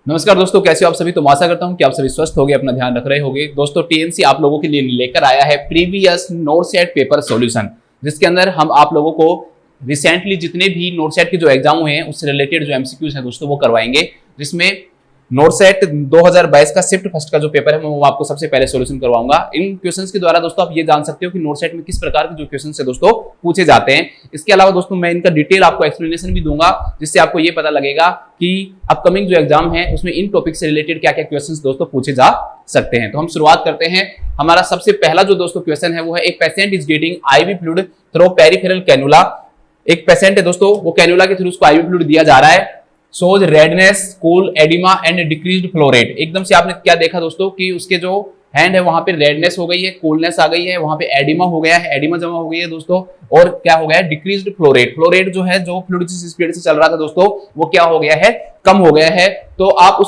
नमस्कार दोस्तों, कैसे हो आप सभी। तो आशा करता हूं कि आप सभी स्वस्थ होंगे, अपना ध्यान रख रहे होंगे। दोस्तों टीएनसी आप लोगों के लिए लेकर आया है प्रीवियस नोटसेट पेपर सॉल्यूशन, जिसके अंदर हम आप लोगों को रिसेंटली जितने भी नोटसेट के जो एग्जाम हुए हैं उससे रिलेटेड जो एमसीक्यूज हैं दोस्तों वो करवाएंगे, जिसमें नोटसेट 2022 का शिफ्ट फर्स्ट का जो पेपर है वो आपको सबसे पहले सॉल्यूशन करवाऊंगा। इन क्वेश्चंस के द्वारा दोस्तों आप ये जान सकते हो कि नोटसेट में किस प्रकार के जो क्वेश्चंस है दोस्तों पूछे जाते हैं। इसके अलावा दोस्तों मैं इनका डिटेल आपको एक्सप्लेनेशन भी दूंगा, जिससे आपको ये पता लगेगा कि अपकमिंग जो एग्जाम है उसमें इन टॉपिक से रिलेटेड क्या क्या क्वेश्चंस दोस्तों पूछे जा सकते हैं। तो हम शुरुआत करते हैं। हमारा सबसे पहला जो दोस्तों क्वेश्चन है वो है, एक patient is getting IV fluid through peripheral cannula. एक पेशेंट है दोस्तों, वो कैनुला के थ्रू उसको आईवी फ्लूइड दिया जा रहा है। Shows redness, cool oedema and decreased flow rate. एकदम से आपने क्या देखा दोस्तों कि उसके जो हैंड है वहां पे रेडनेस हो गई है, कूलनेस आ गई है, वहां पे एडिमा हो गया है, एडिमा जमा हो गई है दोस्तों, और क्या हो गया है, decreased flow rate. Flow rate जो है, जो फ्लूइड जिस स्पीड से चल रहा था दोस्तों वो क्या हो गया है, कम हो गया है। तो आप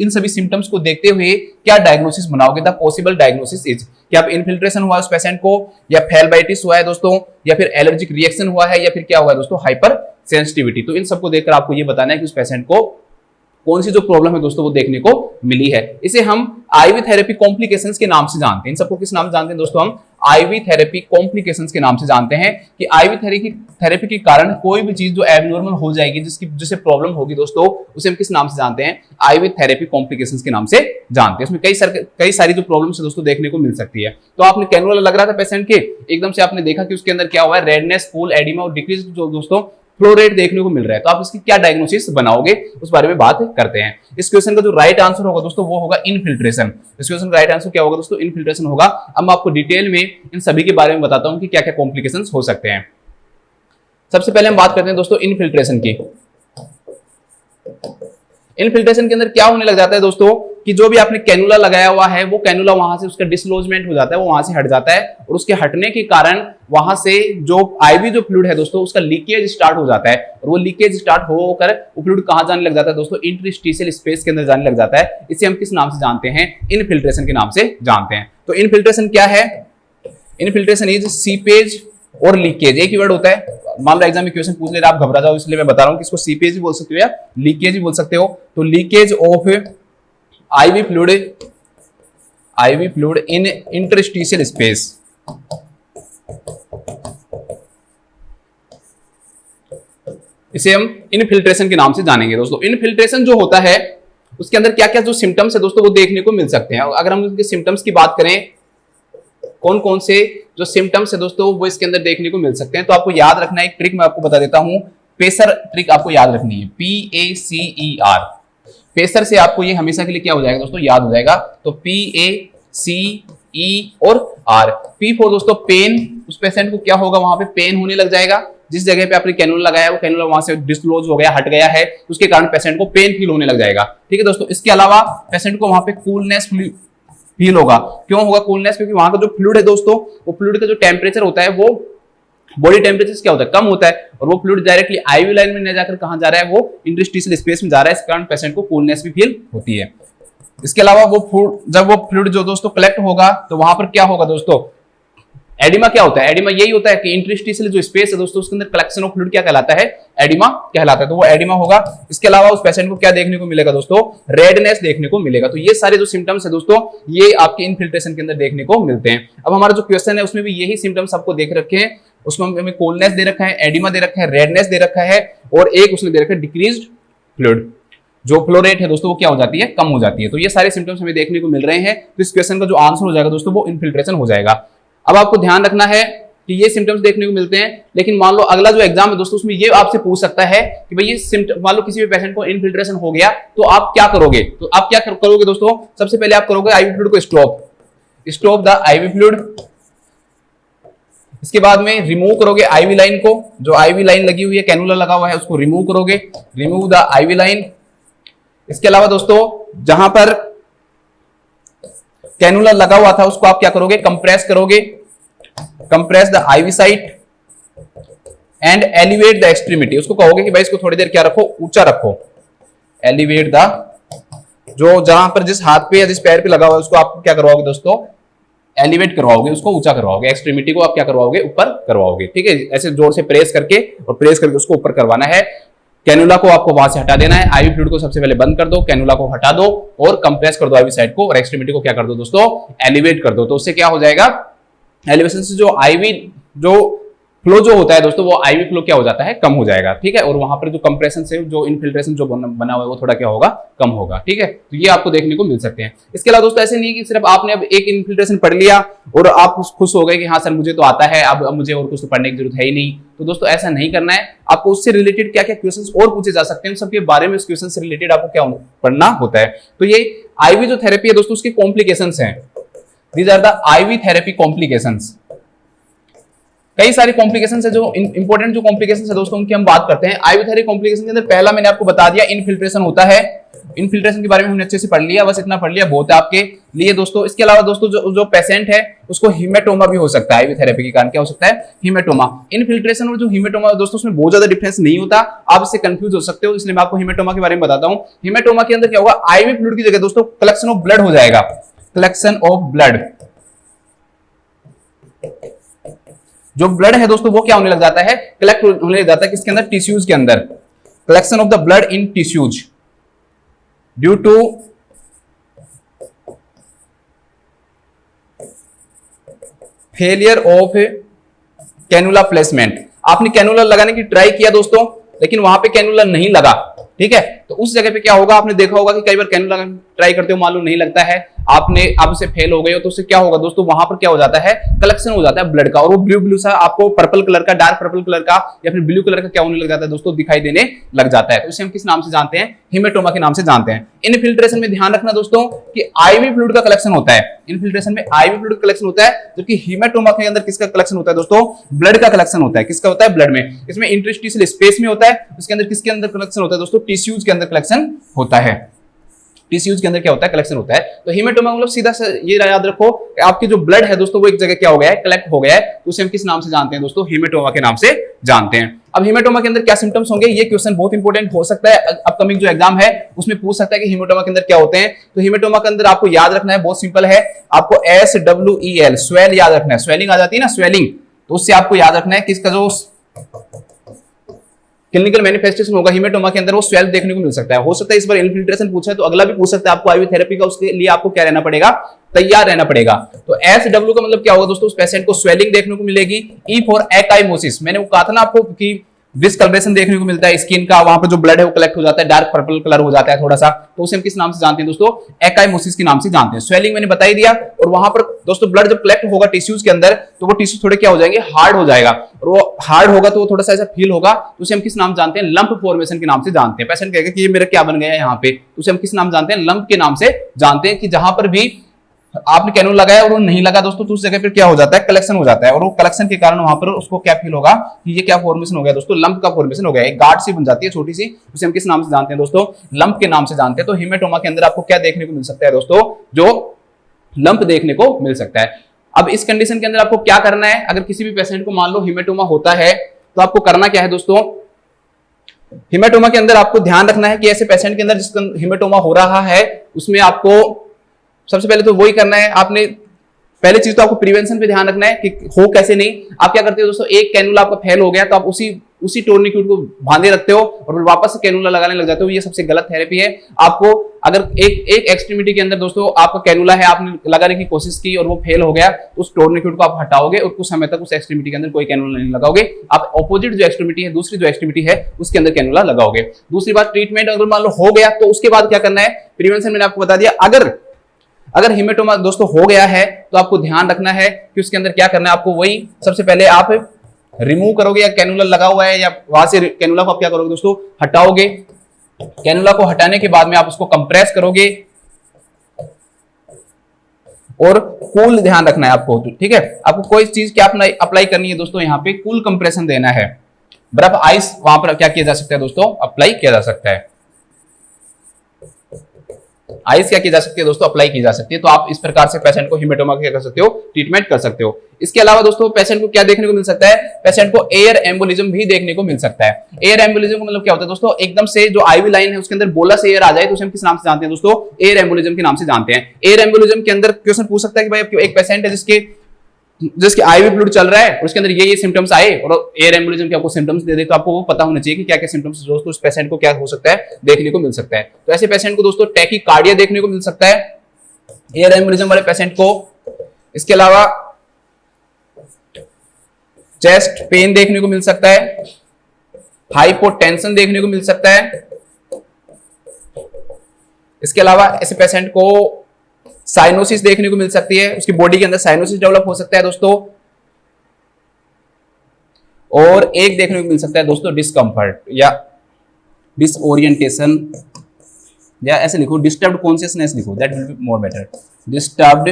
इन सभी सिम्टम्स को देखते हुए क्या डायग्नोसिस बनाओगे। द पॉसिबल डायग्नोसिस इज, क्या आप इन्फिल्ट्रेशन हुआ उस पेशेंट को, या फेल्बाइटिस हुआ है दोस्तों, या फिर एलर्जिक रिएक्शन हुआ है, या फिर क्या हुआ है दोस्तों, हाइपर सेंसिटिविटी। तो इन सबको देखकर आपको ये बताना है कि उस पेशेंट को कौन सी जो प्रॉब्लम है दोस्तों वो देखने को मिली है। इसे हम आईवी थेरेपी कॉम्प्लिकेशंस के नाम से जानते हैं। इन सबको किस नाम से जानते हैं दोस्तों, हम आईवी थेरेपी कॉम्प्लिकेशंस के नाम से जानते हैं कि आईवी थेरेपी के कारण कोई भी चीज जो एबनॉर्मल हो जाएगी, जिसे प्रॉब्लम होगी दोस्तों, उसे हम किस नाम से जानते हैं, आईवी थेरेपी कॉम्प्लिकेशंस के नाम से जानते हैं। उसमें कई सारी जो प्रॉब्लम्स है दोस्तों देखने को मिल सकती है। तो आपने कैनुला लग रहा था पेशेंट के, एकदम से आपने देखा कि उसके अंदर क्या हुआ है, रेडनेस, कूल एडिमा और डिक्रीज जो दोस्तों फ्लो रेट देखने को मिल रहा है। तो आप इसकी क्या डायग्नोसिस बनाओगे उस बारे में बात करते हैं। इस क्वेश्चन का जो राइट आंसर होगा दोस्तों वो होगा इनफिल्ट्रेशन। इस क्वेश्चन का राइट आंसर क्या होगा दोस्तों, इनफिल्ट्रेशन होगा। अब मैं आपको डिटेल में इन सभी के बारे में बताता हूं कि क्या क्या कॉम्प्लिकेशंस हो सकते हैं। सबसे पहले हम बात करते हैं दोस्तों इनफिल्ट्रेशन की। इनफिल्ट्रेशन के अंदर क्या होने लग जाता है दोस्तों कि जो भी आपने कैनुला लगाया हुआ है वो कैनुला वहां से उसका डिसलोजमेंट हो जाता है, वो वहां से हट जाता है, और उसके हटने के कारण वहां से जो आईवी जो फ्लूइड है दोस्तों उसका लीकेज स्टार्ट हो जाता है, और वो लीकेज स्टार्ट होकर वो फ्लूइड कहां जाने लग जाता है दोस्तों, इंटरस्टिशियल स्पेस के अंदर जाने लग जाता है। इसे हम किस नाम से जानते हैं, इनफिल्ट्रेशन के नाम से जानते हैं। तो इनफिल्ट्रेशन क्या है, इनफिल्ट्रेशन इज सीपेज और लीकेज, एक ही वर्ड होता है। मान लो एग्जाम में क्वेश्चन पूछ ले रहा, आप घबरा जाओ, इसलिए मैं बता रहा हूं कि इसको सीपेज भी बोल सकते हो या लीकेज भी बोल सकते हो। तो leakage of IV fluid in interstitial space, इसे हम इनफिल्ट्रेशन के नाम से जानेंगे दोस्तों। इनफिल्ट्रेशन जो होता है उसके अंदर क्या क्या जो सिम्टम्स है दोस्तों वो देखने को मिल सकते हैं। अगर हम उनके सिम्टम्स की बात करें, कौन कौन से जो सिम्टम्स है दोस्तों वो इसके अंदर देखने को मिल सकते हैं, तो आपको याद रखना है। एक ट्रिक मैं आपको बता देता हूं, पेसर ट्रिक आपको याद रखनी है, PACER। पेसर से आपको ये हमेशा के लिए क्या हो जाएगा दोस्तों, याद हो जाएगा। तो PACE और R। P फॉर दोस्तों पेन, उस पेशेंट को क्या होगा, वहां पे पेन होने लग जाएगा। जिस जगह पे आपने कैनुला लगाया वो कैनुला वहां से डिस्क्लोज हो गया, हट गया है, उसके कारण पेशेंट को पेन फील होने लग जाएगा। ठीक है दोस्तों। इसके अलावा पेशेंट को वहां पे कूलनेस फील होगा। क्यों होगा कूलनेस, क्योंकि वहां का जो फ्लूइड है दोस्तों, वो फ्लूइड का जो टेम्परेचर होता है वो बॉडी टेम्परेचर क्या होता है, कम होता है, और वो फ्लूइड डायरेक्टली आईवी लाइन में न जाकर कहां जा रहा है, वो इंटरस्टिशियल स्पेस में जा रहा है। इस कारण पेशेंट को कूलनेस भी फील होती है। इसके अलावा जब वो फ्लूइड जो दोस्तों कलेक्ट होगा तो वहां पर क्या होगा दोस्तों, एडिमा क्या होता है, एडिमा यही होता है कि इंटरस्टिशियल जो स्पेस है दोस्तों उसके अंदर कलेक्शन ऑफ फ्लूइड क्या कहलाता है, एडिमा कहलाता है। तो वो एडिमा होगा। इसके अलावा उस पेशेंट को क्या देखने को मिलेगा दोस्तों, रेडनेस देखने को मिलेगा। तो ये सारे जो सिम्टम्स है दोस्तों ये आपके इनफिल्ट्रेशन के अंदर देखने को मिलते हैं। अब हमारा जो क्वेश्चन है उसमें भी यही सिम्टम्स आपको देख रखे हैं। उसमें हमें कोल्डनेस दे रखा है, एडिमा दे रखा है, रेडनेस दे रखा है, और एक उसने दे रखा है डिक्रीज्ड फ्लूइड, जो फ्लो रेट है दोस्तों वो क्या हो जाती है, कम हो जाती है। तो ये सारे सिम्टम्स हमें देखने को मिल रहे हैं। तो इस क्वेश्चन का जो आंसर हो जाएगा दोस्तों वो इनफिल्ट्रेशन हो जाएगा। अब आपको ध्यान रखना है कि ये सिम्टम्स देखने को मिलते हैं, लेकिन मान लो अगला जो एग्जाम है दोस्तों उसमें ये आपसे पूछ सकता है कि भाई ये सिम्टम, मान लो किसी भी पेशेंट को इनफिल्ट्रेशन हो गया तो आप क्या करोगे। तो आप क्या करोगे दोस्तों, सबसे पहले आप करोगे आईवी फ्लूइड को स्टॉप द आईवी फ्लूइड। इसके बाद में रिमूव करोगे आईवी लाइन को, जो आईवी लाइन लगी हुई है, कैनुला लगा हुआ है, उसको रिमूव करोगे, रिमूव द आईवी लाइन। इसके अलावा दोस्तों जहां पर कैनुला लगा हुआ था उसको आप क्या करोगे, कंप्रेस करोगे, compress the IV site and elevate the extremity. उसको कहोगे कि भाई इसको थोड़ी देर क्या रखो, ऊंचा रखो, एलिवेट द, जो जहां पर जिस हाथ पे या जिस पैर पे लगा हुआ है उसको आप क्या करवाओगे दोस्तों, एलिवेट करवाओगे, उसको ऊंचा करवाओगे, एक्सट्रीमिटी को आप क्या करवाओगे, ऊपर करवाओगे। ठीक है, ऐसे जोर से प्रेस करके उसको ऊपर करवाना है। कैनुला को आपको वहां से हटा देना है, आईवी फ्लूइड को सबसे पहले बंद कर दो, कैनुला को हटा दो और कंप्रेस कर दो आईवी साइड को, और एक्सट्रीमिटी को क्या कर दो दोस्तों, एलिवेट कर दो। तो उससे क्या हो जाएगा, एलिवेशन से जो आईवी जो फ्लो जो होता है दोस्तों, वो आईवी फ्लो क्या हो जाता है, कम हो जाएगा, ठीक है। और वहां पर जो कंप्रेशन से जो इनफिल्ट्रेशन जो बना हुआ है वो थोड़ा क्या होगा, कम होगा, ठीक है। तो ये आपको देखने को मिल सकते हैं। इसके अलावा दोस्तों ऐसे नहीं है कि सिर्फ आपने अब एक इनफिल्ट्रेशन पढ़ लिया और आप खुश हो गए कि हाँ सर मुझे तो आता है, अब मुझे और कुछ तो पढ़ने की जरूरत है ही नहीं। तो दोस्तों ऐसा नहीं करना है, आपको उससे रिलेटेड क्या क्या क्वेश्चंस और पूछे जा सकते हैं, सबके बारे में उस क्वेश्चन से रिलेटेड आपको क्या पढ़ना होता है। तो ये आईवी जो थेरेपी है दोस्तों, उसके कॉम्प्लिकेशंस हैं। These are the IV therapy complications. कई सारे कॉम्प्लिकेशंस है, जो इंपॉर्टेंट जो कॉम्प्लिकेशंस है दोस्तों उनकी हम बात करते हैं। आईवी थेरेपी कॉम्प्लिकेशन के अंदर पहला मैंने आपको बता दिया, इनफिल्ट्रेशन होता है। इनफिल्ट्रेशन के बारे में हमने अच्छे से पढ़ लिया, बस इतना पढ़ लिया बहुत है आपके लिए दोस्तों। इसके अलावा दोस्तों जो पेशेंट है उसको हीमेटोमा भी हो सकता है, आईवी थेरेपी के कारण क्या हो सकता है, हीमेटोमा। इनफिल्ट्रेशन और जो हीमेटोमा है दोस्तों उसमें बहुत ज्यादा डिफरेंस नहीं होता, आप इससे कंफ्यूज हो सकते हो, इसलिए मैं आपको हीमेटोमा के बारे में बताता हूं। हीमेटोमा के अंदर क्या होगा, आईवी फ्लूइड की जगह दोस्तों कलेक्शन ऑफ ब्लड हो जाएगा, कलेक्शन ऑफ ब्लड। जो ब्लड है दोस्तों वो क्या होने लग जाता है, कलेक्ट होने लग जाता है किसके अंदर, टिश्यूज के अंदर। Collection of the blood in tissues due to failure of cannula placement. आपने कैनुला लगाने की ट्राई किया दोस्तों, लेकिन वहां पे कैनुला नहीं लगा, ठीक है। तो उस जगह पे क्या होगा, आपने देखा होगा कि कई बार कैनुला ट्राई करते हो मालूम नहीं लगता है, आप उसे फेल हो गए हो, तो उससे क्या होगा दोस्तों, वहां पर क्या हो जाता है, कलेक्शन हो जाता है ब्लड का, और वो ब्लू ब्लू सा आपको पर्पल कलर का, डार्क पर्पल कलर का या फिर ब्लू कलर का क्या होने लग जाता है दोस्तों, दिखाई देने लग जाता है। तो इसे हम किस नाम से जानते हैं, हीमेटोमा के नाम से जानते हैं। इनफिल्ट्रेशन में ध्यान रखना दोस्तों कि आईवी फ्लूइड का कलेक्शन होता है, इनफिल्ट्रेशन में आईवी फ्लूइड कलेक्शन होता है, जबकि हीमेटोमा के अंदर किसका कलेक्शन होता है दोस्तों, ब्लड का कलेक्शन होता है। किसका होता है, ब्लड में। इसमें इंटरस्टिशियल स्पेस में होता है, उसके अंदर किसके अंदर कलेक्शन होता है दोस्तों, टिश्यूज के अंदर कलेक्शन होता है। टिश्यूज के अंदर क्या होता है, कलेक्शन होता है। तो हीमेटोमा मतलब सीधा ये याद रखो कि आपकी जो ब्लड है दोस्तों वो एक जगह क्या हो गया है, कलेक्ट हो गया है, तो उसे हम किस नाम से जानते हैं दोस्तों, हीमेटोमा के नाम से जानते हैं। अब हीमेटोमा के अंदर क्या सिम्टम्स होंगे, ये क्वेश्चन बहुत इंपॉर्टेंट हो सकता है, अपकमिंग जो एग्जाम है उसमें पूछ सकता है कि हीमेटोमा के अंदर क्या होते हैं। तो हीमेटोमा के अंदर आपको याद रखना है, बहुत सिंपल है, आपको SWEL स्वेल याद रखना है। स्वेलिंग आ जाती है ना, स्वेलिंग, तो उससे आपको याद रखना है किसका जो क्लिनिकल मैनिफेस्टेशन होगा हीमेटोमा के अंदर, वो स्वेल देखने को मिल सकता है। हो सकता है इस बार इनफिल्ट्रेशन पूछा है तो अगला भी पूछ सकता है आपको आईवी थेरेपी का, उसके लिए आपको क्या रहना पड़ेगा, तैयार रहना पड़ेगा। तो SW का मतलब क्या होगा दोस्तों, उस पेशेंट को स्वेलिंग देखने को मिलेगी। E फॉर एकाइमोसिस, मैंने वो कहा था ना आपको कि डिस्कलरेशन देखने को मिलता है स्किन का, वहां पर जो ब्लड है वो कलेक्ट हो जाता है, डार्क पर्पल कलर हो जाता है थोड़ा सा, तो उसे हम किस नाम से जानते हैं दोस्तों, एकाइमोसिस के नाम से जानते हैं। स्वेलिंग मैंने बता ही दिया, और वहां पर दोस्तों ब्लड जब कलेक्ट होगा टिश्यूज के अंदर तो वो टिश्यू थोड़े क्या हो जाएंगे, हार्ड हो जाएगा, और वो हार्ड होगा तो वो थोड़ा सा ऐसा फील होगा, तो उसे हम किस नाम जानते हैं, लंप फॉर्मेशन के नाम से जानते हैं। पेशेंट कहेगा कि ये मेरा क्या बन गया है यहाँ पे, तो उसे हम किस नाम जानते हैं, लंप के नाम से जानते हैं। कि जहां पर भी आपने कैनुला लगाया और वो नहीं लगा दोस्तों, तो उस जगह पर क्या हो जाता है, कलेक्शन हो जाता है, और वो कलेक्शन के कारण वहां पर उसको क्या फील होगा कि ये क्या फॉर्मेशन हो गया दोस्तों, लंप का फॉर्मेशन हो गया, एक गार्ड सी बन जाती है छोटी सी, उसे हम किस नाम से जानते हैं दोस्तों, लंप के नाम से जानते हैं। तो हीमेटोमा के अंदर आपको क्या देखने को मिल सकता है दोस्तों, जो लंप देखने को मिल सकता है। अब इस कंडीशन के अंदर आपको क्या करना है, अगर किसी भी पेशेंट को मान लो हीमेटोमा होता है तो आपको करना क्या है दोस्तों, हीमेटोमा के अंदर आपको ध्यान रखना है कि ऐसे पेशेंट के अंदर जिसका हीमेटोमा हो रहा है उसमें आपको सबसे पहले तो वही करना है, आपने पहले चीज तो आपको प्रिवेंशन पे ध्यान रखना है कि हो कैसे नहीं। आप क्या करते हो दोस्तों, एक कैनुला आपका फेल हो गया तो आप उसी टोर्निक्यूट को बांधे रखते हो और फिर वापस से कैनुला लगाने लग जाते हो, ये सबसे गलत थेरेपी है। आपको अगर एक एक्सट्रीमिटी के अंदर दोस्तों आपका कैनुला है, आपने लगाने की कोशिश की और वो फेल हो गया, उस टोर्निक्यूट को आप हटाओगे और कुछ समय तक उस एक्सट्रीमिटी के अंदर कोई कैनुला नहीं लगाओगे, आप ऑपोजिट जो एक्सट्रीमिटी है, दूसरी जो एक्सट्रीमिटी है उसके अंदर कैनुला लगाओगे। दूसरी बात, ट्रीटमेंट अगर मान लो हो गया तो उसके बाद क्या करना है, प्रिवेंशन मैंने आपको बता दिया। अगर हीमेटोमा दोस्तों हो गया है तो आपको ध्यान रखना है कि उसके अंदर क्या करना है, आपको वही सबसे पहले आप रिमूव करोगे, या कैनुला लगा हुआ है या वहां से कैनुला को आप क्या करोगे दोस्तों, हटाओगे। कैनुला को हटाने के बाद में आप उसको कंप्रेस करोगे और कूल ध्यान रखना है आपको, ठीक है। आपको कोई चीज क्या अप्लाई करनी है दोस्तों, यहाँ पे कूल कंप्रेशन देना है, बर्फ आइस वहां पर क्या किया जा सकता है दोस्तों, अप्लाई किया जा सकता है। आइस क्या की जा सकती है दोस्तों, अप्लाई की जा सकती है। तो आप इस प्रकार से पेशेंट को हीमेटोमा क्या कर सकते हो, ट्रीटमेंट कर सकते हो। इसके अलावा दोस्तों पेशेंट को क्या देखने को मिल सकता है, पेशेंट को एयर एम्बोलिज्म भी देखने को मिल सकता है। एयर एम्बोलिज्म का मतलब क्या होता है दोस्तों, एकदम से जो आईवी लाइन है उसके अंदर बोलस एयर आ जाए तो उसे हम किस नाम से जानते हैं दोस्तों, एयर एम्बोलिज्म के नाम से जानते हैं। एयर एम्बोलिज्म के अंदर क्वेश्चन पूछ सकता है कि भाई एक पेशेंट है जिसके आईवी फ्लूइड चल रहा है और उसके अंदर ये सिम्टम्स आए और एयर एम्बोलिज्म के आपको सिम्टम्स दे दे, तो आपको वो पता होना चाहिए कि क्या क्या सिम्टम्स दोस्तों उस पेशेंट को क्या हो सकता है, देखने को मिल सकता है। तो ऐसे पेशेंट को दोस्तों टैकीकार्डिया देखने को मिल सकता है, एयर एम्बोलिज्म वाले पेशेंट को। इसके अलावा चेस्ट पेन देखने को मिल सकता है, हाइपोटेंशन देखने को मिल सकता है। इसके अलावा ऐसे पेशेंट को साइनोसिस देखने को मिल सकती है, उसकी बॉडी के अंदर साइनोसिस डेवलप हो सकता है दोस्तों। और एक देखने को मिल सकता है दोस्तों डिस्कंफर्ट या डिसओरिएंटेशन, या ऐसे लिखो डिस्टर्ब्ड कॉन्शियसनेस लिखो, that will be more better. Disturbed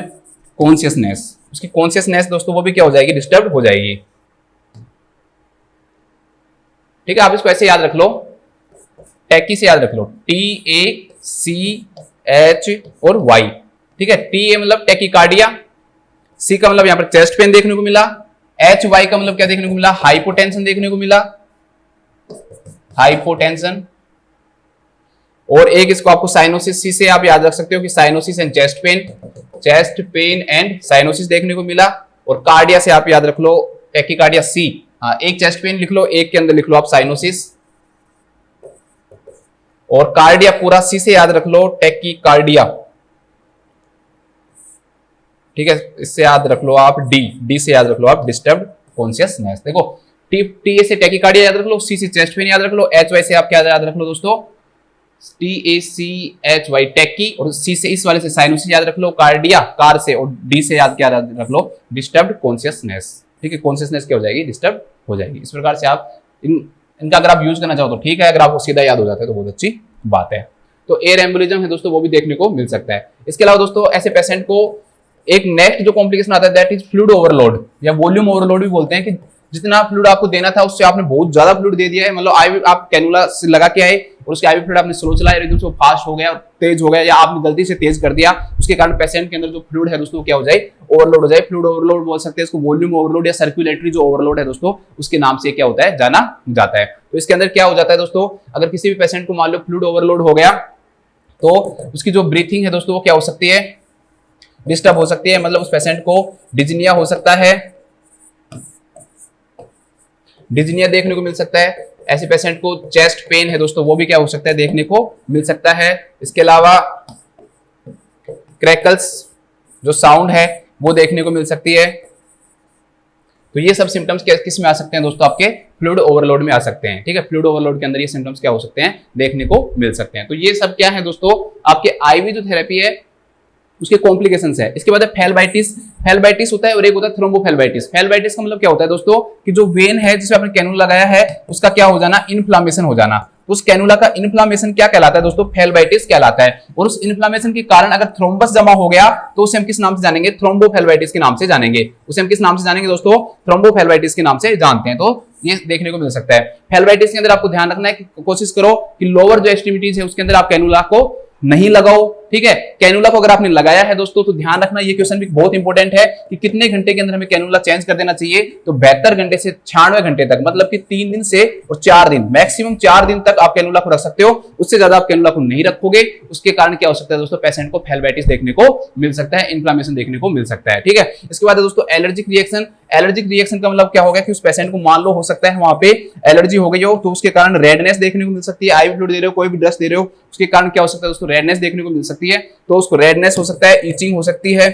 consciousness, उसकी कॉन्शियसनेस दोस्तों वो भी क्या हो जाएगी, डिस्टर्ब हो जाएगी। ठीक है, आप इसको ऐसे याद रख लो, टैकी से याद रख लो, TACH और Y। ठीक है, TA मतलब टैकीकार्डिया, C का मतलब यहां पर चेस्ट पेन देखने को मिला, HY का मतलब क्या देखने को मिला, हाइपोटेंशन देखने को मिला, हाइपोटेंशन। और एक इसको आपको साइनोसिस, C से आप याद रख सकते हो कि cyanosis and chest pain and cyanosis देखने को मिला। और कार्डिया से आप याद रख लो टैकीकार्डिया C, हाँ एक चेस्ट पेन लिख लो, एक के अंदर लिख लो आप साइनोसिस। और कार्डिया पूरा C से याद रख लो टैकीकार्डिया। ठीक है, इससे याद रख लो आप डी से याद रख लो आप डिस्टर्ब्ड कॉन्शियसनेस। देखो टी से टैकीकार्डिया याद रख लो, C से चेस्ट पेन याद रख लो, HY से आप क्या याद रख लो दोस्तों, TACHY टैकी, और C से इस वाले से साइनोसिस याद रख लो, कार्डिया कार से, और D से याद क्या रख लो, डिस्टर्ब्ड कॉन्शियसनेस। ठीक है, कॉन्शियसनेस क्या हो जाएगी, डिस्टर्ब हो जाएगी। इस प्रकार से आप इनका अगर आप यूज करना चाहो तो ठीक है, अगर आपको सीधा याद हो जाता है तो बहुत अच्छी बात है। तो एयर एम्बोलिज्म है दोस्तों, वो भी देखने को मिल सकता है। इसके अलावा दोस्तों ऐसे पेशेंट को एक नेक्स्ट जो कॉम्प्लिकेशन आता है दैट इज फ्लूइड ओवरलोड या वॉल्यूम ओवरलोड भी बोलते हैं, कि जितना फ्लूइड आपको देना था उससे आपने बहुत ज्यादा फ्लूइड दे दिया है। मतलब आईवी आप कैनुला से लगा के आए और उसके आईवी फ्लूइड आपने स्लो चलाया, एकदम से फास्ट हो गया, तेज हो गया, या आपने गलती से तेज कर दिया, उसके कारण पेशेंट के अंदर जो फ्लूइड है दोस्तों क्या हो जाए, ओवरलोड हो जाए। फ्लूइड ओवरलोड बोल सकते हैं इसको, वॉल्यूम ओवरलोड या सर्कुलेटरी जो ओवरलोड है दोस्तों उसके नाम से क्या होता है, जाना जाता है। तो इसके अंदर क्या हो जाता है दोस्तों, अगर किसी भी पेशेंट को मान लो फ्लूइड ओवरलोड हो गया तो उसकी जो ब्रीथिंग है दोस्तों वो क्या हो सकती है, डिस्टर्ब हो सकती है। मतलब उस पेशेंट को डिजनिया हो सकता है, डिजनिया देखने को मिल सकता है। ऐसे पेशेंट को चेस्ट पेन है दोस्तों वो भी क्या हो सकता है, देखने को मिल सकता है। इसके अलावा क्रैकल्स जो साउंड है वो देखने को मिल सकती है। तो ये सब सिम्टम्स किस में आ सकते हैं दोस्तों, आपके फ्लूइड ओवरलोड में आ सकते हैं। ठीक है, फ्लूइड ओवरलोड के अंदर ये सिम्टम्स क्या हो सकते हैं, देखने को मिल सकते हैं। तो ये सब क्या है दोस्तों, आपके आईवी जो थेरेपी है उसके कॉम्प्लिकेशंस है। इसके बाद है फेलबाइटिस होता है, और एक होता है थ्रोम्बोफेलबाइटिस। फेलबाइटिस का मतलब क्या होता है दोस्तों, कि जो वेन है जिसमें आपने कैनुला लगाया है उसका क्या हो जाना, इन्फ्लामेशन हो जाना। उस कैनुला का इन्फ्लामेशन क्या कहलाता है दोस्तों, फेलबाइटिस कहलाता है। और उस इन्फ्लामेशन के कारण अगर थ्रोम्बस जमा हो गया तो उसे हम किस नाम से जानेंगे, थ्रोम्बोफेलबाइटिस के नाम से जानेंगे। उसे हम किस नाम से जानेंगे दोस्तों, थ्रोम्बोफेलबाइटिस के नाम से जानते हैं। तो ये देखने को मिल सकता है। फेलबाइटिस के अंदर आपको ध्यान रखना है कि कोशिश करो कि लोअर जो एक्सट्रीमिटीज है उसके अंदर आप कैनुला को नहीं लगाओ। ठीक है, कैनुला को अगर आपने लगाया है दोस्तों तो ध्यान रखना, ये क्वेश्चन भी बहुत इंपॉर्टेंट है कि कितने घंटे के अंदर हमें कैनुला चेंज कर देना चाहिए। तो 72 घंटे से 96 घंटे तक, मतलब कि 3 दिन से और 4 दिन, मैक्सिमम 4 दिन तक आप कैनुला को रख सकते हो। उससे ज्यादा आप कैनुला को नहीं रखोगे, उसके कारण क्या हो सकता है दोस्तों, पेशेंट को फेलबाइटिस देखने को मिल सकता है, इन्फ्लामेशन देखने को मिल सकता है। ठीक है, इसके बाद दोस्तों एलर्जिक रिएक्शन। एलर्जिक रिएक्शन का मतलब क्या होगा कि उस पेशेंट को मान लो हो सकता है वहां पे एलर्जी हो गई हो, तो उसके कारण रेडनेस देखने को मिल सकती है। आईवी फ्लूइड दे रहे हो, कोई भी ड्रग्स दे रहे हो, उसके कारण क्या हो सकता है दोस्तों, रेडनेस देखने को मिल सकती है। तो उसको रेडनेस हो सकता है, ईचिंग हो सकती है,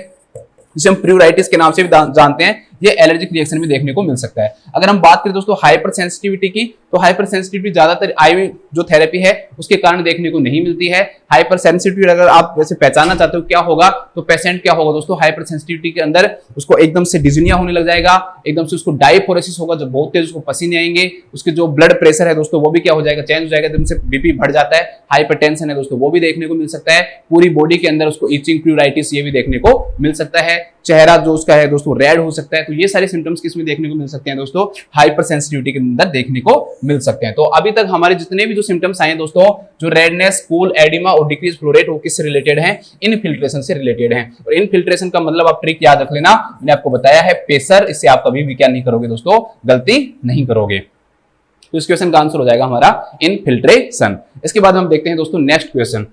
जिसे हम प्यूराइटिस के नाम से भी जानते हैं। ये एलर्जिक रिएक्शन भी देखने को मिल सकता है। अगर हम बात करें दोस्तों हाइपर सेंसिटिविटी की, तो हाइपर सेंसिटिविटी ज्यादातर आईवी जो थेरेपी है उसके कारण देखने को नहीं मिलती है। हाइपर सेंसिटिविटी अगर आप वैसे पहचानना चाहते हो क्या होगा, तो पेशेंट क्या होगा दोस्तों, हाइपर सेंसिटिविटी के अंदर उसको एकदम से डिजनिया होने लग जाएगा, एकदम से उसको डायफोरेसिस होगा, जब बहुत तेज उसको पसीने आएंगे, उसके जो ब्लड प्रेशर है दोस्तों वो भी क्या हो जाएगा, चेंज हो जाएगा, एकदम से बीपी बढ़ जाता है। हाइपरटेंशन है दोस्तों वो भी देखने को मिल सकता है। पूरी बॉडी के अंदर उसको इचिंग, प्यूराइटिस ये भी देखने को मिल सकता है। चेहरा जो उसका है दोस्तों रेड हो सकता है। तो ये सारे सिम्टम्स किसमें देखने को मिल सकते हैं दोस्तों, हाइपर सेंसिटिविटी के अंदर देखने को मिल सकते हैं। तो अभी तक हमारे जितने भी जो सिम्टम्स आए हैं दोस्तों, जो रेडनेस, कूल, एडिमा और डिक्रीज फ्लो रेट, वो किससे रिलेटेड हैं, इनफिल्ट्रेशन से रिलेटेड हैं। और इनफिल्ट्रेशन का मतलब आप ट्रिक याद रख लेना, मैंने आपको बताया है प्रेशर, इससे आप कभी भी क्या नहीं करोगे दोस्तों, गलती नहीं करोगे। तो इस क्वेश्चन का आंसर हो जाएगा हमारा इनफिल्ट्रेशन। इसके बाद हम देखते हैं दोस्तों नेक्स्ट क्वेश्चन।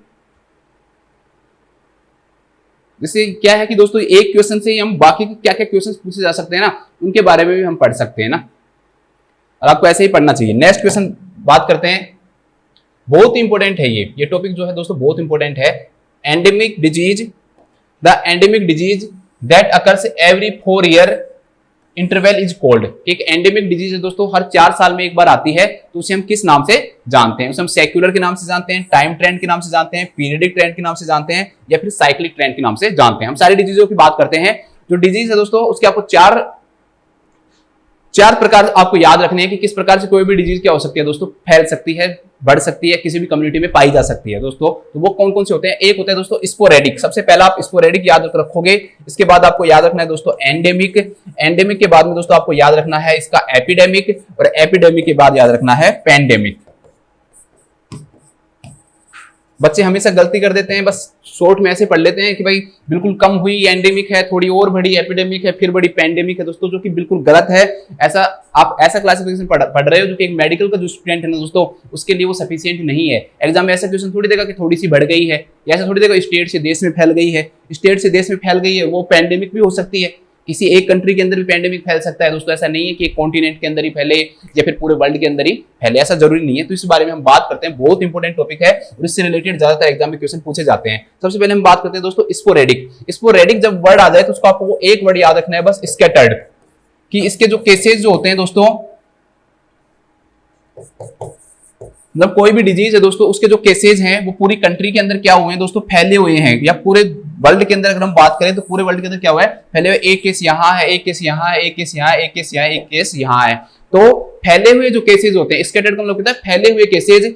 जैसे क्या है कि दोस्तों एक क्वेश्चन से ही हम बाकी के क्या क्या क्वेश्चन पूछे जा सकते हैं ना, उनके बारे में भी हम पढ़ सकते हैं ना, और आपको ऐसे ही पढ़ना चाहिए। नेक्स्ट क्वेश्चन बात करते हैं, बहुत इंपॉर्टेंट है ये टॉपिक जो है दोस्तों बहुत इंपॉर्टेंट है। Endemic disease, the endemic disease that occurs every 4 year interval is called. एक एंडेमिक डिजीज है दोस्तों, हर 4 साल में एक बार आती है, तो उसे हम किस नाम से जानते हैं? उसे हम सेक्युलर के नाम से जानते हैं, टाइम ट्रेंड के नाम से जानते हैं, पीरियडिक ट्रेंड के नाम से जानते हैं, या फिर साइक्लिक ट्रेंड के नाम से जानते हैं। हम सारी डिजीजों की बात करते हैं। जो डिजीज है दोस्तों उसके आपको चार प्रकार आपको याद रखने हैं कि किस प्रकार से कोई भी डिजीज क्या हो सकती है दोस्तों, फैल सकती है, बढ़ सकती है, किसी भी कम्युनिटी में पाई जा सकती है दोस्तों। तो वो कौन कौन से होते हैं? एक होता है दोस्तों स्पोरेडिक, सबसे पहला आप स्पोरेडिक याद रखोगे। इसके बाद आपको याद रखना है दोस्तों एंडेमिक, एंडेमिक के बाद में दोस्तों आपको याद रखना है इसका एपिडेमिक, और एपिडेमिक के बाद याद रखना है पैंडेमिक। बच्चे हमेशा गलती कर देते हैं, बस शॉर्ट में ऐसे पढ़ लेते हैं कि भाई बिल्कुल कम हुई एंडेमिक है, थोड़ी और बढ़ी एपिडेमिक है, फिर बड़ी पैंडेमिक है दोस्तों, जो कि बिल्कुल गलत है। ऐसा आप ऐसा क्लासिफिकेशन पढ़ रहे हो जो कि एक मेडिकल का जो स्टूडेंट है ना दोस्तों, उसके लिए वो सफिशिएंट नहीं है। एग्जाम में ऐसा क्वेश्चन थोड़ी देगा कि थोड़ी सी बढ़ गई है, या ऐसा थोड़ी देगा स्टेट से देश में फैल गई है, स्टेट से देश में फैल गई है, वो पैंडेमिक भी हो सकती है। किसी एक कंट्री के अंदर भी पैंडेमिक फैल सकता है दोस्तों, ऐसा नहीं है कि एक कॉन्टिनेंट के अंदर ही फैले या फिर पूरे वर्ल्ड के अंदर ही फैले, ऐसा जरूरी नहीं है। तो इस बारे में हम बात करते हैं, बहुत इंपॉर्टेंट टॉपिक है और इससे रिलेटेड ज्यादातर एग्जाम में क्वेश्चन पूछे जाते हैं। सबसे पहले हम बात करते हैं दोस्तों स्पोरेडिक। स्पोरेडिक जब वर्ड आ जाए तो उसको आपको एक वर्ड याद रखना है बस, स्कैटर्ड, कि इसके जो केसेस जो होते हैं दोस्तों, मतलब कोई भी डिजीज है दोस्तों उसके जो केसेज हैं वो पूरी कंट्री के अंदर क्या हुए हैं दोस्तों, फैले हुए हैं, या पूरे वर्ल्ड के अंदर अगर हम बात करें तो पूरे वर्ल्ड के अंदर क्या हुआ है, फैले हुए। एक केस यहाँ है, एक केस यहाँ है, एक केस यहाँ है, एक केस यहाँ है, एक केस यहाँ है। तो फैले हुए जो केसेज होते हैं, स्कैटर्ड का मतलब होता है फैले हुए केसेज,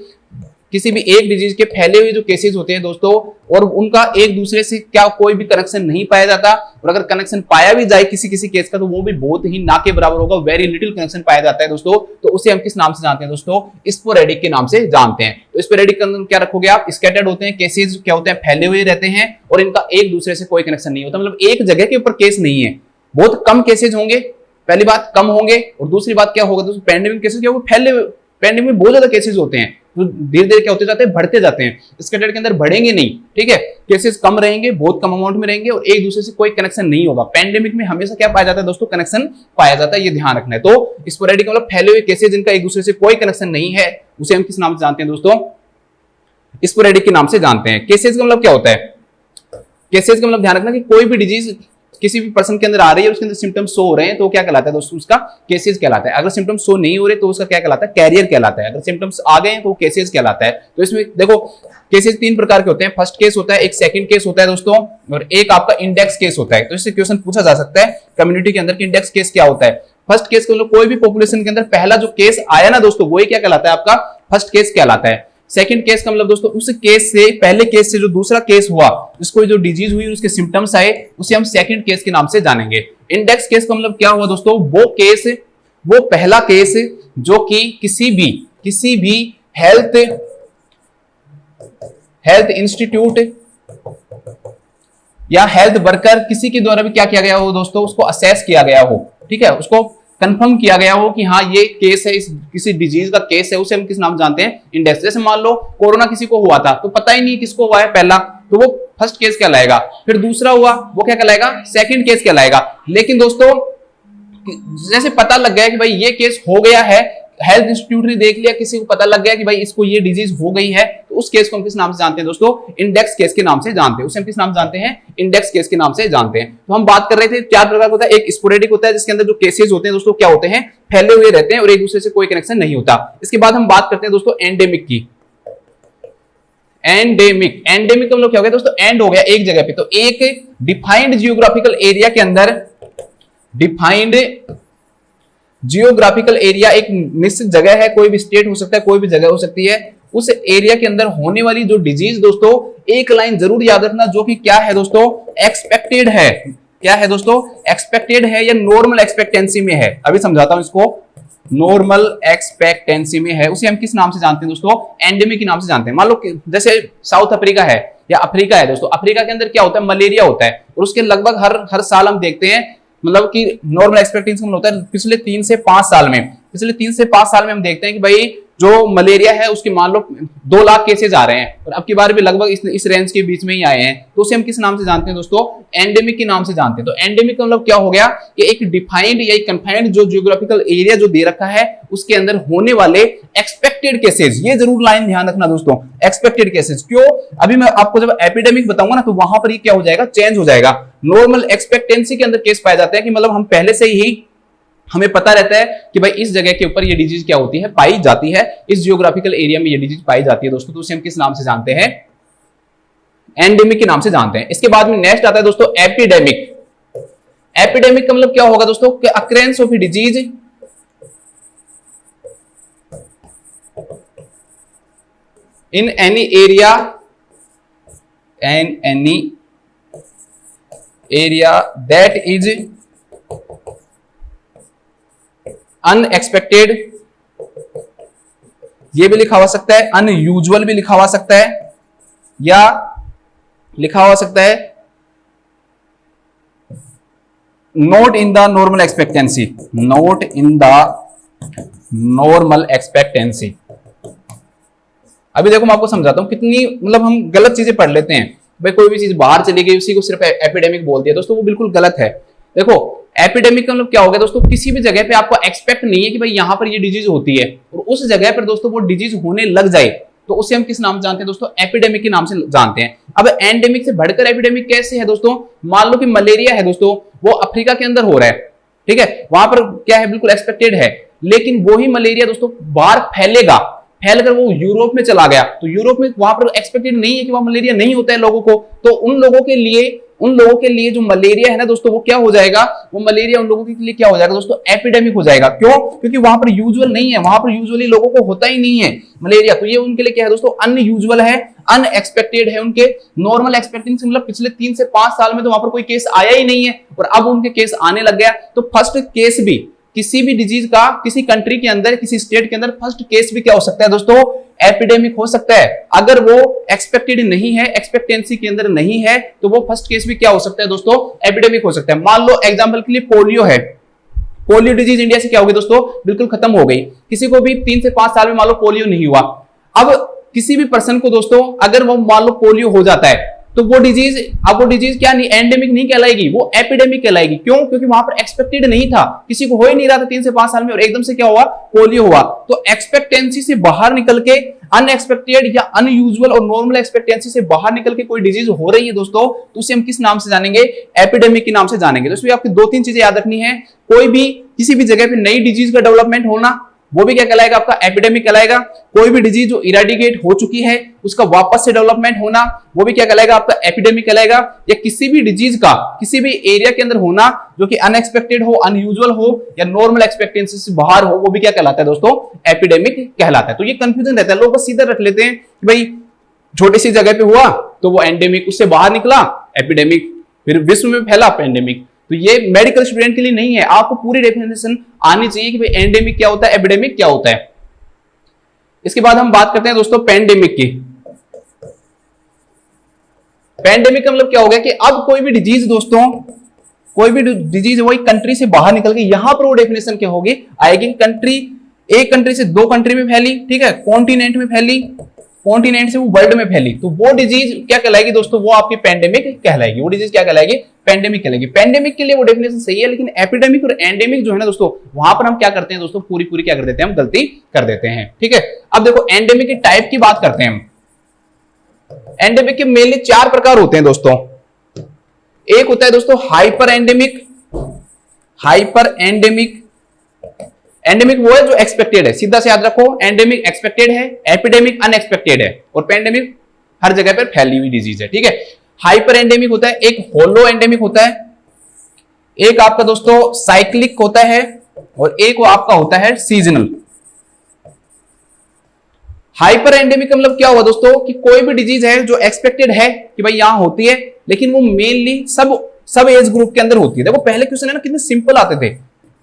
किसी भी एक डिजीज के फैले हुए जो केसेस होते हैं दोस्तों, और उनका एक दूसरे से क्या कोई भी कनेक्शन नहीं पाया जाता, और अगर कनेक्शन पाया भी जाए किसी किसी केस का तो वो भी बहुत ही ना के बराबर होगा, वेरी लिटिल कनेक्शन पाया जाता है दोस्तों। तो उसे हम किस नाम से जानते हैं दोस्तों? स्पोरेडिक के नाम से जानते हैं। तो स्पोरेडिक के अंदर क्या रखोगे आप? स्कैटर्ड होते हैं, केसेस क्या होते हैं, फैले हुए रहते हैं, और इनका एक दूसरे से कोई कनेक्शन नहीं होता, मतलब एक जगह के ऊपर केस नहीं है, बहुत कम केसेज होंगे। पहली बात कम होंगे, और दूसरी बात क्या होगा दोस्तों, पैंडेमिक केसेस क्या होगा, फैले हुए, पैंडेमिक में बहुत ज्यादा केसेस होते हैं, तो धीरे धीरे क्या होते जाते हैं, बढ़ते जाते हैं। स्कैटर्ड के अंदर बढ़ेंगे नहीं, ठीक है, केसेस कम रहेंगे, बहुत कम अमाउंट में रहेंगे, और एक दूसरे से कोई कनेक्शन नहीं होगा। पैंडेमिक में हमेशा क्या पाया जाता है दोस्तों, कनेक्शन पाया जाता है, ये ध्यान रखना है। तो स्पोरेडिक मतलब फैले हुए केसेस जिनका एक दूसरे से कोई कनेक्शन नहीं है, उसे हम किस नाम से जानते हैं दोस्तों? स्पोरेडिक के नाम से जानते हैं। केसेस का मतलब क्या होता है? केसेस का मतलब ध्यान रखना कि कोई भी डिजीज किसी भी पर्सन के अंदर आ रही है, उसके अंदर सिम्टम्स शो हो रहे हैं, तो क्या कहलाता है दोस्तों? उसका केसेस कहलाता है। अगर सिम्टम्स शो नहीं हो रहे तो उसका क्या कहलाता है? कैरियर कहलाता है। अगर सिम्टम्स आ गए हैं तो केसेस कहलाता है। तो इसमें देखो केसेस 3 प्रकार के होते हैं। फर्स्ट केस होता है, एक सेकंड केस होता है दोस्तों, और एक आपका इंडेक्स केस होता है। तो इससे क्वेश्चन पूछा जा सकता है कम्युनिटी के अंदर कि इंडेक्स केस क्या होता है। फर्स्ट केस को कोई भी पॉपुलेशन के अंदर पहला जो केस आया ना दोस्तों, वही क्या कहलाता है? आपका फर्स्ट केस कहलाता है। सेकंड केस का मतलब दोस्तों उस केस से, पहले केस से जो दूसरा केस हुआ, जिसको जो डिजीज हुई उसके सिम्टम्स आए, उसे हम सेकंड केस के नाम से जानेंगे। इंडेक्स केस का मतलब क्या हुआ दोस्तों? वो केस, वो पहला केस जो कि किसी भी हेल्थ इंस्टीट्यूट या हेल्थ वर्कर किसी के द्वारा भी क्या किया गया हो दोस्तों, उसको असेस किया गया हो, ठीक है, उसको कंफर्म किया गया हो कि हाँ ये केस है, इस किसी डिजीज का केस है, उसे हम किस नाम जानते हैं? इंडेक्स। जैसे मान लो कोरोना किसी को हुआ था तो पता ही नहीं किसको हुआ है पहला, तो वो फर्स्ट केस कहलाएगा। फिर दूसरा हुआ, वो क्या कहलाएगा? सेकंड केस कहलाएगा। लेकिन दोस्तों जैसे पता लग गया कि भाई ये केस हो गया है, हेल्थ इंस्टीट्यूट ने देख लिया, किसी को पता लग गया कि भाई इसको ये डिजीज हो गई है, तो उस केस को हम किस नाम से जानते हैं दोस्तों? इंडेक्स केस के नाम से जानते हैं। उसे हम किस नाम जानते हैं? इंडेक्स केस के नाम से जानते हैं। तो हम बात कर रहे थे 4 प्रकार होता है। एक स्पोरेडिक होता है, जिसके अंदर जो केसेस होते हैं दोस्तों क्या होते हैं? फैले हुए रहते हैं और एक दूसरे से कोई कनेक्शन नहीं होता। इसके बाद हम बात करते हैं दोस्तों एंडेमिक की। एंडेमिक का मतलब क्या हो गया दोस्तों? एंड हो गया एक जगह पे, तो एक डिफाइंड जियोग्राफिकल एरिया के अंदर, डिफाइंड जियोग्राफिकल एरिया एक निश्चित जगह है, कोई भी स्टेट हो सकता है, कोई भी जगह हो सकती है, उस एरिया के अंदर होने वाली जो डिजीज दोस्तों, एक लाइन जरूर याद रखना, जो कि क्या है दोस्तों? एक्सपेक्टेड है। क्या है दोस्तों? एक्सपेक्टेड है या नॉर्मल एक्सपेक्टेंसी में है। अभी समझाता हूं इसको। नॉर्मल एक्सपेक्टेंसी में है, उसे हम किस नाम से जानते हैं दोस्तों? एंडेमिक के नाम से जानते हैं। मान लो जैसे साउथ अफ्रीका है या अफ्रीका है दोस्तों, अफ्रीका के अंदर क्या होता है? मलेरिया होता है, और उसके लगभग हर साल हम देखते हैं, मतलब कि नॉर्मल एक्सपेक्टेंसी होता है पिछले 3 से 5 साल में हम देखते हैं कि भाई जो मलेरिया है उसके मान लो 2 लाख केसेज आ रहे हैं और अब की बार भी लगभग इस रेंज के बीच में ही आए हैं, तो उसे हम किस नाम से जानते हैं दोस्तों? एंडेमिक के नाम से जानते हैं। तो एंडेमिक का मतलब क्या हो गया कि एक डिफाइंड या एक कन्फाइंड जो जियोग्राफिकल एरिया जो दे रखा है उसके अंदर होने वाले एक्सपेक्टेड केसेज, ये जरूर लाइन ध्यान रखना दोस्तों, एक्सपेक्टेड केसेज। क्यों? अभी मैं आपको जब एपिडेमिक बताऊंगा ना तो वहां पर ये क्या हो जाएगा, चेंज हो जाएगा। नॉर्मल एक्सपेक्टेंसी के अंदर केस पाए जाते हैं कि मतलब हम पहले से ही हमें पता रहता है कि भाई इस जगह के ऊपर ये डिजीज क्या होती है, पाई जाती है, इस जियोग्राफिकल एरिया में ये डिजीज पाई जाती है दोस्तों, तो उसे हम किस नाम से जानते हैं? एंडेमिक के नाम से जानते हैं। इसके बाद में नेक्स्ट आता है दोस्तों एपिडेमिक। एपिडेमिक का मतलब क्या होगा दोस्तों कि occurrence of disease in any area and any area that is unexpected, ये भी लिखा हो सकता है, अनयूजुअल भी लिखा हो सकता है, या लिखा हो सकता है not in the normal expectancy, not in the normal expectancy. अभी देखो मैं आपको समझाता हूं कितनी मतलब हम गलत चीजें पढ़ लेते हैं। भाई कोई भी चीज बाहर चली गई उसी को सिर्फ एपिडेमिक बोल दिया दोस्तों, वो बिल्कुल गलत है। देखो एपिडेमिक का मतलब क्या हो गया दोस्तों, किसी भी जगह पे आपको एक्सपेक्ट नहीं है कि भाई यहां पर ये डिजीज होती है और उस जगह पर दोस्तों वो डिजीज होने लग जाए तो उसे हम किस नाम से जानते हैं दोस्तों? एपिडेमिक के नाम से जानते हैं। अब एंडेमिक से बढ़कर एपिडेमिक कैसे है दोस्तों? मान लो कि मलेरिया है दोस्तों, वो अफ्रीका के अंदर हो रहा है, ठीक है, वहां पर क्या है, बिल्कुल एक्सपेक्टेड है, लेकिन वही मलेरिया दोस्तों बाहर फैलेगा, फैलकर वो यूरोप में चला गया, तो यूरोप में वहां पर एक्सपेक्टेड नहीं है कि वहां मलेरिया नहीं होता है लोगों को, तो उन लोगों के लिए जो मलेरिया है ना दोस्तों वो क्या हो जाएगा, वो मलेरिया उन लोगों के लिए क्या हो जाएगा दोस्तों? एपिडेमिक हो जाएगा। क्यों? क्योंकि वहां पर यूजुअल नहीं है, वहां पर यूजुअली लोगों को होता ही नहीं है मलेरिया, तो ये उनके लिए क्या है दोस्तों? अनयूजुअल है, अनएक्सपेक्टेड है। उनके नॉर्मल एक्सपेक्टेंसी मतलब पिछले 3 से 5 साल में तो वहां पर कोई केस आया ही नहीं है और अब उनके केस आने लग गया। तो फर्स्ट केस भी किसी भी डिजीज का किसी कंट्री के अंदर, किसी स्टेट के अंदर फर्स्ट केस भी क्या हो सकता है दोस्तों? एपिडेमिक हो सकता है। अगर वो एक्सपेक्टेड नहीं है, एक्सपेक्टेंसी के अंदर नहीं है, तो वो फर्स्ट केस भी क्या हो सकता है दोस्तों? एपिडेमिक हो सकता है। मान लो एग्जांपल के लिए पोलियो है, पोलियो डिजीज इंडिया से क्या होगी दोस्तों? बिल्कुल खत्म हो गई। किसी को भी 3 से 5 साल में मान लो पोलियो नहीं हुआ, अब किसी भी पर्सन को दोस्तों अगर वो मान लो पोलियो हो जाता है तो वो डिजीज, अब वो डिजीज क्या नहीं, एंडेमिक नहीं कहलाएगी, वो एपिडेमिक कहलाएगी। क्यों? क्योंकि वहां पर एक्सपेक्टेड नहीं था, किसी को हो ही नहीं रहा था 3 से 5 साल में और एकदम से क्या हुआ? पोलियो हुआ। तो एक्सपेक्टेंसी से बाहर निकल के अनएक्सपेक्टेड या अनयूजुअल और नॉर्मल एक्सपेक्टेंसी से बाहर निकल के कोई डिजीज हो रही है दोस्तों, तो उसे हम किस नाम से जानेंगे? एपिडेमिक के नाम से जानेंगे। दोस्तों आपकी 2-3 चीजें याद रखनी है, कोई भी किसी भी जगह पे नई डिजीज का डेवलपमेंट होना वो भी क्या कहलाएगा? आपका एपिडेमिक कहलाएगा। कोई भी डिजीज जो इरेडिकेट हो चुकी है उसका वापस से डेवलपमेंट होना वो भी क्या कहलाएगा? आपका एपिडेमिक कहलाएगा। या किसी भी डिजीज का किसी भी एरिया के अंदर होना जो कि अनएक्सपेक्टेड हो, अनयूजुअल हो या नॉर्मल एक्सपेक्टेंसी से बाहर हो, वो भी क्या कहलाता है दोस्तों? एपिडेमिक कहलाता है। तो ये कंफ्यूजन रहता है, लोग बस सीधा रख लेते हैं कि भाई छोटी सी जगह पे हुआ तो वो एंडेमिक, उससे बाहर निकला एपिडेमिक, फिर विश्व में फैला पेंडेमिक। तो ये मेडिकल स्टूडेंट के लिए नहीं है, आपको पूरी डेफिनेशन आनी चाहिए कि भाई एंडेमिक क्या होता है, एपिडेमिक क्या होता है। इसके बाद हम बात करते हैं दोस्तों पेंडेमिक की। पेंडेमिक का मतलब क्या हो गया कि अब कोई भी डिजीज दोस्तों, कोई भी डिजीज वही कंट्री से बाहर निकल के यहां पर वो डेफिनेशन क्या होगी आएगी, कंट्री, एक कंट्री से 2 कंट्री में फैली, ठीक है, कॉन्टिनेंट में फैली, कॉन्टिनेंट से वो वर्ल्ड में फैली, तो वो डिजीज क्या कहलाएगी दोस्तों? वो आपकी पेंडेमिक कहलाएगी। वो डिजीज क्या कहलाएगी? पेंडेमिक कहलाएगी। पेंडेमिक के लिए वो डेफिनेशन सही है, लेकिन एपिडेमिक और एंडेमिक जो है ना दोस्तों, वहां पर हम क्या करते हैं दोस्तों? पूरी क्या कर देते हैं? हम गलती कर देते हैं, ठीक है। अब देखो एंडेमिक के टाइप की बात करते हैं हम। एंडेमिक के मेनली 4 प्रकार होते हैं दोस्तों। एक होता है दोस्तों hyper endemic. Hyper endemic, endemic वो है जो एक्सपेक्टेड है, सीधा से याद रखो, एंडेमिक एक्सपेक्टेड है, एपिडेमिक अनएक्सपेक्टेड है और पेंडेमिक हर जगह पर फैली हुई डिजीज है, ठीक है। हाइपर एंडेमिक होता है, एक होलो एंडेमिक होता है, एक आपका दोस्तों साइक्लिक होता है और एक वो आपका होता है सीजनल। हाइपर एंडेमिक का मतलब क्या हुआ दोस्तों कि कोई भी डिजीज है जो एक्सपेक्टेड है कि भाई यहां होती है, लेकिन वो मेनली सब एज ग्रुप के अंदर होती है। देखो पहले क्वेश्चन है ना कितने सिंपल आते थे,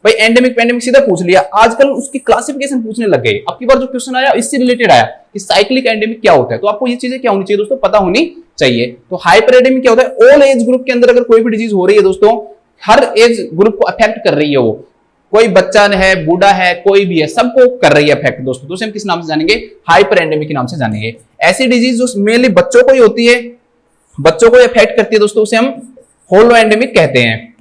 भाई एंडेमिक पेंडेमिक सीधा पूछ लिया, आजकल उसकी क्लासिफिकेशन पूछने लग गए। अब की बार जो क्वेश्चन आया इससे रिलेटेड आया कि साइक्लिक एंडेमिक क्या होता है, तो आपको ये चीजें क्या होनी चाहिए दोस्तों? पता होनी चाहिए। तो हाइपर एंडेमिक क्या होता है? ऑल एज ग्रुप के अंदर अगर कोई भी डिजीज हो रही है दोस्तों, हर एज ग्रुप को अफेक्ट कर रही है, वो कोई बच्चा है, बूढ़ा है, कोई भी है, सबको कर रही है अफेक्ट दोस्तों, तो उसे हम किस नाम से जानेंगे? हाइपर एंडेमिक के नाम से जानेंगे। ऐसी डिजीज जो मेनली बच्चों को ही होती है, बच्चों को अफेक्ट करती है दोस्तों, उसे हम होलो एंडेमिक कहते हैं।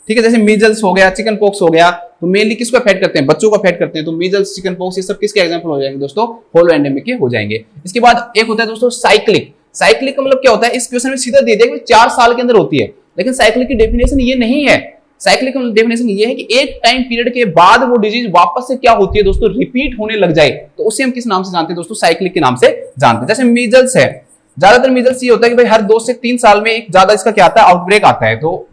ठीक है, जैसे मीजल्स हो गया, चिकन पॉक्स हो गया, तो मेनली किसको अफेक्ट करते हैं? बच्चों को अफेक्ट करते हैं। तो मीजल्स, चिकन पॉक्स, ये सब किसके एग्जांपल हो जाएंगे दोस्तों? होलो एंडेमिक के हो जाएंगे। इसके बाद एक होता है दोस्तों साइक्लिक। साइक्लिक का मतलब क्या होता है? इस क्वेश्चन में सीधा दे दिया कि 4 साल के अंदर होती है, लेकिन साइक्लिक की डेफिनेशन ये नहीं है। साइक्लिक का डेफिनेशन ये है कि एक टाइम पीरियड के बाद वो डिजीज वापस से क्या होती है दोस्तों? रिपीट होने लग जाए, तो उसे हम किस नाम से जानते हैं दोस्तों? साइक्लिक के नाम से जानते हैं। जैसे मीजल्स है, ज्यादातर मीजल्स ये होता है कि भाई हर 2 से 3 साल में एक ज्यादा इसका क्या आता है? आउटब्रेक आता है, तो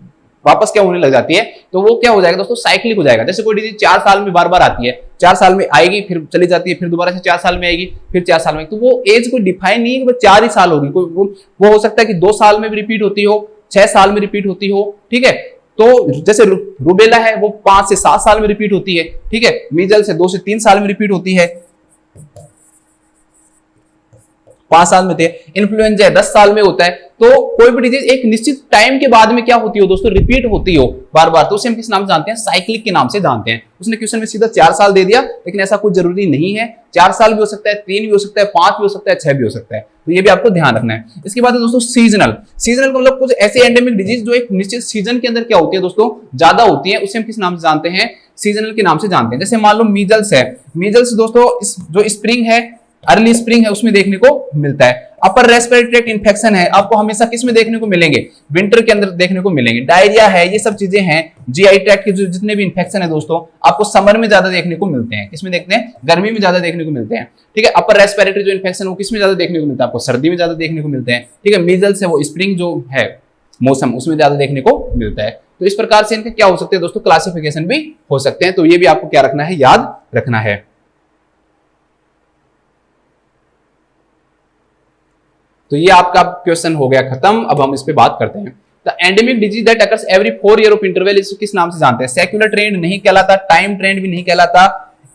वापस क्या होने लग जाती है, तो वो क्या हो जाएगा दोस्तों? साइक्लिक हो जाएगा। जैसे कोई डिजीज 4 साल में बार बार आती है, 4 साल में आएगी, फिर चली जाती है, फिर दोबारा से 4 साल में आएगी, फिर 4 साल में, तो वो एज कोई डिफाइन नहीं है कि 4 ही साल होगी। कोई वो हो सकता है कि 2 साल में भी रिपीट होती हो, 6 साल में रिपीट होती हो। ठीक है, तो जैसे रूबेला है वो 5 से 7 साल में रिपीट होती है। ठीक है, मीजल्स से 2 से 3 साल में रिपीट होती है, 5 साल में थे। इन्फ्लुएंजा है 10 साल में होता है। तो कोई भी डिजीज एक निश्चित टाइम के बाद में क्या होती हो दोस्तों? रिपीट होती हो बार बार, तो उसे हम किस नाम से जानते हैं? साइक्लिक के नाम से जानते हैं। उसने क्वेश्चन में सीधा 4 साल दे दिया, लेकिन ऐसा कुछ जरूरी नहीं है। 4 साल भी हो सकता है, 3 भी हो सकता है, 5 भी हो सकता है, 6 भी हो सकता है, तो ये भी आपको ध्यान रखना है। इसके बाद है दोस्तों सीजनल। सीजनल का मतलब कुछ ऐसे एंडेमिक डिजीज जो एक निश्चित सीजन के अंदर क्या होती है दोस्तों? ज्यादा होती है, उसे हम किस नाम से जानते हैं? सीजनल के नाम से जानते हैं। जैसे मान लो मीजल्स है, मीजल्स दोस्तों जो स्प्रिंग है, अर्ली स्प्रिंग है, उसमें देखने को मिलता है। अपर रेस्पिरेटरी ट्रैक्ट इन्फेक्शन है, आपको हमेशा किस में देखने को मिलेंगे? विंटर के अंदर देखने को मिलेंगे। डायरिया है, ये सब चीजें हैं, जीआई ट्रैक्ट के जितने भी इन्फेक्शन है दोस्तों, आपको समर में ज्यादा देखने को मिलते हैं। किसमें देखते हैं? गर्मी में ज्यादा देखने को मिलते हैं। ठीक है, अपर रेस्पिरेटरी जो इन्फेक्शन वो किसमें ज्यादा देखने को मिलता है? आपको सर्दी में ज्यादा देखने को मिलते हैं। ठीक है, मीजल्स है वो स्प्रिंग जो है मौसम, उसमें ज्यादा देखने को मिलता है। तो इस प्रकार से इनके क्या हो सकते हैं दोस्तों? क्लासिफिकेशन भी हो सकते हैं। तो ये भी आपको क्या रखना है? याद रखना है। तो ये आपका क्वेश्चन हो गया खत्म। अब हम इस पे बात करते हैं। The endemic disease that occurs every 4 year of interval, इसको किस नाम से जानते हैं? सेक्युलर ट्रेंड नहीं कहलाता, टाइम ट्रेंड भी नहीं कहलाता,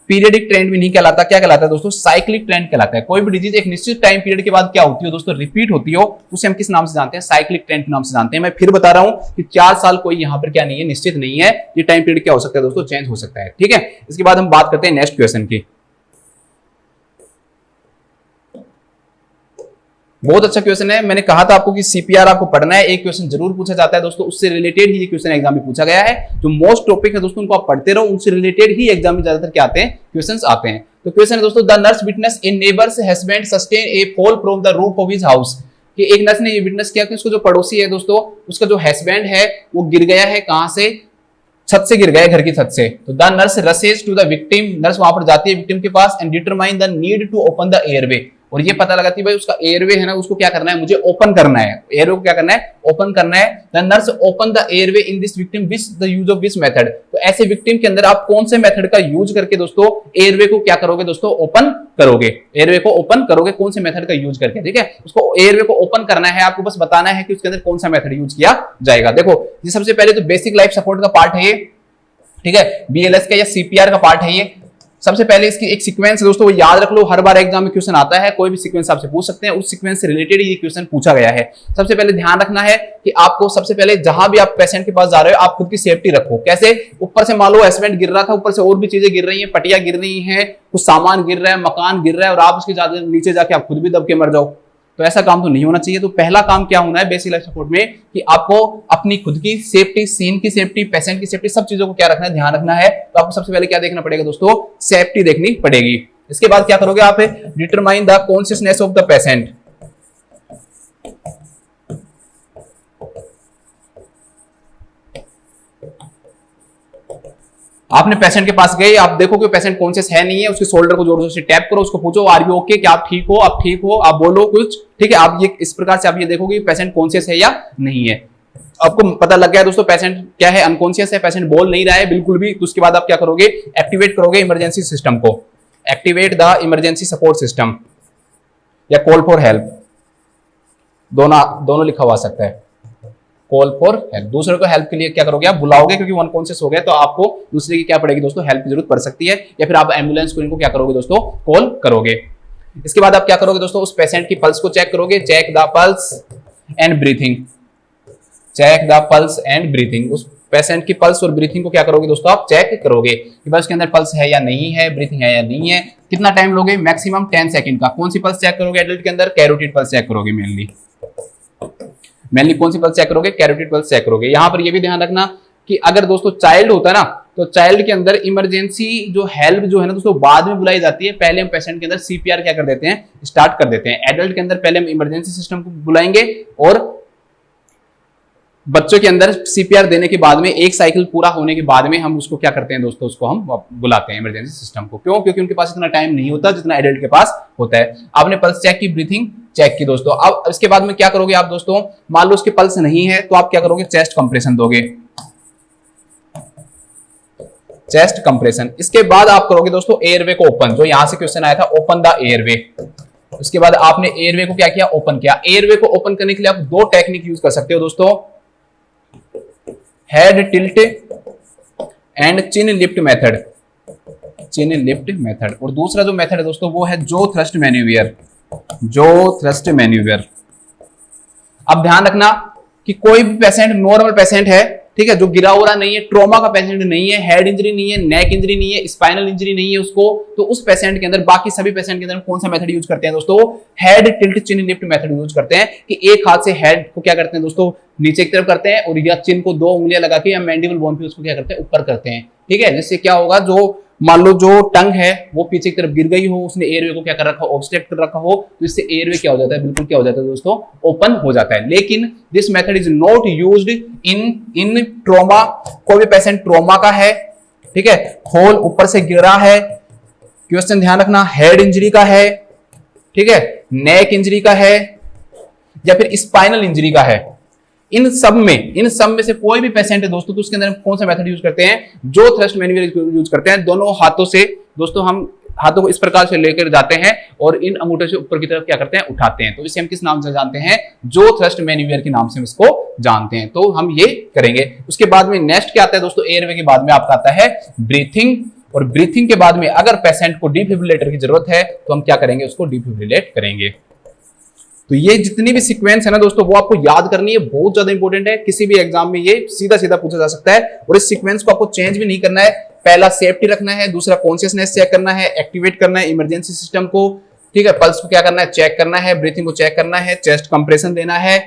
पीरियडिक ट्रेंड भी नहीं कहलाता, क्या कहलाता है दोस्तों? साइक्लिक ट्रेंड कहलाता है। कोई भी डिजीज एक निश्चित टाइम पीरियड के बाद क्या होती है दोस्तों? रिपीट होती हो, उसे हम किस नाम से जानते हैं? साइक्लिक ट्रेंड के नाम से जानते हैं। मैं फिर बता रहा हूं कि 4 साल कोई यहां पर क्या नहीं है? निश्चित नहीं है। ये टाइम पीरियड क्या हो सकता है दोस्तों? चेंज हो सकता है। ठीक है, इसके बाद हम बात करते हैं नेक्स्ट क्वेश्चन की। बहुत अच्छा क्वेश्चन है। मैंने कहा था आपको कि सीपीआर आपको पढ़ना है, एक क्वेश्चन जरूर पूछा जाता है दोस्तों, उससे रिलेटेड ही ये क्वेश्चन एग्जाम में पूछा गया है। जो मोस्ट टॉपिक है दोस्तों उनको आप पढ़ते रहो, उनसे रिलेटेड ही एग्जाम में ज्यादातर क्या आते हैं? क्वेश्चंस आते हैं। तो क्वेश्चन है दोस्तों, the nurse witness A neighbours husband sustain A fall from the roof of his house, कि एक नर्स ने ये विटनेस किया कि उसको जो पड़ोसी है दोस्तों, उसका जो हस्बैंड है वो गिर गया है। कहां से? छत से गिर गया, घर की छत से। तो the nurse rushes to the victim, nurse वहां पर जाती है विक्टिम के पास, and determine the need to open the airway, और ये पता लगाती है भाई उसका एयरवे है ना, उसको क्या करना है? मुझे ओपन करना है। एयरवे को क्या करना है? ओपन करना है। The nurse open the airway in this victim which the use of which method, तो ऐसे विक्टिम के अंदर आप कौन से मेथड का यूज करके दोस्तों एयरवे को क्या करोगे दोस्तों? ओपन करोगे। एयरवे को ओपन करोगे कौन से मेथड का यूज करके? ठीक है, उसको एयरवे को ओपन करना है, आपको बस बताना है कि उसके अंदर कौन सा मेथड यूज किया जाएगा। देखो, ये सबसे पहले तो बेसिक लाइफ सपोर्ट का पार्ट है ये। ठीक है, बीएलएस का या सीपीआर का पार्ट है ये। सबसे पहले इसकी एक सीक्वेंस है दोस्तों, वो याद रख लो, हर बार एग्जाम में क्वेश्चन आता है, कोई भी सीक्वेंस आपसे पूछ सकते हैं, उस सीक्वेंस से रिलेटेड ये क्वेश्चन पूछा गया है। सबसे पहले ध्यान रखना है कि आपको सबसे पहले जहां भी आप पेशेंट के पास जा रहे हो, आप खुद की सेफ्टी रखो। कैसे? ऊपर से मान लो हस्बैंड गिर रहा था, ऊपर से और भी चीजें गिर रही हैं, पटिया गिर रही है, कुछ सामान गिर रहा है, मकान गिर रहा है, और आप उसके नीचे जाके आप खुद भी दब के मर जाओ, तो ऐसा काम तो नहीं होना चाहिए। तो पहला काम क्या होना है बेसिक लाइफ सपोर्ट में, कि आपको अपनी खुद की सेफ्टी, सीन की सेफ्टी, पेशेंट की सेफ्टी, सब चीजों को क्या रखना है? ध्यान रखना है। तो आपको सबसे पहले क्या देखना पड़ेगा दोस्तों? सेफ्टी देखनी पड़ेगी। इसके बाद क्या करोगे आप? Determine the consciousness of the patient. आपने पेशेंट के पास गए, आप देखो कि पेशेंट कॉन्शियस है नहीं है, उसके शोल्डर को जोर से टैप करो, उसको पूछो आर यू ओके, क्या आप ठीक हो? आप ठीक हो? आप बोलो कुछ। ठीक है, आप ये इस प्रकार से आप ये देखोगे पेशेंट कॉन्शियस है या नहीं है। आपको पता लग गया दोस्तों पेशेंट क्या है? अनकॉन्शियस है, पेशेंट बोल नहीं रहा है बिल्कुल भी। तो उसके बाद आप क्या करोगे? एक्टिवेट करोगे इमरजेंसी सिस्टम को। Activate the emergency support system या कॉल फॉर हेल्प, दोनों लिखा हुआ सकता है। कॉल फॉर हेल्प, दूसरे को हेल्प के लिए क्या करोगे? आप बुलाओगे, क्योंकि वो अनकॉन्शियस हो गया, तो आपको दूसरे की क्या पड़ेगी दोस्तों? हेल्प की जरूरत पड़ सकती है, या फिर आप एम्बुलेंस को इनको क्या करोगे दोस्तों? कॉल करोगे। इसके बाद आप क्या करोगे दोस्तों? उस पेशेंट की पल्स को चेक करोगे। Check the pulse and breathing, check the pulse and breathing. उस पेशेंट की पल्स और ब्रीथिंग को क्या करोगे दोस्तों, आप चेक करोगे कि बस उसके अंदर पल्स है या नहीं है, ब्रीथिंग है या नहीं है। कितना टाइम लोगे, मैक्सिमम 10 सेकंड का। कौन सी पल्स चेक करोगे एडल्ट के अंदर, कैरोटिड पल्स चेक करोगे मेनली कौन सी पल्स चेक करोगे, कैरोटिड पल्स चेक करोगे। यहां पर ये भी ध्यान रखना कि अगर दोस्तों चाइल्ड होता है ना, तो चाइल्ड के अंदर इमरजेंसी जो हेल्प जो है ना दोस्तों बाद में बुलाई जाती है, पहले हम पेशेंट के अंदर सीपीआर क्या कर देते हैं, स्टार्ट कर देते हैं। एडल्ट के अंदर पहले हम इमरजेंसी सिस्टम को बुलाएंगे और बच्चों के अंदर सीपीआर देने के बाद में एक साइकिल पूरा होने के बाद में हम उसको क्या करते हैं दोस्तों, उसको हम बुलाते हैं इमरजेंसी सिस्टम को। क्यों, क्योंकि उनके पास इतना टाइम नहीं होता जितना एडल्ट के पास होता है। आपने पल्स चेक की, ब्रीथिंग चेक की दोस्तों। अब इसके बाद में क्या करोगे आप दोस्तों, मान लो उसके पल्स नहीं है तो आप क्या करोगे, चेस्ट कंप्रेशन दोगे, चेस्ट कंप्रेशन। इसके बाद आप करोगे दोस्तों एयरवे को ओपन, जो यहां से क्वेश्चन आया था, ओपन द एयरवे। उसके बाद आपने एयरवे को क्या किया, ओपन किया। एयरवे को ओपन करने के लिए आप दो टेक्निक यूज कर सकते हो दोस्तों, head tilt and chin lift method, chin lift method. और दूसरा जो मेथड है दोस्तों वो है जो थ्रस्ट मैन्यूवियर, जो थ्रस्ट मैन्यूवियर। अब ध्यान रखना कि कोई भी पेशेंट नॉर्मल पेशेंट है, ठीक है, जो गिरा हुआ नहीं है, ट्रॉमा का पेशेंट नहीं है, हेड इंजरी नहीं है, नेक इंजरी नहीं है, स्पाइनल इंजरी नहीं है उसको, तो उस पेशेंट के अंदर, बाकी सभी पेशेंट के अंदर कौन सा मेथड यूज करते हैं दोस्तों, हेड टिल्ट चिन लिफ्ट मेथड यूज करते हैं। कि एक हाथ से हेड को क्या करते हैं दोस्तों, नीचे की तरफ करते हैं, और या चिन को 2 उंगलियां लगा के या मैंडिबल बोन पे उसको क्या करते हैं, ऊपर करते हैं। ठीक है, जिससे क्या होगा, जो मान लो जो टंग है वो पीछे की तरफ गिर गई हो, उसने एयरवे को क्या कर रखा हो, ऑब्स्ट्रक्ट कर रखा हो, तो इससे एयरवे क्या हो जाता है, बिल्कुल क्या हो जाता है दोस्तों, ओपन हो जाता है। लेकिन this method is not used in trauma. कोई भी पेशेंट ट्रॉमा का है, ठीक है, होल ऊपर से गिरा है, क्वेश्चन ध्यान रखना, हेड इंजरी का है, ठीक है, नेक इंजरी का है, या फिर स्पाइनल इंजरी का है, इन सब में से कोई भी पेशेंट है दोस्तों, तो उसके अंदर कौन सा मेथड यूज करते हैं, जो थ्रस्ट मैन्यूवर यूज करते हैं। दोनों हाथों से दोस्तों हम हाथों को इस प्रकार से लेकर जाते हैं और इन अंगूठे से ऊपर की तरफ क्या करते हैं, उठाते हैं। तो इसे हम किस नाम से जानते हैं, जो थ्रस्ट मैन्यूवर के नाम से हम इसको जानते हैं। तो हम ये करेंगे। उसके बाद में नेक्स्ट क्या आता है दोस्तों, एयरवे के बाद में आपका आता है ब्रीथिंग। और ब्रीथिंग के बाद में अगर पेशेंट को डिफिब्रिलेटर की जरूरत है तो हम क्या करेंगे, उसको डिफिब्रिलेट करेंगे। तो ये जितनी भी सीक्वेंस है ना दोस्तों, वो आपको याद करनी है, बहुत ज्यादा इंपॉर्टेंट है। किसी भी एग्जाम में ये सीधा सीधा पूछा जा सकता है और इस सीक्वेंस को आपको चेंज भी नहीं करना है। पहला सेफ्टी रखना है, दूसरा कॉन्शियसनेस चेक करना है, एक्टिवेट करना है इमरजेंसी सिस्टम को, ठीक है, पल्स को क्या करना है, चेक करना है, ब्रीथिंग को चेक करना है, चेस्ट कंप्रेशन देना है,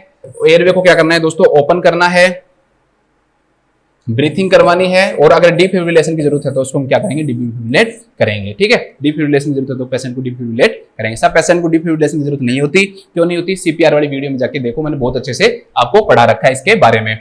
एयरवे को क्या करना है दोस्तों, ओपन करना है, ब्रीथिंग करवानी है, और अगर डिफिब्रिलेशन की जरूरत है तो उसको हम क्या करेंगे, डिफिब्रिलेट करेंगे। ठीक है, डिफिब्रिलेशन की जरूरत है तो पेशेंट को डिफिब्रिलेट करेंगे। सब पेशेंट को डिफिब्रिलेशन की जरूरत नहीं होती। क्यों नहीं होती, सीपीआर वाली वीडियो में जाके देखो, मैंने बहुत अच्छे से आपको पढ़ा रखा है इसके बारे में।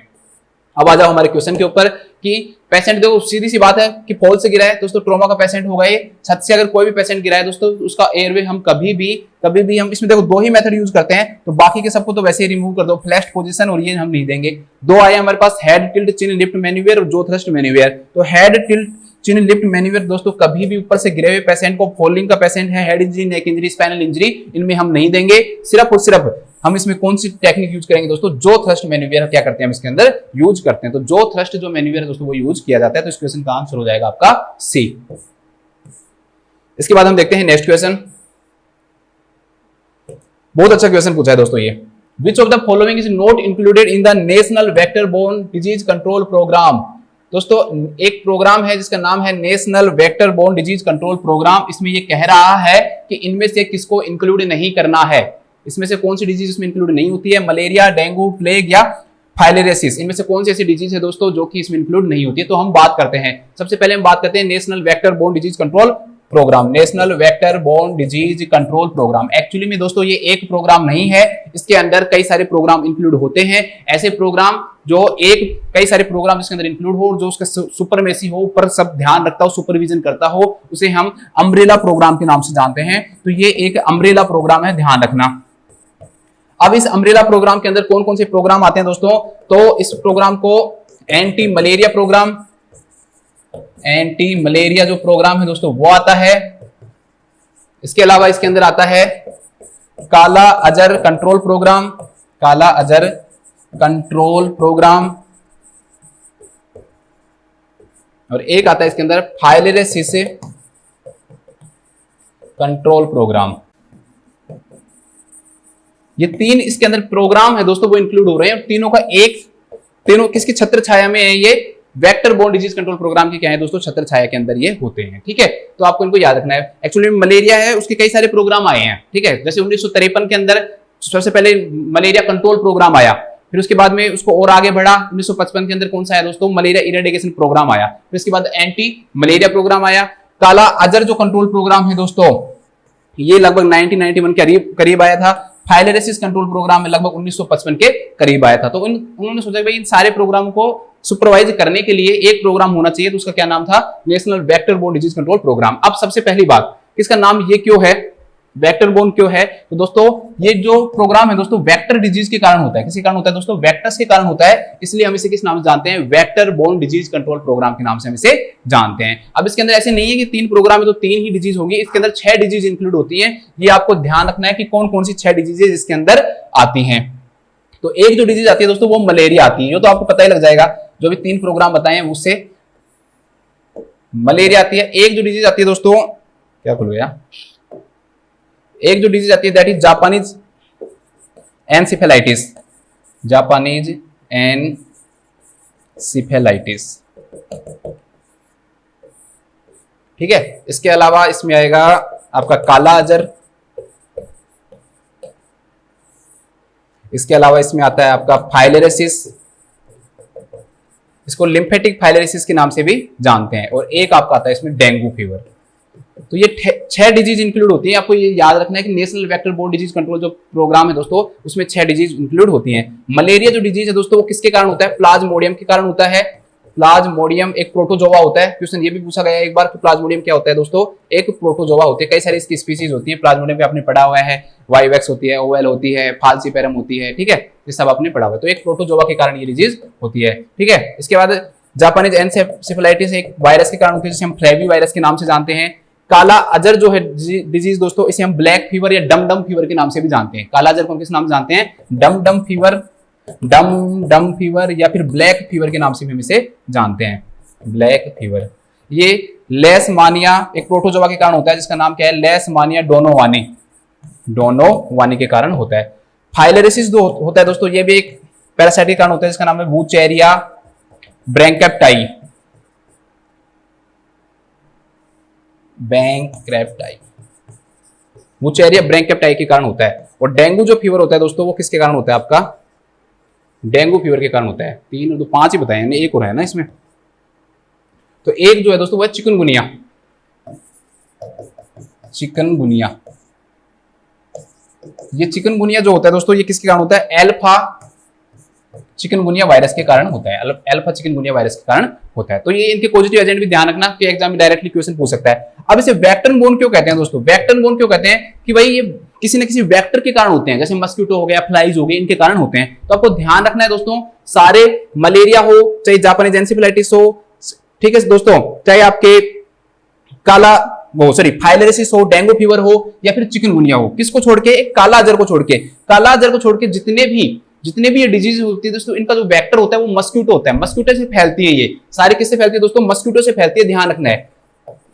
अब आ जाओ हमारे क्वेश्चन के ऊपर कि पेशेंट, देखो सीधी सी बात है कि फॉल से गिरा है दोस्तों, ट्रॉमा का पेशेंट होगा ये। छत से अगर कोई भी पेशेंट गिरा है दोस्तों, उसका एयरवे हम कभी भी हम इसमें देखो 2 ही मेथड यूज करते हैं, तो बाकी के सबको तो वैसे ही रिमूव कर दो, फ्लैश पोजीशन और ये हम नहीं देंगे। 2 आए हमारे पास, हेड टिल्ट चिन लिफ्ट मैन्यूवर और जो थ्रस्ट मैन्यूवर। तो हेड टिल्ट चिन लिफ्ट मैन्यूवर दोस्तों कभी भी ऊपर से गिरे हुए पेशेंट को, फॉलिंग का पेशेंट है, हेड इंजरी, नेक इंजरी, स्पाइनल इंजरी, इनमें हम नहीं देंगे। सिर्फ और सिर्फ हम इसमें कौन सी टेक्निक यूज करेंगे दोस्तों, जो थ्रस्ट मैन्यूवर क्या करते हैं हम इसके अंदर यूज करते हैं। तो जो थ्रस्ट जो मैन्यूवर है दोस्तों वो यूज किया जाता है। तो इस क्वेश्चन का आंसर हो जाएगा आपका सी। इसके बाद हम देखते हैं नेक्स्ट क्वेश्चन। बहुत अच्छा क्वेश्चन पूछा है दोस्तों ये। Which of the following is not included in the national vector borne disease control programme. दोस्तों एक प्रोग्राम है जिसका नाम है national vector borne disease control programme. इसमें ये कह रहा है कि इनमें से किसको इंक्लूड नहीं करना है। इसमें से कौन सी डिजीज इसमें इंक्लूड नहीं होती है, मलेरिया, डेंगू, प्लेग या फाइलेरियासिस। इनमें से कौन सी ऐसी डिजीज है दोस्तों जो कि इसमें इंक्लूड नहीं होती है। तो हम बात करते हैं, सबसे पहले हम बात करते हैं national vector borne disease control programme. National vector borne disease control programme actually में दोस्तों ये एक प्रोग्राम नहीं है, इसके अंदर कई सारे प्रोग्राम इंक्लूड होते हैं। ऐसे प्रोग्राम जो कई सारे प्रोग्राम इसके अंदर इंक्लूड हो, जो उसका सुपरमेसी हो, ऊपर सब ध्यान रखता हो, सुपरविजन करता हो, उसे हम अम्ब्रेला प्रोग्राम के नाम से जानते हैं। तो ये एक अम्ब्रेला प्रोग्राम है, ध्यान रखना। अब इस अम्ब्रेला प्रोग्राम के अंदर कौन कौन से प्रोग्राम आते हैं दोस्तों, तो इस प्रोग्राम को anti malaria programme, anti malaria जो प्रोग्राम है दोस्तों वो आता है। इसके अलावा इसके अंदर आता है काला अजर कंट्रोल प्रोग्राम, काला अजर कंट्रोल प्रोग्राम, और एक आता है इसके अंदर फाइलेरियासिस कंट्रोल प्रोग्राम। ये 3 इसके अंदर प्रोग्राम है दोस्तों वो इंक्लूड हो रहे हैं, और तीनों किसकी छत्र छाया में है, ये vector borne disease control programme के क्या है दोस्तों, छत्र छाया के अंदर ये होते हैं। ठीक है, तो आपको इनको याद रखना है। एक्चुअली मलेरिया है, उसके कई सारे प्रोग्राम आए हैं। ठीक है, जैसे 1953 के अंदर सबसे पहले मलेरिया कंट्रोल प्रोग्राम आया, फिर उसके बाद में उसको और आगे बढ़ा 1955 के अंदर कौन सा आया दोस्तों, मलेरिया इरेडिकेशन प्रोग्राम आया। फिर उसके बाद एंटी मलेरिया प्रोग्राम आया। काला अजर जो कंट्रोल प्रोग्राम है दोस्तों, ये लगभग 1991 के करीब आया था। फाइलेरिसिस कंट्रोल प्रोग्राम में लगभग 1955 के करीब आया था। तो उन्होंने सोचा भाई इन सारे प्रोग्रामों को सुपरवाइज करने के लिए एक प्रोग्राम होना चाहिए, तो उसका क्या नाम था, national vector borne disease control programme. अब सबसे पहली बात, इसका नाम ये क्यों है, वेक्टर बोर्न क्यों है, तो दोस्तों ये जो प्रोग्राम है दोस्तों वेक्टर डिजीज के कारण होता है। किसके कारण होता है दोस्तों, वेक्टर्स के कारण होता है, इसलिए हम इसे किस नाम से जानते हैं, vector borne disease control programme के नाम से हम इसे जानते हैं। अब इसके अंदर ऐसे नहीं है कि 3 प्रोग्राम है तो 3 ही डिजीज होगी, इसके अंदर 6 डिजीज इंक्लूड होती है। ये आपको ध्यान रखना है कि कौन कौन सी 6 डिजीज इसके अंदर आती हैं। तो एक जो डिजीज आती है दोस्तों वो मलेरिया आती है, ये तो आपको पता ही लग जाएगा, जो भी 3 प्रोग्राम बताए हैं उससे मलेरिया आती है। एक जो डिजीज आती है दोस्तों, क्या खुल गया, एक जो डिजीज आती है that is Japanese encephalitis, Japanese encephalitis. ठीक है, इसके अलावा इसमें आएगा आपका काला अजर, इसके अलावा इसमें आता है आपका फाइलेरिसिस, इसको लिम्फेटिक फाइलेरिसिस के नाम से भी जानते हैं, और एक आपका आता है इसमें डेंगू फीवर। तो ये 6 डिजीज इंक्लूड होती है। आपको ये याद रखना है कि national vector borne disease control जो प्रोग्राम है दोस्तों, उसमें 6 डिजीज इंक्लूड होती हैं। मलेरिया जो डिजीज है दोस्तों वो किसके कारण होता है, प्लाज्मोडियम के कारण होता है। प्लाज्मोडियम एक प्रोटोजोआ होता है, क्वेश्चन ये भी पूछा गया है एक बार कि प्लाज्मोडियम क्या होता है दोस्तों, एक प्रोटोजोआ होती है, कई सारी इसकी स्पीसीज होती है। प्लाज्मोडियम पे आपने पढ़ा हुआ है, वाइवेक्स होती है, ओवेल होती है, फाल्सीपेरम होती है। ठीक है, ये सब आपने पढ़ा हुआ है। तो एक प्रोटोजोआ के कारण ये डिजीज होती है। ठीक है, इसके बाद जापानीज एनसेफेलाइटिस एक वायरस के कारण होती है, जिसे हम फ्लेवी वायरस के नाम से जानते हैं। काला अजर जो है डिजीज दोस्तों, इसे हम ब्लैक फीवर या डम डम फीवर के नाम से भी जानते हैं। काला अजर को हम किस नाम से जानते हैं, डम डम फीवर, डम डम फीवर या फिर ब्लैक फीवर के नाम से भी हम इसे जानते हैं, ब्लैक फीवर। ये लेशमानिया एक प्रोटोजोआ के कारण होता है, जिसका नाम क्या है, लेशमानिया डोनोवानी, डोनोवानी के कारण होता है। फाइलेरिसिस जो होता है दोस्तों, ये भी एक पैरासाइट के कारण होता है, जिसका नाम है वुचेरिया ब्रैंकेप्टाई, बैंक्रेप्टाई, वुचेरिया ब्रैंकेप्टाई के कारण होता है। और डेंगू जो फीवर होता है दोस्तों, वो किसके कारण होता है, आपका डेंगू फीवर के कारण होता है। 3 और 2 5 ही बताए, एक और है ना इसमें। तो एक जो है दोस्तों वो चिकनगुनिया, चिकनगुनिया। ये चिकनगुनिया जो होता है दोस्तों, ये किसके कारण होता है, एल्फा चिकनगुनिया वायरस के कारण होता है, अल्फा चिकनगुनिया वायरस के कारण होता है। तो ये इनके पॉजिटिव एजेंट भी ध्यान रखना कि एग्जाम में डायरेक्टली क्वेश्चन पूछ सकता है। अब इसे वेक्टर बोर्न क्यों कहते हैं दोस्तों, वेक्टर बोर्न क्यों कहते हैं कि भाई ये किसी न किसी वेक्टर के कारण होते हैं, जैसे मस्कीटो हो गया, फ्लाइज हो गए, इनके कारण होते हैं। तो आपको ध्यान रखना है दोस्तों, सारे मलेरिया हो चाहे जापानीज एनसेफेलाइटिस हो, ठीक है दोस्तों, चाहे आपके काला वो सॉरी फाइलेरिसिस हो, डेंगू फीवर हो या फिर चिकनगुनिया हो, किसको छोड़ के, एक काला अजर को छोड़ के, काला अजर को छोड़ के जितने भी ये डिजीज होती है दोस्तों, इनका जो वेक्टर होता है वो मस्कीटो होता है। मस्कीटो से फैलती है, ये सारी किससे फैलती है दोस्तों, मस्कीटो से फैलती है, ध्यान रखना है।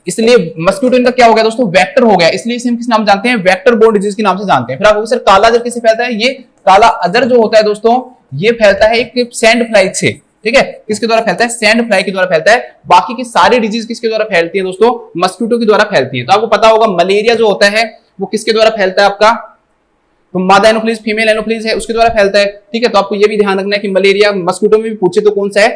इसलिए मस्कीटो इनका क्या हो गया दोस्तों, वेक्टर हो गया, इसलिए इसे हम किस नाम जानते हैं, वेक्टर बोर्न डिजीज के नाम से जानते हैं। फिर आपको सर काला अजर किससे फैलता है, ये काला अजर जो होता है दोस्तों, ये फैलता है एक सैंड फ्लाई से। ठीक है, किसके द्वारा फैलता है, सैंड फ्लाई के द्वारा फैलता है। बाकी की सारी डिजीज किसके द्वारा फैलती है दोस्तों, मस्कीटो के द्वारा फैलती है। तो आपको पता होगा मलेरिया जो होता है वो किसके द्वारा फैलता है, आपका तो मादा एनोफ्लिस फीमेल एनोफ्लिस है, उसके द्वारा फैलता है। ठीक है, तो आपको ये भी ध्यान रखना है कि मलेरिया मस्कीटो में भी पूछे तो कौन सा है,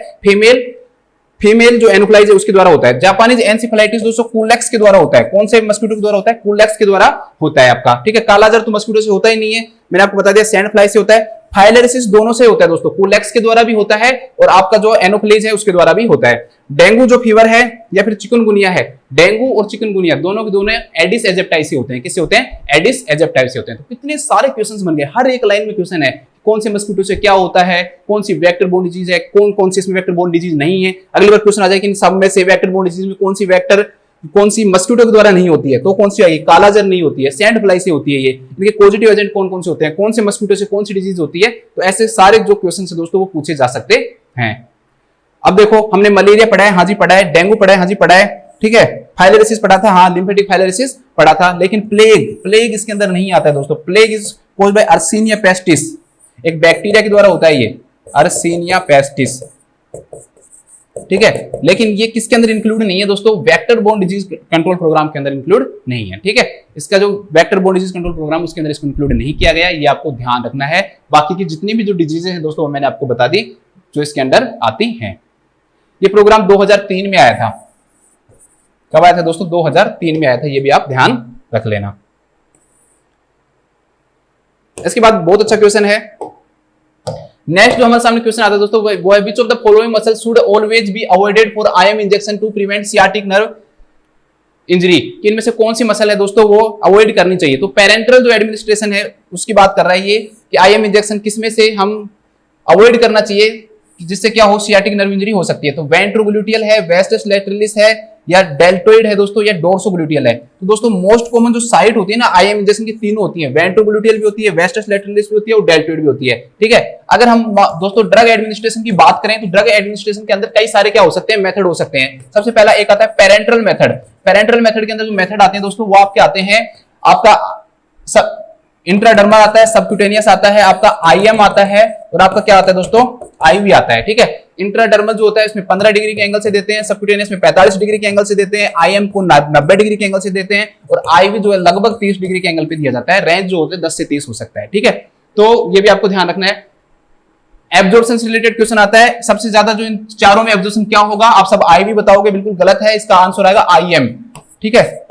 फीमेल जो एनोफ्लाइज है उसके द्वारा होता है। जापानीज एनसेफेलाइटिस दोस्तों कूलेक्स के द्वारा होता है। कौन से मस्कीटो के द्वारा होता है, कूलेक्स के द्वारा होता है आपका। ठीक है, काला अजर तो मस्कीटो से होता ही नहीं है, मैंने आपको बता दिया, सैंड फ्लाई से होता है। फाइलेरिसिस दोनों से होता है दोस्तों, कूलेक्स के द्वारा भी होता है और आपका जो एनोफ्लिस है उसके द्वारा भी होता है। डेंगू जो फीवर है या फिर चिकनगुनिया है, डेंगू और चिकनगुनिया दोनों के दोनों एडिस एजिप्टाई से होते हैं। किससे होते हैं, एडिस एजिप्टाई से होते हैं। तो कितने सारे क्वेश्चंस बन गए, हर एक लाइन में क्वेश्चन है, कौन से मस्कीटो से क्या होता है, कौन सी वेक्टर बोर्न डिजीज है, कौन सी इसमें वेक्टर बोर्न डिजीज नहीं है। अगली बार क्वेश्चन आ जाए कि इन सब में से वेक्टर बोर्न डिजीज में कौन सी मस्कीटो के द्वारा नहीं होती है, तो कौन सी आएगी, काला अजर नहीं होती है, सैंड फ्लाई से होती है। ये इनके पॉजिटिव एजेंट कौन कौन से होते हैं, कौन से मस्कीटो से कौन सी डिजीज होती है। तो ऐसे सारे जो क्वेश्चन है दोस्तों वो पूछे जा सकते हैं। अब देखो हमने मलेरिया पढ़ा है, हाँ जी पढ़ा है, डेंगू पढ़ा है, हाँ जी पढ़ा है, ठीक है, फाइलेरिसिस पढ़ा था, हाँ लिम्फेटिक फाइलेरिसिस पढ़ा था, लेकिन प्लेग इसके अंदर नहीं आता है दोस्तों। Plague is caused by Yersinia pestis, एक बैक्टीरिया के द्वारा होता है ये, अर्सीनिया पेस्टिस। ठीक है, लेकिन ये किसके अंदर इंक्लूड नहीं है दोस्तों, vector borne disease control programme के अंदर इंक्लूड नहीं है। ठीक है, इसका जो vector borne disease control programme उसके अंदर इसको इंक्लूड नहीं किया गया, ये आपको ध्यान रखना है। बाकी की जितनी भी जो डिजीजेस हैं दोस्तों मैंने आपको बता दी जो इसके अंदर आती हैं। ये प्रोग्राम 2003 में आया था। कब आया था दोस्तों, 2003 में आया था, ये भी आप ध्यान रख लेना। इसके बाद बहुत अच्छा क्वेश्चन है, नेक्स्ट जो हमारे सामने क्वेश्चन आता है दोस्तों वो है which of the following muscle should always be avoided for IM injection to prevent sciatic nerve injury. कि इनमें से कौन सी मसल है दोस्तों वो अवॉइड करनी चाहिए। तो पेरेंटल जो एडमिनिस्ट्रेशन है उसकी बात कर रहा है ये कि IM इंजेक्शन किसमें से हम अवॉइड करना चाहिए जिससे क्या हो, सियाटिक नर्व इंजरी हो सकती है। तो वेंट्रोग्लूटियल है, वेस्टस लैटरलिस है, या डेल्टोइड है दोस्तों, या डोर्सोग्लूटियल है। तो दोस्तों मोस्ट कॉमन जो साइट होती है ना IM इंजेक्शन की तीनों होती है, वेंट्रोग्लूटियल भी होती है, वेस्टस लैटरलिस भी होती है और डेल्टोइड भी होती है। ठीक है, अगर हम दोस्तों ड्रग एडमिनिस्ट्रेशन की बात करें तो ड्रग एडमिनिस्ट्रेशन के अंदर कई सारे क्या हो सकते हैं, मेथड हो सकते हैं। सबसे पहला एक आता है पेरेंटल मेथड। पेरेंटल मेथड के अंदर जो मेथड आते हैं दोस्तों वो आपके आते हैं, आपका इंट्राडर्मल आता है, सबक्यूटेनियस आता है, आपका IM आता है और आपका क्या आता है दोस्तों, IV आता है। ठीक है, इंट्राडर्मल जो होता है इसमें 15 डिग्री के एंगल से देते हैं, सबक्यूटेनियस में 45 डिग्री के एंगल से देते हैं, IM को 90 डिग्री के एंगल से देते हैं और IV जो है लगभग 30 डिग्री के एंगल पे दिया जाता है। रेंज जो होते हैं 10 से 30 हो सकता है। ठीक है, तो ये भी आपको ध्यान रखना है। एब्जॉर्प्शन से रिलेटेड क्वेश्चन आता है, सबसे ज्यादा जो इन चारों में एब्जॉर्प्शन क्या होगा, आप सब IV बताओगे, बिल्कुल गलत है, इसका आंसर आएगा IM। ठीक है,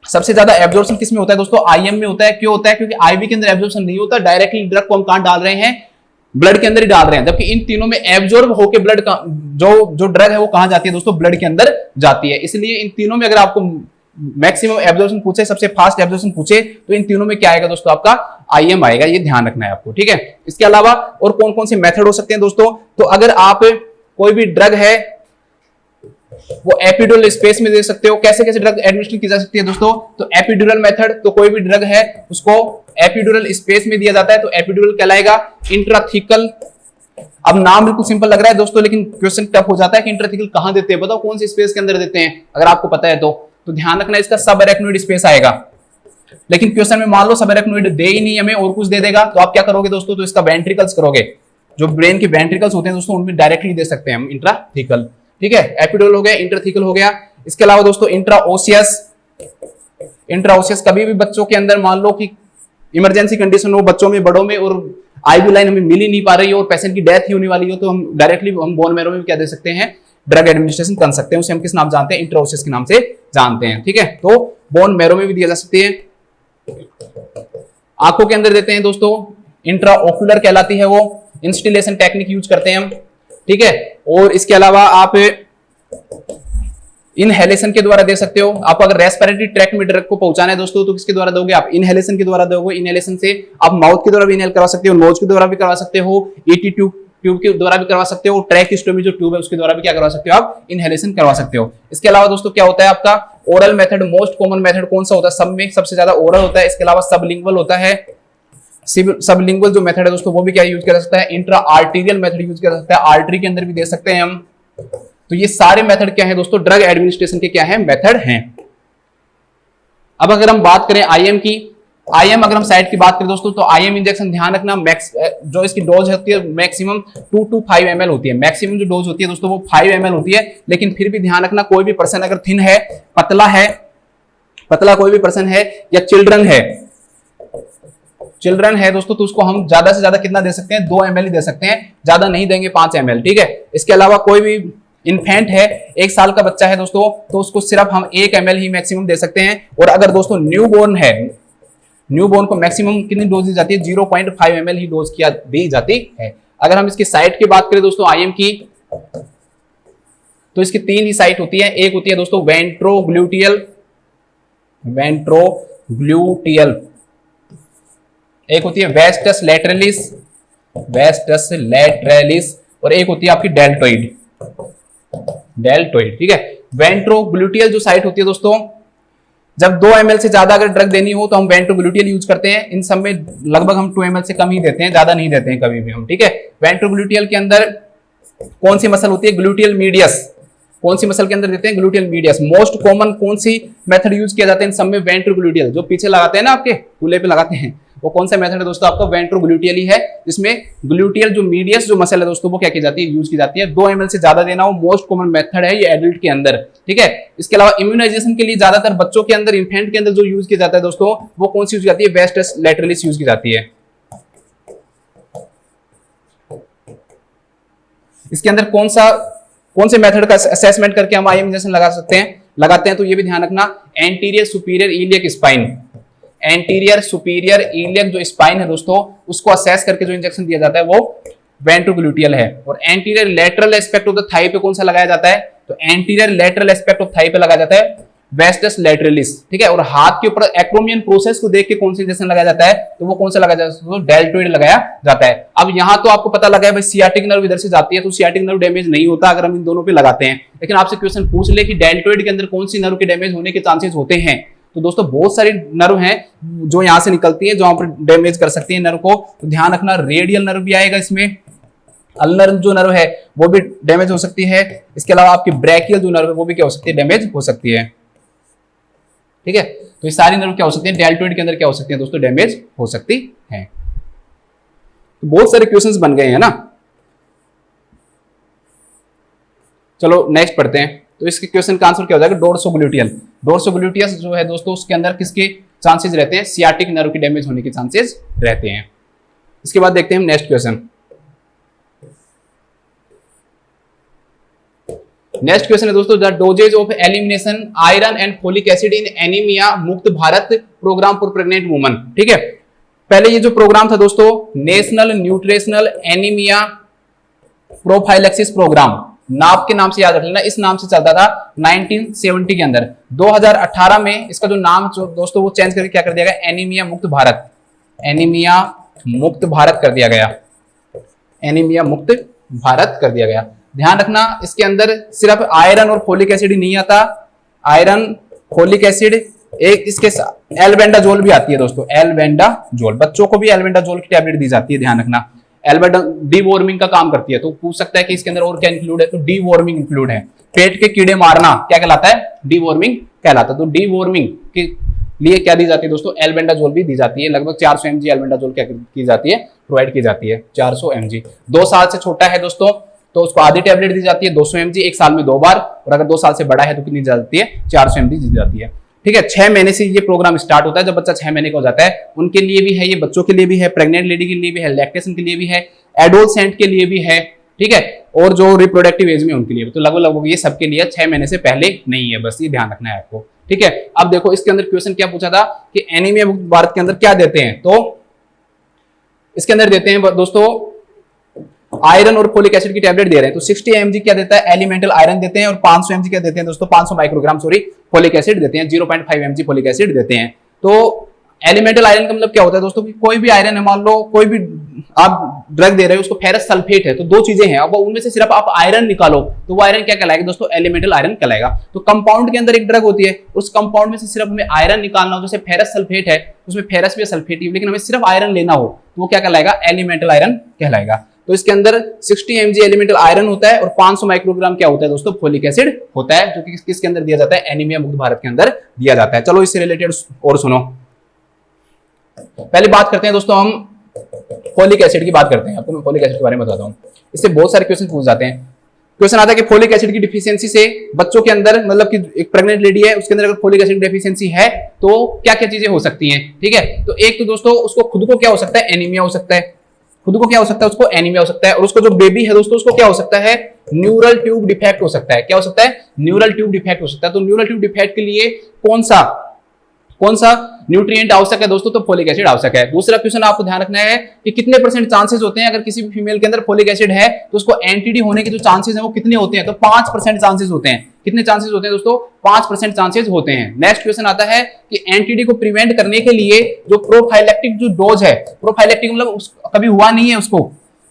सबसे ज्यादा एब्जॉर्प्शन किस में होता है दोस्तों, IM में होता है। क्यों होता है, क्योंकि IV के अंदर एब्जॉर्प्शन नहीं होता, डायरेक्टली ड्रग को हम कहां डाल रहे हैं, ब्लड के अंदर ही डाल रहे हैं। जबकि इन तीनों में एब्जॉर्ब होकर ब्लड का जो ड्रग है वो कहां जाती है दोस्तों, ब्लड के अंदर जाती है। इसलिए इन तीनों में अगर आपको मैक्सिमम एब्जॉर्प्शन पूछे, सबसे फास्ट एब्जॉर्प्शन पूछे, तो इन तीनों में क्या आएगा दोस्तों, आपका IM आएगा। ये ध्यान रखना है आपको। ठीक है, इसके अलावा और कौन कौन से मेथड हो सकते हैं दोस्तों, तो अगर आप कोई भी ड्रग है वो एपिड्यूरल स्पेस में दे सकते हो। कैसे कैसे ड्रग एडमिनिस्टर की जा सकती है दोस्तों, तो एपिड्यूरल मेथड, तो कोई भी ड्रग है उसको एपिड्यूरल स्पेस में दिया जाता है तो एपिड्यूरल कहलाएगा। इंट्राथीकल, अब नाम बिल्कुल सिंपल लग रहा है दोस्तों लेकिन क्वेश्चन टफ हो जाता है कि इंट्राथीकल कहां देते हैं, बताओ कौन सी स्पेस के अंदर देते हैं, अगर आपको पता है तो ध्यान रखना इसका सब अरेक्नोइड स्पेस आएगा। लेकिन क्वेश्चन में मान लो सब अरेक्नोइड दे ही नहीं हमें और कुछ दे देगा, तो आप क्या करोगे दोस्तों, तो इसका वेंट्रिकल्स करोगे। जो ब्रेन के वेंट्रिकल्स होते हैं दोस्तों उनमें डायरेक्टली दे सकते हैं हम इंट्राथीकल। ठीक है, एपिड्यूरल हो गया, इंट्राथीकल हो गया। इसके अलावा दोस्तों इंट्राओसियस कभी भी बच्चों के अंदर मान लो कि इमरजेंसी कंडीशन हो बच्चों में बड़ों में और IV लाइन हमें मिल ही नहीं पा रही हो और पेशेंट की डेथ ही होने वाली हो, तो हम डायरेक्टली हम बोन मैरो में क्या दे सकते हैं, ड्रग एडमिनिस्ट्रेशन कर सकते हैं। उसे हम किस नाम जानते हैं, इंट्राओसियस के नाम से जानते हैं। ठीक है, तो बोन मैरो में भी दिया जा सकती है। आंखों के अंदर देते हैं दोस्तों, इंट्राओक्यूलर कहलाती है वो, इंस्टिलेशन टेक्निक यूज करते हैं हम। ठीक है, और इसके अलावा आप इनहेलेशन के द्वारा दे सकते हो। आप अगर रेस्पिरेटरी ट्रैक्ट में ड्रग को पहुंचाना है दोस्तों तो किसके द्वारा दोगे, आप इनहेलेशन के द्वारा दोगे। इनहेलेशन से आप माउथ के द्वारा भी इनहेल करवा सकते हो, नोज के द्वारा भी करवा सकते हो, ET ट्यूब के द्वारा भी करवा सकते हो, ट्रैकिस्टोमी जो ट्यूब है उसके द्वारा भी क्या करवा सकते हो, आप इनहेलेशन करवा सकते हो। इसके अलावा दोस्तों क्या होता है आपका oral method, most common method कौन सा होता है, सब में सबसे ज्यादा ओरल होता है। इसके अलावा सबलिंगुअल होता है, सबलिंगुअल जो मेथड है दोस्तों वो भी क्या यूज किया जा सकता है, इंट्रा आर्टीरियल मेथड यूज किया जा सकता है, आर्टरी के अंदर भी दे सकते हैं हम। तो ये सारे मेथड क्या है दोस्तों, ड्रग एडमिनिस्ट्रेशन के क्या है, मेथड हैं। अब अगर हम बात करें IM की, IM अगर हम साइड की बात करें दोस्तों तो IM इंजेक्शन ध्यान रखना, जो इसकी डोज होती है मैक्सिमम 2 to 5 ml होती है। मैक्सिमम जो डोज होती है दोस्तों वो 5 ml होती है, लेकिन फिर भी ध्यान रखना कोई भी पर्सन अगर थिन है, पतला कोई भी पर्सन है या चिल्ड्रन है दोस्तों तो उसको हम ज्यादा से ज्यादा कितना दे सकते हैं, 2 ml ही दे सकते हैं, ज्यादा नहीं देंगे 5 ml। ठीक है, इसके अलावा कोई भी इन्फेंट है, 1 साल का बच्चा है दोस्तों तो उसको सिर्फ हम 1 ml ही मैक्सिमम दे सकते हैं। और अगर दोस्तों न्यूबॉर्न है, न्यूबॉर्न को मैक्सिमम कितनी डोज दी जाती है, 0.5 ml ही डोज किया दी जाती है। अगर हम इसकी साइट की बात करें दोस्तों IM की, तो इसकी 3 ही साइट होती है। एक होती है दोस्तों वेंट्रोग्लूटियल, एक होती है वेस्टस लैटरलिस और एक होती है आपकी डेल्टोइड। ठीक है, वेंट्रोग्लूटियल जो साइट होती है दोस्तों, जब 2 ml से ज्यादा अगर ड्रग देनी हो तो हम वेंट्रोग्लूटियल यूज करते हैं। इन सब में लगभग हम 2 ml से कम ही देते हैं, ज्यादा नहीं देते हैं कभी भी हम। ठीक है, वेंट्रोग्लूटियल के अंदर कौन सी मसल होती है, ग्लूटियल मीडियस। कौन सी मसल के अंदर देते हैं, ग्लूटियल मीडियस। मोस्ट कॉमन कौन सी मेथड यूज किया जाता है इन सब में, वेंट्रोग्लूटियल, जो पीछे लगाते हैं ना आपके कूल्हे पे लगाते हैं, वो कौन सा मेथड है दोस्तों? आपका वेंट्रोग्लूटियल ही है, जिसमें ग्लूटियल जो मीडियस जो मसल है दोस्तों वो क्या की जाती है, यूज की जाती है। 2 ml से ज्यादा देना वो मोस्ट कॉमन मेथड है ये एडल्ट के अंदर, ठीक है। इसके अलावा इम्यूनाइजेशन के लिए ज्यादातर बच्चों के अंदर, इन्फेंट के अंदर जो यूज किया जाता है दोस्तों, वो कौन सी यूज की जाती है? वेस्टस लैटरलिस यूज की जाती है। इसके अंदर कौन से मेथड का असेसमेंट करके हम आईएम इंजेक्शन लगाते हैं तो ये भी ध्यान रखना, anterior superior iliac spine, anterior superior iliac जो स्पाइन है दोस्तों, उसको असेस करके जो इंजेक्शन दिया जाता है वो वेंट्रोग्लूटियल है। और anterior lateral aspect of the thigh पे कौन सा लगाया जाता है? तो anterior lateral aspect of thigh पे लगाया जाता है वेस्टस लैटरलिस, ठीक है। और हाथ के ऊपर एक्रोमियन प्रोसेस को देख के कौन सा इंजेक्शन लगाया जाता है? तो वो कौन सा लगाया जाता है? तो डेल्टोइड लगाया जाता है। अब यहाँ तो आपको पता लगा है भाई सियाटिक नर्व इधर से जाती है, तो सियाटिक नर्व डैमेज नहीं होता अगर हम इन दोनों पे लगाते हैं। लेकिन आपसे क्वेश्चन पूछ ले कि डेल्टोइड के अंदर कौन सी नर्व के डैमेज होने के चांसेस होते हैं, तो दोस्तों बहुत सारी नर्व हैं जो यहाँ से निकलती है, जो पर डैमेज कर सकती है नर्व को। तो ध्यान रखना, रेडियल नर्व भी आएगा इसमें, अल्नर जो नर्व है वो भी डैमेज हो सकती है। इसके अलावा आपकी ब्रैकियल जो नर्व है वो भी क्या हो सकती है? डैमेज हो सकती है, ठीक है। तो ये सारी नर्व क्या हो सकती है? डेल्टोइड के अंदर क्या हो सकती है दोस्तों? डैमेज हो सकती है। तो बहुत सारे क्वेश्चंस बन गए हैं ना। चलो नेक्स्ट पढ़ते हैं। तो इसके क्वेश्चन का आंसर क्या हो जाएगा? डोर्सोग्लूटियल। डोर्सोग्लूटियस जो है दोस्तों, उसके अंदर किसके चांसेस रहते हैं? सियाटिक नर्व के डैमेज होने के चांसेस रहते हैं। इसके बाद देखते हैं हम नेक्स्ट क्वेश्चन। नेक्स्ट क्वेश्चन है दोस्तों, the doses of elimination iron and folic acid in anaemia Mukt Bharat programme for pregnant woman, ठीक है। पहले ये जो प्रोग्राम था दोस्तों, national nutritional anaemia prophylaxis programme, नाप के नाम से याद रख लेना, इस नाम से चलता था 1970 के अंदर। 2018 में इसका जो नाम दोस्तों वो चेंज करके क्या कर दिया गया? एनीमिया मुक्त भारत, एनीमिया मुक्त भारत कर दिया गया, एनीमिया मुक्त भारत कर दिया गया। ध्यान रखना, इसके अंदर सिर्फ आयरन और फोलिक एसिड ही नहीं आता, आयरन फोलिक एसिड, एक इसके साथ एल्बेंडाजोल भी आती है दोस्तों, एल्बेंडाजोल। बच्चों को भी एल्बेंडाजोल की टैबलेट दी जाती है, ध्यान रखना। एल्बेंडा डीवॉर्मिंग का काम करती है। तो पूछ सकता है कि इसके अंदर और क्या इंक्लूड है, तो डीवॉर्मिंग इंक्लूड है। पेट के कीड़े मारना क्या कहलाता है? डीवॉर्मिंग कहलाता है। तो डीवॉर्मिंग के लिए क्या दी जाती है दोस्तों? एल्बेंडाजोल भी दी जाती है। लगभग 400 mg एल्बेंडाजोल क्या की जाती है? प्रोवाइड की जाती है, 400 mg। 2 साल से छोटा है दोस्तों तो उसको आधी टैबलेट दी जाती है 200 mg, 1 साल में 2 बार। और अगर 2 साल से बड़ा है तो कितनी दी जाती है? 400 mg दी जाती है, ठीक है। 6 महीने से ये प्रोग्राम स्टार्ट होता है। जब बच्चा 6 महीने का हो जाता है उनके लिए भी है, ये बच्चों के लिए भी है, प्रेग्नेंट लेडी के लिए भी है, लैक्टेशन के लिए भी है, एडोलसेंट के लिए भी है, ठीक है। और जो रिप्रोडक्टिव एज में उनके लिए, तो लगभग ये सबके लिए 6 महीने से पहले नहीं है, बस ये ध्यान रखना है आपको, ठीक है। अब देखो इसके अंदर क्वेश्चन क्या पूछा था कि एनीमिया मुक्त भारत के अंदर क्या देते हैं, तो इसके अंदर देते हैं दोस्तों आयरन और फोलिक एसिड की टैबलेट दे रहे हैं। तो 60 mg क्या देता है? एलिमेंटल आयरन देते हैं। और 500 mg क्या देते हैं दोस्तों? 500 माइक्रोग्राम फोलिक एसिड देते हैं, 0.5 mg फोलिक एसिड देते हैं। तो एलिमेंटल आयरन का मतलब क्या होता है दोस्तों कि कोई भी आयरन है, मान लो कोई भी आप ड्रग दे रहे हो उसको फेरस सल्फेट है, तो 2 चीजें हैं, अब उनमें से सिर्फ आप आयरन निकालो तो वो आयरन क्या कहलाएगा दोस्तों? एलिमेंटल आयरन कहलाएगा। तो कंपाउंड के अंदर एक ड्रग होती है, उस कंपाउंड में से सिर्फ हमें आयरन निकालना हो, जैसे फेरस सल्फेट है उसमें फेरस भी सल्फेट ही, लेकिन हमें सिर्फ आयरन लेना हो तो वो क्या कहलाएगा? एलिमेंटल आयरन कहलाएगा। तो इसके अंदर 60 mg एलिमेंटल आयरन होता है और 500 माइक्रोग्राम क्या होता है दोस्तों? फोलिक एसिड होता है, जो कि किसके अंदर दिया जाता है? एनीमिया मुक्त भारत के अंदर दिया जाता है। चलो इससे रिलेटेड और सुनो। पहले बात करते हैं दोस्तों हम फोलिक एसिड की बात करते हैं। आपको मैं फोलिक एसिड के बारे में बताता हूं। इससे बहुत सारे क्वेश्चन पूछ जाते हैं। क्वेश्चन आता है कि फोलिक एसिड की डिफिशियंसी से बच्चों के अंदर, मतलब कि एक प्रेग्नेंट लेडी है उसके अंदर अगर फोलिक एसिड डिफिशियंसी है तो क्या क्या चीजें हो सकती हैं, ठीक है। तो एक तो दोस्तों उसको खुद को क्या हो सकता है? एनीमिया हो सकता है, खुद को क्या हो सकता है? उसको एनीमिया हो सकता है। और उसको जो बेबी है दोस्तों उसको क्या हो सकता है? न्यूरल ट्यूब डिफेक्ट हो सकता है। क्या हो सकता है? न्यूरल ट्यूब डिफेक्ट हो सकता है। तो न्यूरल ट्यूब डिफेक्ट के लिए कौन सा न्यूट्रिएंट आवश्यक है दोस्तों? तो फोलिक एसिड आवश्यक है। दूसरा क्वेश्चन आपको ध्यान रखना है कि कितने परसेंट चांसेस होते हैं अगर किसी भी फीमेल के अंदर फोलिक एसिड है तो उसको एंटीडी होने के जो चांसेस हैं वो कितने होते हैं? तो 5% चांसेस होते हैं। कितने चांसेस होते हैं दोस्तों? 5% चांसेस होते हैं। नेक्स्ट क्वेश्चन आता है कि एंटीडी को प्रिवेंट करने के लिए जो प्रोफाइलेक्टिक जो डोज है, प्रोफाइलेक्टिक मतलब कभी हुआ नहीं है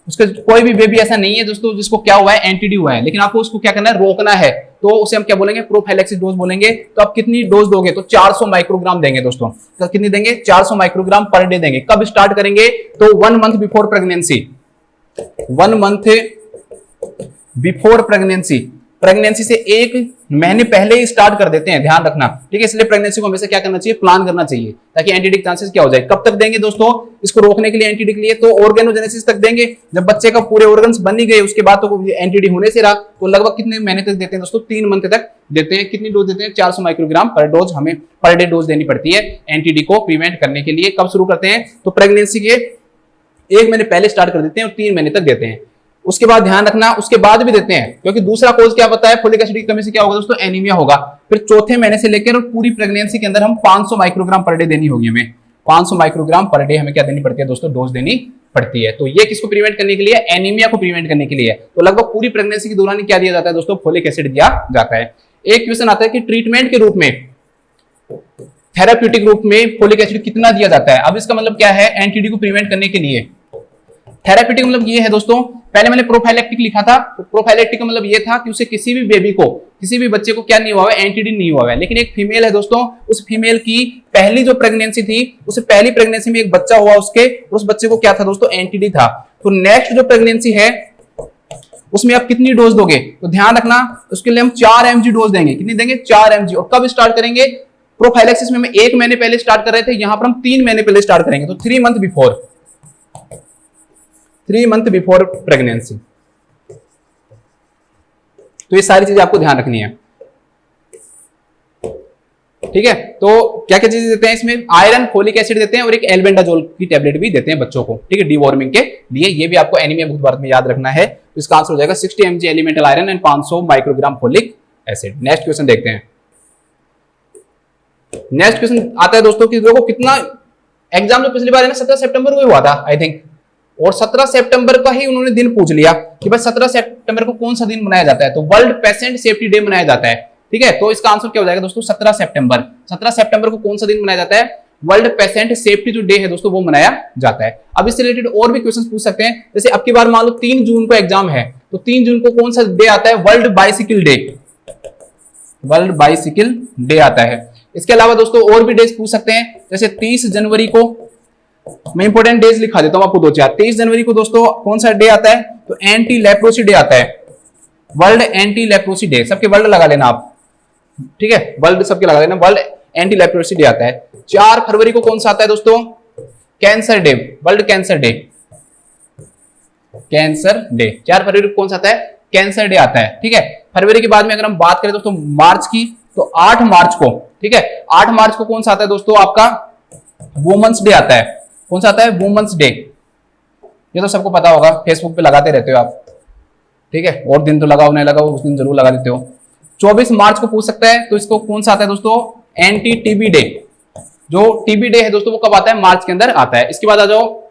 उसके कोई भी बेबी ऐसा नहीं है दोस्तों जिसको क्या हुआ है? एंटीडी हुआ है, लेकिन आपको उसको क्या करना है? रोकना है। तो उसे हम क्या बोलेंगे? प्रोफाइलेक्सिस डोज बोलेंगे। तो आप कितनी डोज दोगे? तो 400 माइक्रोग्राम देंगे दोस्तों। तो कितनी देंगे? 400 माइक्रोग्राम पर डे देंगे। कब स्टार्ट करेंगे? तो 1 month before pregnancy, 1 month before pregnancy, pregnancy से 1 महीने पहले ही स्टार्ट कर देते हैं, ध्यान रखना, ठीक है। इसलिए प्रेगनेंसी को हमेशा क्या करना चाहिए, प्लान करना चाहिए, ताकि एंटीडी के चांसेस क्या हो जाए। कब तक देंगे दोस्तों इसको रोकने के लिए एंटीडी के लिए, तो ऑर्गेनोजेनेसिस तक देंगे। जब बच्चे का पूरे ऑर्गन्स बन ही गए उसके बाद तो एंटीडी होने से रहा, तो लगभग कितने महीने तक देते हैं दोस्तों, 3 मंथ तक देते हैं। कितनी डोज देते हैं, 400 माइक्रोग्राम पर डोज हमें पर डे डोज देनी पड़ती है एंटीडी को प्रिवेंट करने के लिए। कब शुरू करते हैं, तो प्रेगनेंसी के 1 महीने पहले स्टार्ट कर देते हैं और 3 महीने तक देते हैं। उसके बाद ध्यान रखना उसके बाद भी देते हैं, क्योंकि दूसरा कोज क्या पता है, फोलिक एसिड की कमी से क्या होगा दोस्तों, एनीमिया होगा। फिर चौथे महीने से लेकर और पूरी प्रेगनेंसी के अंदर हम 500 माइक्रोग्राम पर डे देनी होगी हमें, 500 माइक्रोग्राम पर डे हमें क्या देनी पड़ती है दोस्तों, डोज देनी पड़ती है। तो ये किसको प्रिवेंट करने के लिए, एनीमिया को प्रिवेंट करने के लिए। तो लगभग पूरी प्रेगनेंसी के दौरान क्या दिया जाता है दोस्तों, फोलिक एसिड दिया जाता है। एक क्वेश्चन आता है कि ट्रीटमेंट के रूप में, थेराप्यूटिक रूप में फोलिक एसिड कितना दिया जाता है। अब इसका मतलब क्या है, एंटीडी को प्रिवेंट करने के लिए थेराप्यूटिक मतलब ये है दोस्तों, पहले मैंने प्रोफाइलेक्टिक लिखा था, तो प्रोफाइलेक्टिक का मतलब ये था कि उसे किसी भी बेबी को, किसी भी बच्चे को क्या नहीं हुआ है, एंटीडी नहीं हुआ है। लेकिन एक फीमेल है दोस्तों, उस फीमेल की पहली जो प्रेगनेंसी थी, उस पहली प्रेगनेंसी में एक बच्चा हुआ उसके, उस बच्चे को क्या था दोस्तों, एंटीडी था। तो नेक्स्ट जो प्रेगनेंसी है उसमें आप कितनी डोज दोगे, तो ध्यान रखना उसके लिए हम 4 mg डोज देंगे। कितनी देंगे, 4 mg। और कब स्टार्ट करेंगे, प्रोफाइलेक्सिस में हम 1 महीने पहले स्टार्ट कर रहे थे, यहां पर हम 3 महीने पहले स्टार्ट करेंगे, तो 3 month before, 3 month before pregnancy. तो ये सारी चीजें आपको ध्यान रखनी है, ठीक है। तो क्या क्या चीजें देते हैं इसमें, आयरन, फोलिक एसिड देते हैं और एक एल्बेंडाजोल की टैबलेट भी देते हैं बच्चों को, ठीक है, डीवॉर्मिंग के लिए। ये भी आपको एनीमिया भूत भारत में याद रखना है। तो इसका आंसर हो जाएगा 60 mg elemental iron and 500 microgram folic acid. Next question देखते हैं। नेक्स्ट क्वेश्चन आता है दोस्तों कि देखो कितना एग्जाम जो पिछली बार है ना 17 सितंबर को हुआ था आई थिंक, और 17 सितंबर का ही उन्होंने दिन पूछ लिया कि भाई 17 सितंबर को कौन सा दिन मनाया जाता है, तो वर्ल्ड पेशेंट सेफ्टी डे मनाया जाता है, ठीक है। तो इसका आंसर क्या हो जाएगा दोस्तों, 17 सितंबर। 17 सितंबर को कौन सा दिन मनाया जाता है, वर्ल्ड पेशेंट सेफ्टी जो डे है दोस्तों वो मनाया जाता है। अब इससे रिलेटेड और भी क्वेश्चन पूछ सकते हैं, जैसे अब की बार मान लो 3 जून को एग्जाम है, तो 3 जून को कौन सा डे आता है, world bicycle day, world bicycle day आता है। इसके अलावा दोस्तों और भी डेज पूछ सकते हैं, जैसे 30 जनवरी को, मैं इंपोर्टेंट डेज लिखा देता हूं आपको 2-4। 23 जनवरी को दोस्तों कौन सा डे आता है, तो एंटी लेप्रोसी डे आता है, वर्ल्ड एंटी लेप्रोसी डे। सबके वर्ल्ड लगा लेना आप, ठीक है, वर्ल्ड सबके लगा लेना, वर्ल्ड एंटी लेप्रोसी डे आता है। 4 फरवरी को कौन सा आता है दोस्तों, cancer day, world cancer day, cancer day. 4 फरवरी को कौन सा आता है, कैंसर डे आता है, ठीक है। फरवरी के बाद में अगर हम बात करें दोस्तों मार्च की, तो 8 मार्च को, ठीक है, 8 मार्च को कौन सा आता है दोस्तों, आपका वुमेन्स डे आता है। कौन सा आता है, वुमेन्स डे। ये तो सबको पता होगा, फेसबुक पे लगाते रहते हो आप, ठीक है, और दिन तो लगाओ नहीं लगाओ उस दिन जरूर लगा देते हो। 24 मार्च को पूछ सकता है, तो इसको कौन सा आता है दोस्तों, एंटी टीबी डे। जो टीबी डे है दोस्तों वो कब आता है, मार्च के अंदर आता है। इसके बाद आ जाओ,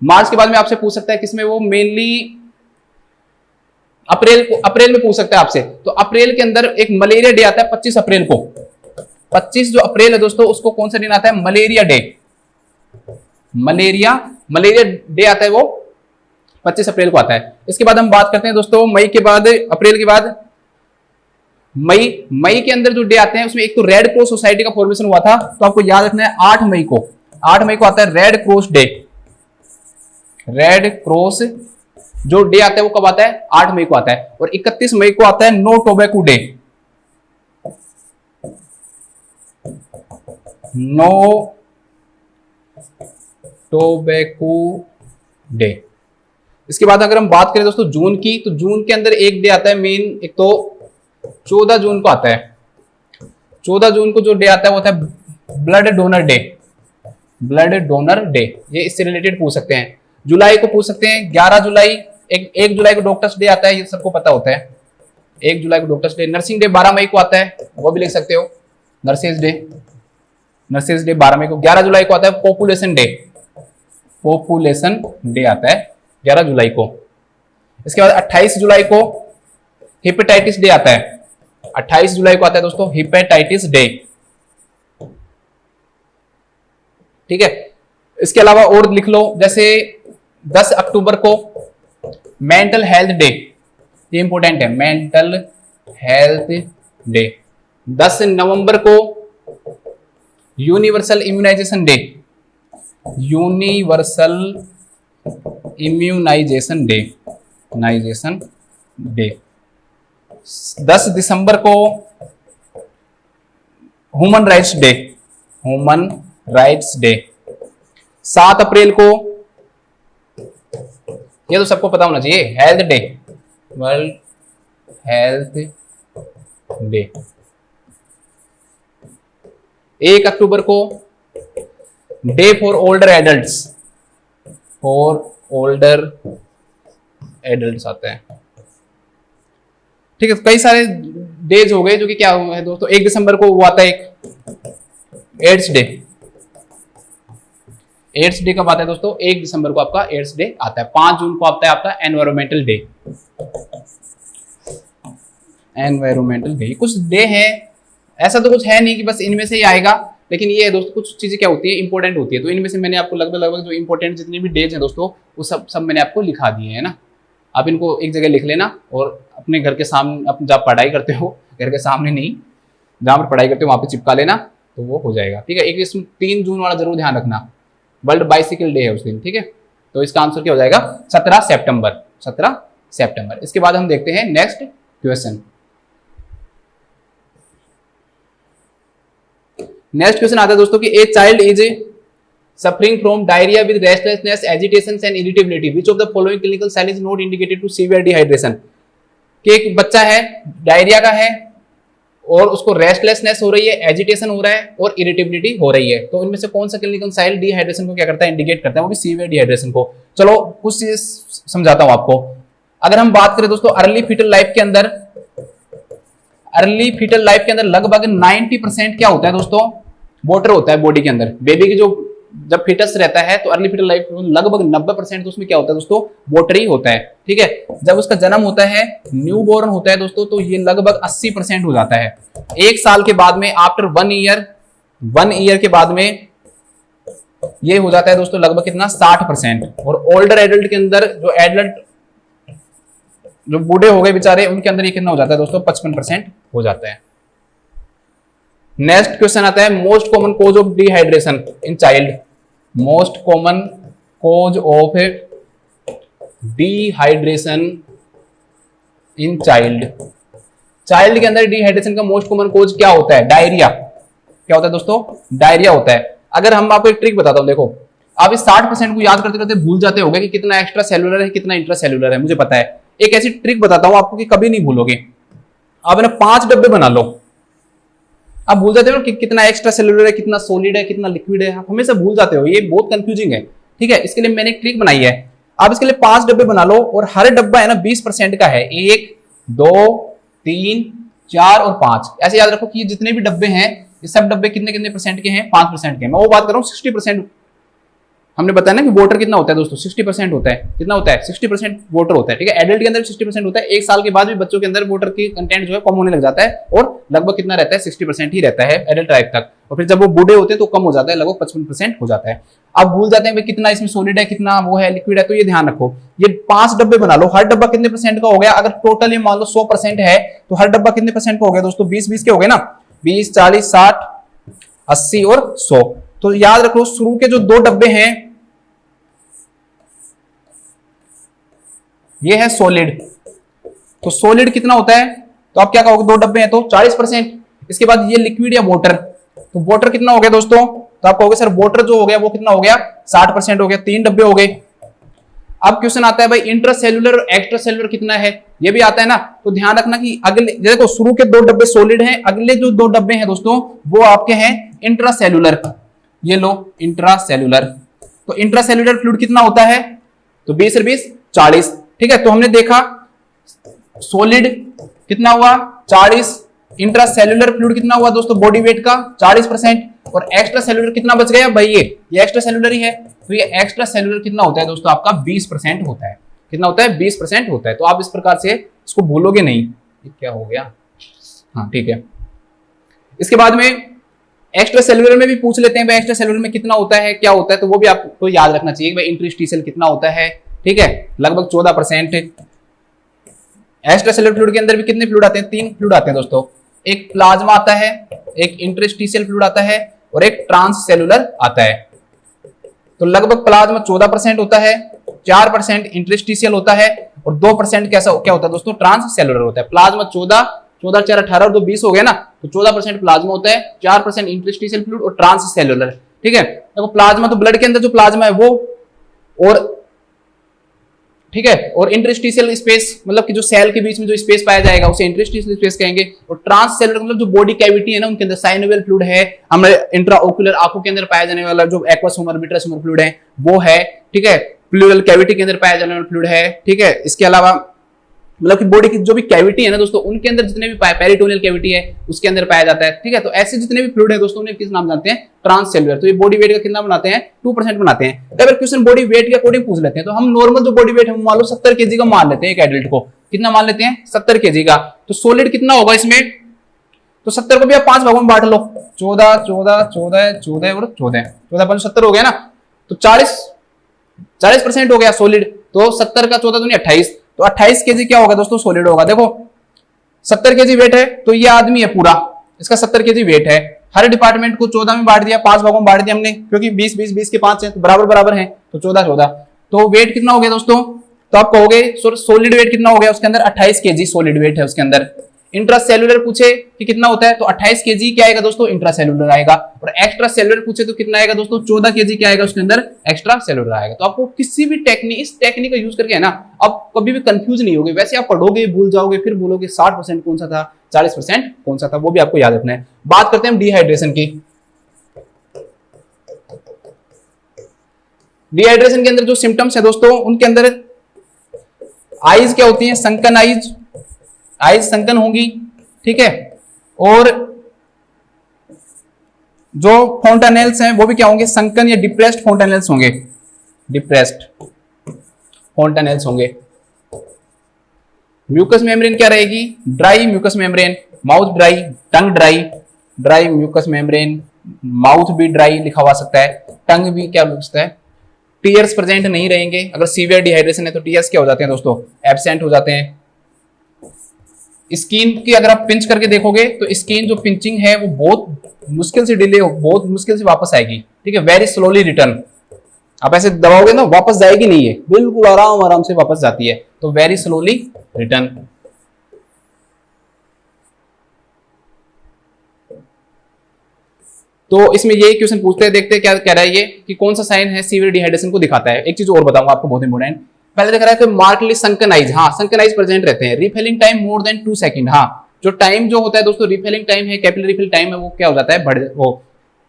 मार्च के बाद में आपसे पूछ सकता है किसमें, वो मेनली अप्रैल में पूछ सकता है आपसे। तो अप्रैल के अंदर एक मलेरिया डे आता है 25 अप्रैल को। 25 जो अप्रैल है दोस्तों उसको कौन सा दिन आता है, मलेरिया डे, मलेरिया डे आता है वो 25 अप्रैल को आता है। इसके बाद हम बात करते हैं दोस्तों मई के बाद, अप्रैल के बाद मई के अंदर जो डे आते हैं उसमें एक तो रेड क्रॉस सोसाइटी का फॉर्मेशन हुआ था, तो आपको याद रखना है 8 मई को आता है red cross day. Red cross जो डे आता है वो कब आता है, 8 मई को आता है। और 31 मई को आता है no tobacco day, no tobacco day. इसके बाद अगर हम बात करें दोस्तों जून की, तो जून के अंदर एक डे आता है मेन, एक तो 14 जून को आता है। 14 जून को जो डे आता है वो होता है blood donor day, blood donor day. ये इससे रिलेटेड पूछ सकते हैं। जुलाई को पूछ सकते हैं 11 जुलाई, 1 जुलाई को डॉक्टर्स डे आता है, ये सबको पता होता है, 1 जुलाई को डॉक्टर्स डे। नर्सिंग डे 12 मई को आता है, वो भी लिख सकते हो, नर्सेज डे, नर्सेज डे 12 मई को। 11 जुलाई को आता है पॉपुलेशन डे, पॉपुलेशन डे आता है 11 जुलाई को। इसके बाद 28 जुलाई को हेपेटाइटिस डे आता है, 28 जुलाई को आता है दोस्तों हेपेटाइटिस डे, ठीक है। इसके अलावा और लिख लो, जैसे 10 अक्टूबर को मेंटल हेल्थ डे, ये इंपॉर्टेंट है, मेंटल हेल्थ डे। 10 नवंबर को universal immunisation day, universal immunisation day, 10 दिसंबर को human rights day, human rights day. 7 अप्रैल को, ये तो सबको पता होना चाहिए, health day, world health day. 1 अक्टूबर को day for older adults, for older adults आता है। ठीक है, कई सारे डेज हो गए जो कि क्या है दोस्तों। 1 दिसंबर को वो आता है एक एड्स डे। एड्स डे कब आता है दोस्तों? 1 दिसंबर को आपका एड्स डे आता है। 5 जून को आता है आपका एनवायरमेंटल डे, एनवायरमेंटल डे। कुछ डे है, ऐसा तो कुछ है नहीं कि बस इनमें से ही आएगा, लेकिन ये है दोस्तों कुछ चीजें क्या होती है, इंपॉर्टेंट होती है। तो इनमें से मैंने आपको लगभग जो इंपॉर्टेंट जितनी भी डेज हैं दोस्तों, वो सब मैंने आपको लिखा दिए है ना। आप इनको एक जगह लिख लेना और अपने घर के सामने, आप जब पढ़ाई करते हो, घर के सामने नहीं, जहां पर पढ़ाई करते हो वहां पे चिपका लेना, तो वो हो जाएगा। ठीक है, एक इसमें 3 जून वाला जरूर ध्यान रखना, वर्ल्ड बाइसिकल डे है उस दिन। ठीक है, तो इसका आंसर क्या हो जाएगा? 17 सितंबर, 17 सितंबर। इसके बाद हम देखते हैं नेक्स्ट क्वेश्चन। नेक्स्ट क्वेश्चन आता है दोस्तों कि a child is suffering from diarrhoea with restlessness, agitation and irritability, which of the following clinical sign is not indicated to severe dehydration. कि एक बच्चा है, डायरिया का है और उसको रेस्टलेसनेस हो रही है, एजिटेशन हो रहा है और इरिटेबिलिटी हो रही है, तो इनमें से कौन सा क्लिनिकल साइन डिहाइड्रेशन को क्या करता है? इंडिकेट करता है, वो भी सीवियर डिहाइड्रेशन को। चलो कुछ चीज समझाता हूं आपको। अगर हम बात करें दोस्तों अर्ली फीटल लाइफ के अंदर, अर्ली फीटल लाइफ के अंदर लगभग 90% क्या होता है दोस्तों? वाटर होता है बॉडी के अंदर। बेबी की जो जब फीटस रहता है तो अर्ली फीटल लाइफ लगभग 90% तो उसमें क्या होता है दोस्तों? वाटर ही होता है। ठीक है, जब उसका जन्म होता है, न्यू बॉर्न होता है दोस्तों, तो ये लगभग 80% हो जाता है। 1 साल के बाद में, आफ्टर 1 ईयर के बाद में ये हो जाता है दोस्तों लगभग कितना? 60%। और ओल्डर एडल्ट के अंदर, जो एडल्ट जो बूढ़े हो गए बेचारे, उनके अंदर ये कितना हो जाता है दोस्तों? 55% हो जाता है। नेक्स्ट क्वेश्चन आता है most common cause of dehydration in child, most common cause of dehydration in child. Child के अंदर डिहाइड्रेशन का मोस्ट कॉमन कोज क्या होता है? डायरिया। क्या होता है दोस्तों? डायरिया होता है। अगर हम आपको एक ट्रिक बताता हूं, देखो आप इस 60% को याद करते करते भूल जाते होंगे कि कितना एक्स्ट्रा सेलुलर है, कितना इंट्रा सेलुलर है, मुझे पता है। एक ऐसी ट्रिक बताता हूं आपको कि कभी नहीं भूलोगे। आप ना 5 डब्बे बना लो, आप भूल जाते हो कि कितना एक्स्ट्रा सेलुलर है, कितना सॉलिड है, कितना लिक्विड है, आप हमेशा भूल जाते हो, ये बहुत कंफ्यूजिंग है। ठीक है, इसके लिए मैंने एक ट्रिक बनाई है। आप इसके लिए 5 डब्बे बना लो और हर डब्बा है ना 20% का है। 1, 2, 3, 4 और 5, ऐसे याद रखो कि जितने भी डब्बे हैं, ये सब डब्बे कितने कितने परसेंट के हैं? 5% के। मैं वो बात कर रहा हूँ 60%। हमने बताया ना कि वाटर कितना होता है दोस्तों? 60% होता है। कितना होता है? 60% वाटर होता है। ठीक है, एडल्ट के अंदर 60% होता है। 1 साल के बाद भी बच्चों के अंदर वाटर की कंटेंट जो है कम होने लग जाता है और लगभग कितना रहता है? 60% ही रहता है एडल्ट लाइफ तक। और फिर जब वो बूढ़े होते हैं तो कम हो जाता है, लगभग 55% हो जाता है। आप भूल जाते हैं भाई कितना इसमें सॉलिड है, कितना वो है लिक्विड है, तो ये ध्यान रखो। ये 5 डब्बे बना लो, हर डब्बा कितने परसेंट का हो गया? अगर टोटल ये मान लो 100% है तो हर डब्बा कितने परसेंट का हो गया दोस्तों? 20-20 के हो गए ना, 20, 40, 60, 80 और 100। तो याद रखो शुरू के जो 2 डब्बे हैं ये है सॉलिड। तो सॉलिड कितना होता है? तो आप क्या कहोगे? 2 डब्बे हैं तो 40%। इसके बाद ये लिक्विड या वाटर, तो वाटर कितना हो गया दोस्तों? तो आप कहोगे सर वाटर जो हो गया वो कितना हो गया? 60% हो गया। 3 डब्बे हो गए। अब क्वेश्चन आता है भाई इंट्रासेल्युलर और एक्स्ट्रासेल्युलर कितना है? ये भी आता है ना। तो ध्यान रखना कि अगले देखो शुरू के 2 डब्बे सॉलिड हैं, अगले जो 2 डब्बे हैं दोस्तों वो आपके हैं इंट्रासेल्युलर। ये लो इंट्रासेल्युलर। तो इंट्रासेल्युलर फ्लूइड कितना होता है? तो 20 और 20 40। ठीक है, तो हमने देखा सॉलिड कितना हुआ? 40। इंट्रासेल्युलर फ्लूइड कितना हुआ दोस्तों बॉडी वेट का? 40%। और एक्स्ट्रा सेल्युलर कितना बच गया भाई? ये एक्स्ट्रा सेल्युलर ही है। तो ये एक्स्ट्रा सेल्युलर कितना होता है दोस्तों? आपका 20% होता है। कितना होता है? 20% होता है। तो आप इस प्रकार से इसको भूलोगे नहीं। ये क्या हो गया? हाँ ठीक है। इसके बाद में एक्स्ट्रा सेल्युलर में भी पूछ लेते हैं भाई एक्स्ट्रा सेल्युलर में कितना होता है, क्या होता है, तो वो भी आपको याद रखना चाहिए भाई इंटरस्टिशियल कितना होता है। ठीक है, लगभग 14%। एक्स्ट्रा सेल्युलर फ्लूइड के अंदर भी कितने फ्लूइड आते हैं? 3 फ्लूइड आते हैं दोस्तों। एक प्लाज्मा आता है, एक इंटरस्टिशियल फ्लूइड आता है और एक ट्रांससेल्युलर आता है। तो लगभग प्लाज्मा 14% होता है, 4% इंटरस्टिशियल होता है और 2% कैसा क्या होता है दोस्तों, ट्रांस सेलुलर होता है। प्लाज्मा 14, 14 4 18 और 2 20 हो गया ना, तो 14% प्लाज्मा होता है, 4% इंटरस्टिशियल फ्लूइड और ट्रांस सेलुलर। ठीक है, देखो प्लाज्मा तो ब्लड के अंदर जो प्लाज्मा है वो, और ठीक है, और इंटरस्टिशियल स्पेस मतलब कि जो सेल के बीच में जो स्पेस पाया जाएगा उसे इंटरस्टिशियल स्पेस कहेंगे। और ट्रांस सेलुलर मतलब जो बॉडी कैविटी है ना उनके अंदर साइनोवियल फ्लूइड है, हमारे इंट्राओक्यूलर आंखों के अंदर पाया जाने वाला जो aqueous humour vitreous humour fluid है वो है। ठीक है, प्लूरल कैविटी के अंदर पाया जाने वाला फ्लूइड है। ठीक है, इसके अलावा मतलब कि बॉडी की जो भी कैविटी है ना दोस्तों उनके अंदर जितने भी पेरिटोनियल कैविटी है उसके अंदर पाया जाता है। ठीक है, तो ऐसे जितने भी फ्लूइड है दोस्तों उन्हें किस नाम जानते हैं, ट्रांससेलुलर। तो ये बॉडी वेट का कितना बनाते हैं, 2% बनाते हैं। अगर क्वेश्चन बॉडी वेट के अकॉर्डिंग पूछ लेते हैं तो हम नॉर्मल जो बॉडी वेट है मान लो 70 केजी का मान लेते हैं, एक एडल्ट को कितना मान लेते हैं, 70 केजी का। तो सॉलिड कितना होगा इसमें, तो 70 को भी आप 5 भागों में बांट लो, 14 14 14 14 और 14 14 5 70 हो गया ना, तो 40% हो गया सॉलिड। तो 70 का 14 दूनी 28, तो 28 केजी क्या होगा दोस्तों, सॉलिड होगा। देखो 70 केजी वेट है तो ये आदमी है पूरा, इसका 70 केजी वेट है। हर डिपार्टमेंट को 14 में बांट दिया, 5 भागों में बांट दिया हमने, क्योंकि 20 20 20 के 5 हैं तो बराबर बराबर हैं, तो 14 14। तो वेट कितना हो गया दोस्तों, तो आप कहोगे सॉलिड वेट कितना हो गया उसके अंदर, 28 केजी सॉलिड वेट है उसके अंदर। इंट्रासेलुलर पूछे कि कितना होता है तो 28 केजी क्या आएगा दोस्तों, इंट्रासेलुलर आएगा। और एक्स्ट्रा सेलुलर पूछे तो कितना आएगा दोस्तों, 14 केजी क्या आएगा उसके अंदर, एक्स्ट्रा सेलुलर आएगा। तो आपको किसी भी टेक्निक, इस टेक्निक का यूज करके है ना आप कभी भी कंफ्यूज नहीं होगे। वैसे आप पढ़ोगे भूल जाओगे, फिर बोलोगे 60% कौन सा था, 40% कौन सा था, वो भी आपको याद रखना है। बात करते हैं डिहाइड्रेशन की। डिहाइड्रेशन के अंदर जो सिम्टम्स है दोस्तों उनके अंदर आईज क्या होती है, संकन आईज, आईज संकन होंगी। ठीक है, और जो फोंटानेल्स हैं वो भी क्या होंगे, संकन या डिप्रेस्ड फोंटानेल्स होंगे, डिप्रेस्ड फोंटानेल्स होंगे। म्यूकस मेम्ब्रेन क्या रहेगी, dry mucus membrane, mouth dry, tongue dry, dry mucus membrane, mouth भी ड्राई लिखा हुआ सकता है, टंग भी क्या लिख सकता है। टीयर्स प्रेजेंट नहीं रहेंगे, अगर सीवियर डिहाइड्रेशन है तो टीयर्स क्या हो जाते हैं दोस्तों, एब्सेंट हो जाते हैं। स्किन की अगर आप पिंच करके देखोगे तो स्किन जो पिंचिंग है वो बहुत मुश्किल से डिले हो, बहुत मुश्किल से वापस आएगी। ठीक है, वेरी स्लोली रिटर्न, आप ऐसे दबाओगे ना वापस जाएगी नहीं है, बिल्कुल आराम आराम से वापस जाती है, तो वेरी स्लोली रिटर्न। तो इसमें ये क्वेश्चन पूछते हैं, देखते हैं क्या कह रहा है ये कि कौन सा साइन है सीवियर डिहाइड्रेशन को दिखाता है। एक चीज और बताऊंगा आपको बहुत इंपॉर्टेंट, पहले देख रहा है कि मार्कली संकन आइज, हाँ संकन आइज प्रेजेंट रहते हैं। Refilling time more than 2 second, हाँ जो टाइम जो होता है दोस्तों रिफिलिंग टाइम है, कैपिलरी रिफिल टाइम है, वो क्या हो जाता है,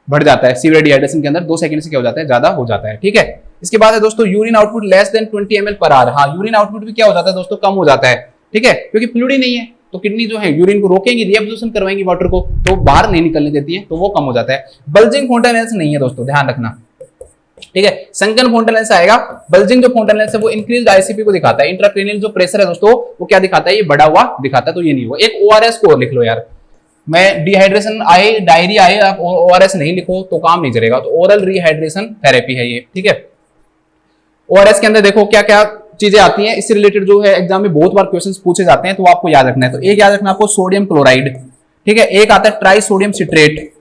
बढ़ जाता है सीवियर डिहाइड्रेशन के अंदर, 2 सेकंड से क्या हो जाता है, ज्यादा हो जाता है। ठीक है, इसके बाद है दोस्तों urine output less than 20 ml per hour, हाँ यूरिन आउटपुट भी क्या हो जाता है दोस्तों, कम हो जाता है। ठीक है, क्योंकि फ्लूइड ही नहीं है तो किडनी जो है यूरिन को रोकेंगी, रीअब्जॉर्प्शन करवाएंगी वाटर को, तो बाहर नहीं निकलने देती है, तो वो कम हो जाता है। बल्जिंग फोंटानेल्स नहीं है दोस्तों, ध्यान रखना। ठीक है, संकन फोंटानेल्स आएगा, बल्जिंग जो फोंटानेल्स है वो इंक्रीज्ड आईसीपी को दिखाता है। इंट्राक्रेनियल जो प्रेशर है दोस्तों वो क्या दिखाता है, ये बढ़ा हुआ दिखाता है, तो ये नहीं होगा। एक ओआरएस को लिख लो यार, मैं डिहाइड्रेशन आए, डायरिया आए, आप ओआरएस नहीं लिखो तो काम नहीं चलेगा, तो ओरल रिहाइड्रेशन थेरेपी है ये। ठीक है, ओआरएस के अंदर देखो क्या क्या चीजें आती हैं, इससे रिलेटेड जो है एग्जाम में बहुत बार क्वेश्चंस पूछे जाते हैं, तो आपको याद रखना है। तो एक याद रखना आपको सोडियम क्लोराइड, ठीक है, एक आता है ट्राई सोडियम सिट्रेट,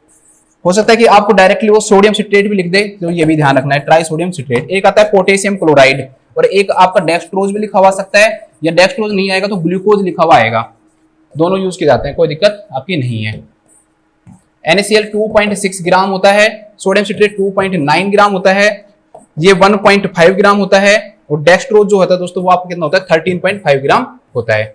हो सकता है कि आपको डायरेक्टली वो सोडियम सिट्रेट भी लिख दे, तो ये भी ध्यान रखना है, ट्राई सोडियम सिट्रेट। एक आता है पोटेशियम क्लोराइड, और एक आपका डेक्सट्रोज भी लिखा हुआ सकता है, या डेक्सट्रोज नहीं आएगा तो ग्लूकोज लिखा हुआ आएगा, दोनों यूज किए जाते हैं, कोई दिक्कत आपकी नहीं है। NaCl 2.6 ग्राम होता है, सोडियम सिट्रेट 2.9 ग्राम होता है, ये 1.5 ग्राम होता है, और डेक्सट्रोज जो होता है दोस्तों वो आपको कितना होता है, 13.5 ग्राम होता है।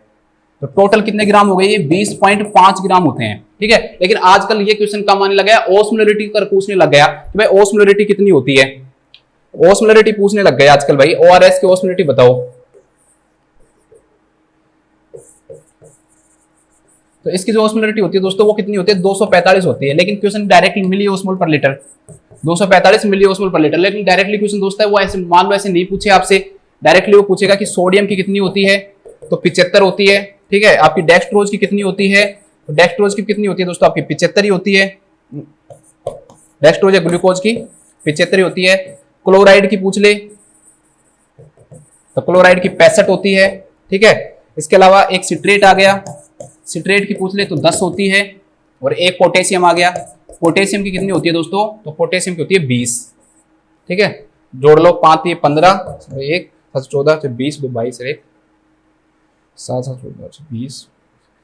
तो टोटल कितने ग्राम हो गए, ये 20.5 ग्राम होते हैं। ठीक है, लेकिन आजकल ये क्वेश्चन कम आने लगा है, ओस्मोलरिटी कर पूछने लग गया कि भाई ओस्मोलरिटी कितनी होती है, ओस्मोलरिटी पूछने लग गए आजकल भाई, ओआरएस की ओस्मोलरिटी बताओ। तो इसकी जो ओस्मोलरिटी होती है दोस्तों वो कितनी होती है, 245 होती है, लेकिन क्वेश्चन डायरेक्टली मिली ओस्मोल पर लीटर, 245 मिली ओस्मोल पर लीटर। लेकिन डायरेक्टली क्वेश्चन दोस्त है वो ऐसे मान लो ऐसे नहीं पूछे आपसे, डायरेक्टली वो पूछेगा कि सोडियम की कितनी होती है, तो 75 होती है। ठीक है, आपकी डेक्सट्रोज की कितनी होती है, तो डेक्सट्रोज की कितनी होती है दोस्तों, आपकी 75 ही होती है, डेक्सट्रोज या ग्लूकोज की 75 ही होती है। क्लोराइड की पूछ ले तो क्लोराइड की 65 होती है। ठीक है, इसके अलावा एक सिट्रेट आ गया, सिट्रेट की पूछ ले तो 10 होती है, और एक पोटेशियम आ गया, पोटेशियम की कितनी होती है दोस्तों, तो पोटेशियम की होती है 20। ठीक है, जोड़ लो 5 ये 15, 1 14 20 22 1 7 7 20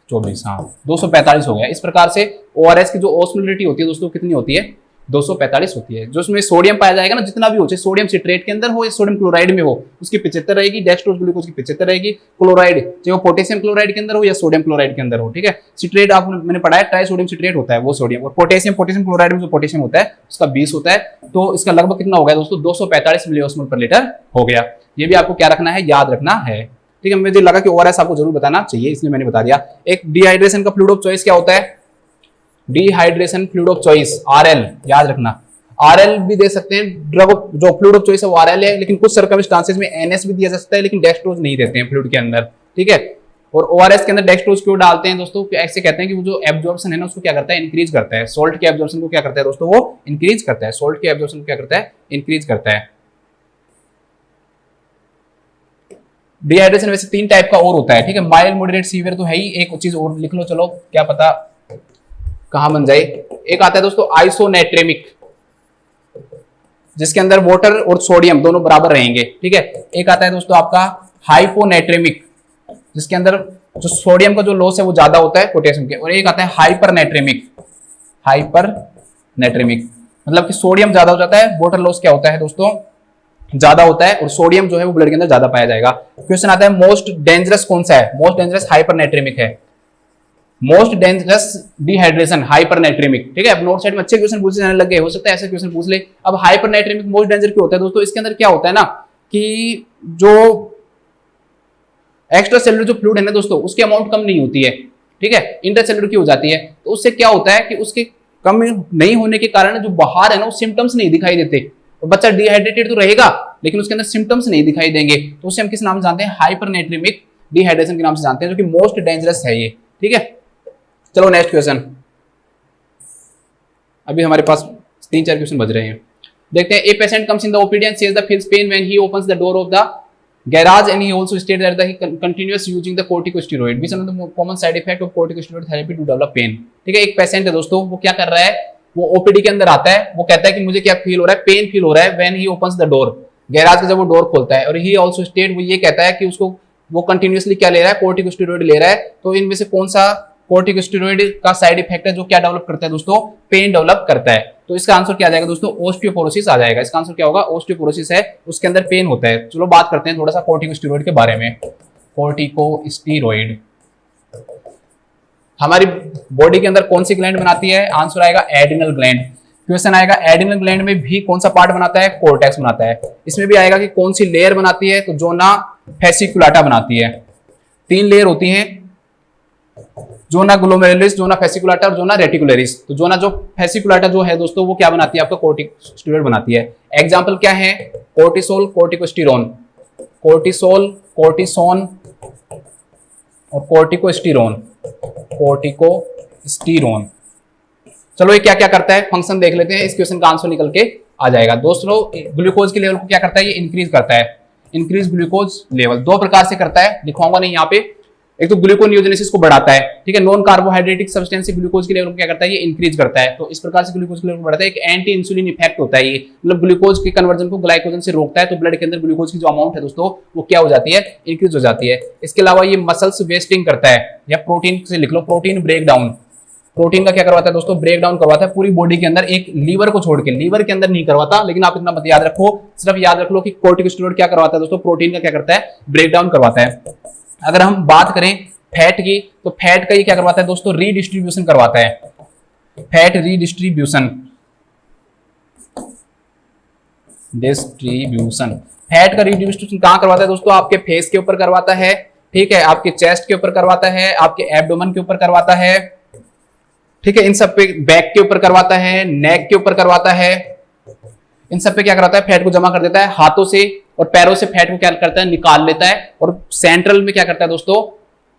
24, हाँ 245 हो गया। इस प्रकार से ORS की जो ऑस्मोलरिटी होती है दोस्तों कितनी होती है, 245 होती है। जो उसमें सोडियम पाया जाएगा ना, जितना भी हो, चाहे सोडियम सिट्रेट के अंदर हो या सोडियम क्लोराइड में हो, उसकी 75 रहेगी, डेक्सट्रोज ग्लूकोज की 75 रहेगी, क्लोराइड चाहे वो पोटेशियम क्लोराइड के अंदर हो या सोडियम क्लोराइड के अंदर हो, ठीक है। सिट्रेट आप मैंने पढ़ा है, ट्राई सोडियम सिट्रेट होता है वो सोडियम, और पोटेशियम क्लोराइड में जो पोटेशियम होता है उसका 20 होता है। तो इसका लगभग कितना हो गया दोस्तों, 245 मिलीऑस्मोल पर लीटर हो गया। ये भी आपको क्या रखना है, याद रखना है, ठीक है। मुझे लगा कि ORS आपको जरूर बताना चाहिए, इसलिए मैंने बता दिया। एक डिहाइड्रेशन का फ्लूइड ऑफ चॉइस क्या होता है, dehydration fluid of choice RL, याद रखना। RL भी दे सकते हैं, ड्रग जो फ्लूइड ऑफ चॉइस है वो RL है, लेकिन कुछ सर्कमस्टांसेस में NS भी दिया जा सकता है, लेकिन डेक्सट्रोज नहीं देते हैं फ्लूइड के अंदर, ठीक है। और ORS के अंदर डेक्सट्रोज क्यों डालते हैं दोस्तों, ऐसे कहते हैं कि वो जो एब्जॉर्प्शन है ना उसको क्या करता है, इंक्रीज करता है। सोल्ट के एब्जॉर्प्शन को क्या करता है दोस्तों, वो इंक्रीज करता है। सोल्ट के एब्जॉर्प्शन को क्या करता है, इंक्रीज करता है। डिहाइड्रेशन वैसे 3 टाइप का और होता है, ठीक है। माइल्ड, मॉडरेट, सीवियर तो है ही। एक चीज और लिख लो, चलो क्या पता कहां बन जाए। एक आता है दोस्तों आइसोनेट्रेमिक, जिसके अंदर वाटर और सोडियम दोनों बराबर रहेंगे, ठीक है। एक आता है दोस्तों आपका हाइपोनेट्रेमिक, जिसके अंदर जो सोडियम का जो लॉस है वो ज्यादा होता है पोटेशियम के। और एक आता है हाइपरनेट्रेमिक, हाइपरनेट्रेमिक मतलब कि सोडियम ज्यादा हो जाता है, वाटर लॉस क्या होता है दोस्तों, ज्यादा होता है, और सोडियम जो है वो ब्लड के अंदर ज्यादा पाया जाएगा। क्वेश्चन आता है मोस्ट डेंजरस कौन सा है, मोस्ट डेंजरस हाइपरनेट्रेमिक है। मोस्ट डेंजरस डिहाइड्रेशन हाइपरनेट्रेमिक, ठीक है। अब नोट साइड में अच्छे क्वेश्चन पूछे जाने लग गए, हो सकता है ऐसे क्वेश्चन पूछ ले। अब हाइपरनेट्रेमिक मोस्ट डेंजर क्यों होता है दोस्तों, इसके अंदर क्या होता है ना कि जो एक्स्ट्रा सेलुलर जो फ्लूइड है ना दोस्तों, उसकी अमाउंट कम नहीं होती है, ठीक है, इंटरसेलुलर की हो जाती है। तो उससे क्या होता है कि उसके कम नहीं होने के कारण जो बाहर है ना वो सिम्टम्स नहीं दिखाई देते, तो बच्चा डिहाइड्रेटेड तो रहेगा लेकिन उसके अंदर सिम्टम्स नहीं दिखाई देंगे, तो उसे हम किस नाम से जानते हैं, हाइपरनेट्रेमिक डिहाइड्रेशन के नाम से जानते हैं, जो कि मोस्ट डेंजरस है ये, ठीक है। चलो नेक्स्ट क्वेश्चन, अभी हमारे पास 3-4 क्वेश्चन बज रहे हैं, देखते हैं। A patient comes in the OPD and says the feels pain when he opens the door of the garage and he also state that he continuous using the corticosteroid which are the common side effect of corticosteroid therapy to develop pain, ठीक है। एक patient है दोस्तों, वो क्या कर रहा है, वो ओपीडी के अंदर आता है, वो कहता है कि मुझे क्या फील हो रहा है, पेन फील हो रहा है when he opens the door, garage का जब वो डोर खोलता है। और ही आल्सो स्टेट, वो ये कहता है कि उसको वो कंटिन्यूअसली क्या ले रहा है, कॉर्टिकोस्टेरॉइड ले रहा है। तो इनमें से कौन सा कॉर्टिकोस्टेरॉइड का साइड इफेक्ट है जो क्या डेवलप करता है दोस्तों, पेन डेवलप करता है। तो इसका आंसर क्या आ जाएगा दोस्तों, ऑस्टियोपोरोसिस आ जाएगा। इसका आंसर क्या होगा, ऑस्टियोपोरोसिस है, उसके अंदर पेन होता है। चलो बात करते हैं थोड़ा सा कॉर्टिकोस्टेरॉइड के बारे में। कॉर्टिकोस्टेरॉइड हमारी बॉडी के अंदर कौन सी ग्लैंड बनाती है, आंसर आएगा एड्रिनल ग्लैंड। क्वेश्चन आएगा एड्रिनल ग्लैंड में भी कौन सा पार्ट बनाता है, कोर्टेक्स बनाता है। इसमें भी आएगा कि कौन सी लेयर बनाती है, तो जोना फेसिकुलाटा बनाती है। 3 लेयर होती हैं, जोना ग्लोमेरुलस, जोना फेसिकुलाटा और जोना रेटिकुलरिस। तो जोना जो फेसिकुलाटा जो है दोस्तों वो क्या बनाती है, आपका कॉर्टिकोस्टेरॉइड बनाती है। एग्जांपल क्या है, कोर्टिसोल, कॉर्टिकोस्टेरोन, कोर्टिसोल, कोर्टिसोन और कॉर्टिकोस्टेरोन, कॉर्टिकोस्टेरोन। चलो ये क्या क्या करता है, फंक्शन देख लेते हैं, इस क्वेश्चन का आंसर निकल के आ जाएगा। दोस्तों ग्लूकोज के लेवल को क्या करता है, ये इंक्रीज करता है, इंक्रीज ग्लूकोज लेवल। 2 प्रकार से करता है, लिखवाऊंगा नहीं यहाँ पे। एक तो ग्लूकोनियोजेनेसिस को बढ़ाता है, ठीक है, नॉन कार्बोहाइड्रेटिक सब्सटेंस से ग्लूकोज के लेवल को क्या करता है, ये इंक्रीज करता है। तो इस प्रकार से ग्लूकोज के लेवल को बढ़ाता है। एक एंटी इंसुलिन इफेक्ट होता है ये, मतलब ग्लूकोज के कन्वर्जन को ग्लाइकोजन से रोकता है, तो ब्लड के अंदर ग्लूकोज की जो अमाउंट है दोस्तों वो क्या हो जाती है, इंक्रीज हो जाती है। इसके अलावा ये मसल्स वेस्टिंग करता है, या प्रोटीन से लिख लो, प्रोटीन ब्रेक डाउन। प्रोटीन का क्या करवाता है दोस्तों, ब्रेक डाउन करवाता है पूरी बॉडी के अंदर, एक लीवर को छोड़ के। लीवर के अंदर नहीं करवाता, लेकिन आप इतना मत याद रखो, सिर्फ याद रख लो कि कॉर्टिकोस्टेरॉइड क्या करवाता है दोस्तों, प्रोटीन का क्या करता है, ब्रेक डाउन करवाता है। अगर हम बात करें फैट की, तो फैट का ये क्या करवाता है दोस्तों, रीडिस्ट्रीब्यूशन करवाता है, फैट रीडिस्ट्रीब्यूशन, डिस्ट्रीब्यूशन। फैट का रीडिस्ट्रीब्यूशन कहां करवाता है दोस्तों, आपके फेस के ऊपर करवाता है, ठीक है, आपके चेस्ट के ऊपर करवाता है, आपके एब्डोमेन के ऊपर करवाता है, ठीक है, इन सब पे, बैक के ऊपर करवाता है, नेक के ऊपर करवाता है, इन सब पे क्या करवाता है, फैट को जमा कर देता है। हाथों से और पैरों से फैट को क्या करता है, निकाल लेता है, और सेंट्रल में क्या करता है दोस्तों,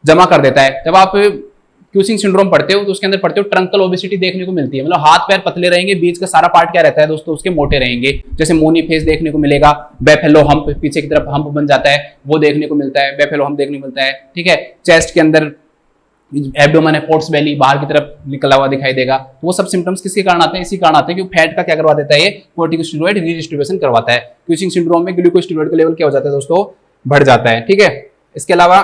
जमा कर देता है। जब आप क्यूसिंग सिंड्रोम पढ़ते हो तो उसके अंदर पढ़ते हो ट्रंकल ओबेसिटी देखने को मिलती है, मतलब हाथ पैर पतले रहेंगे, बीच का सारा पार्ट क्या रहता है दोस्तों, उसके मोटे रहेंगे। जैसे मोनी फेस देखने को मिलेगा, बेफेलो हम्प, पीछे की तरफ हम्प बन जाता है, वो देखने को मिलता है, बेफेलो हम्प देखने को मिलता है, ठीक है। चेस्ट के अंदर एब्डोमेन है, पोर्ट्स बेली बाहर की तरफ निकला हुआ दिखाई देगा। तो वो सब सिम्टम्स किसके कारण आते हैं, इसी कारण आते हैं कि फैट का क्या करवा देता है, ये कॉर्टिकोस्टेरॉइड रीडिस्ट्रीब्यूशन करवाता है। क्यूसिंग सिंड्रोम में ग्लूकोस्टेरॉइड का लेवल क्या हो जाता है दोस्तों, बढ़ जाता है, ठीक है। इसके अलावा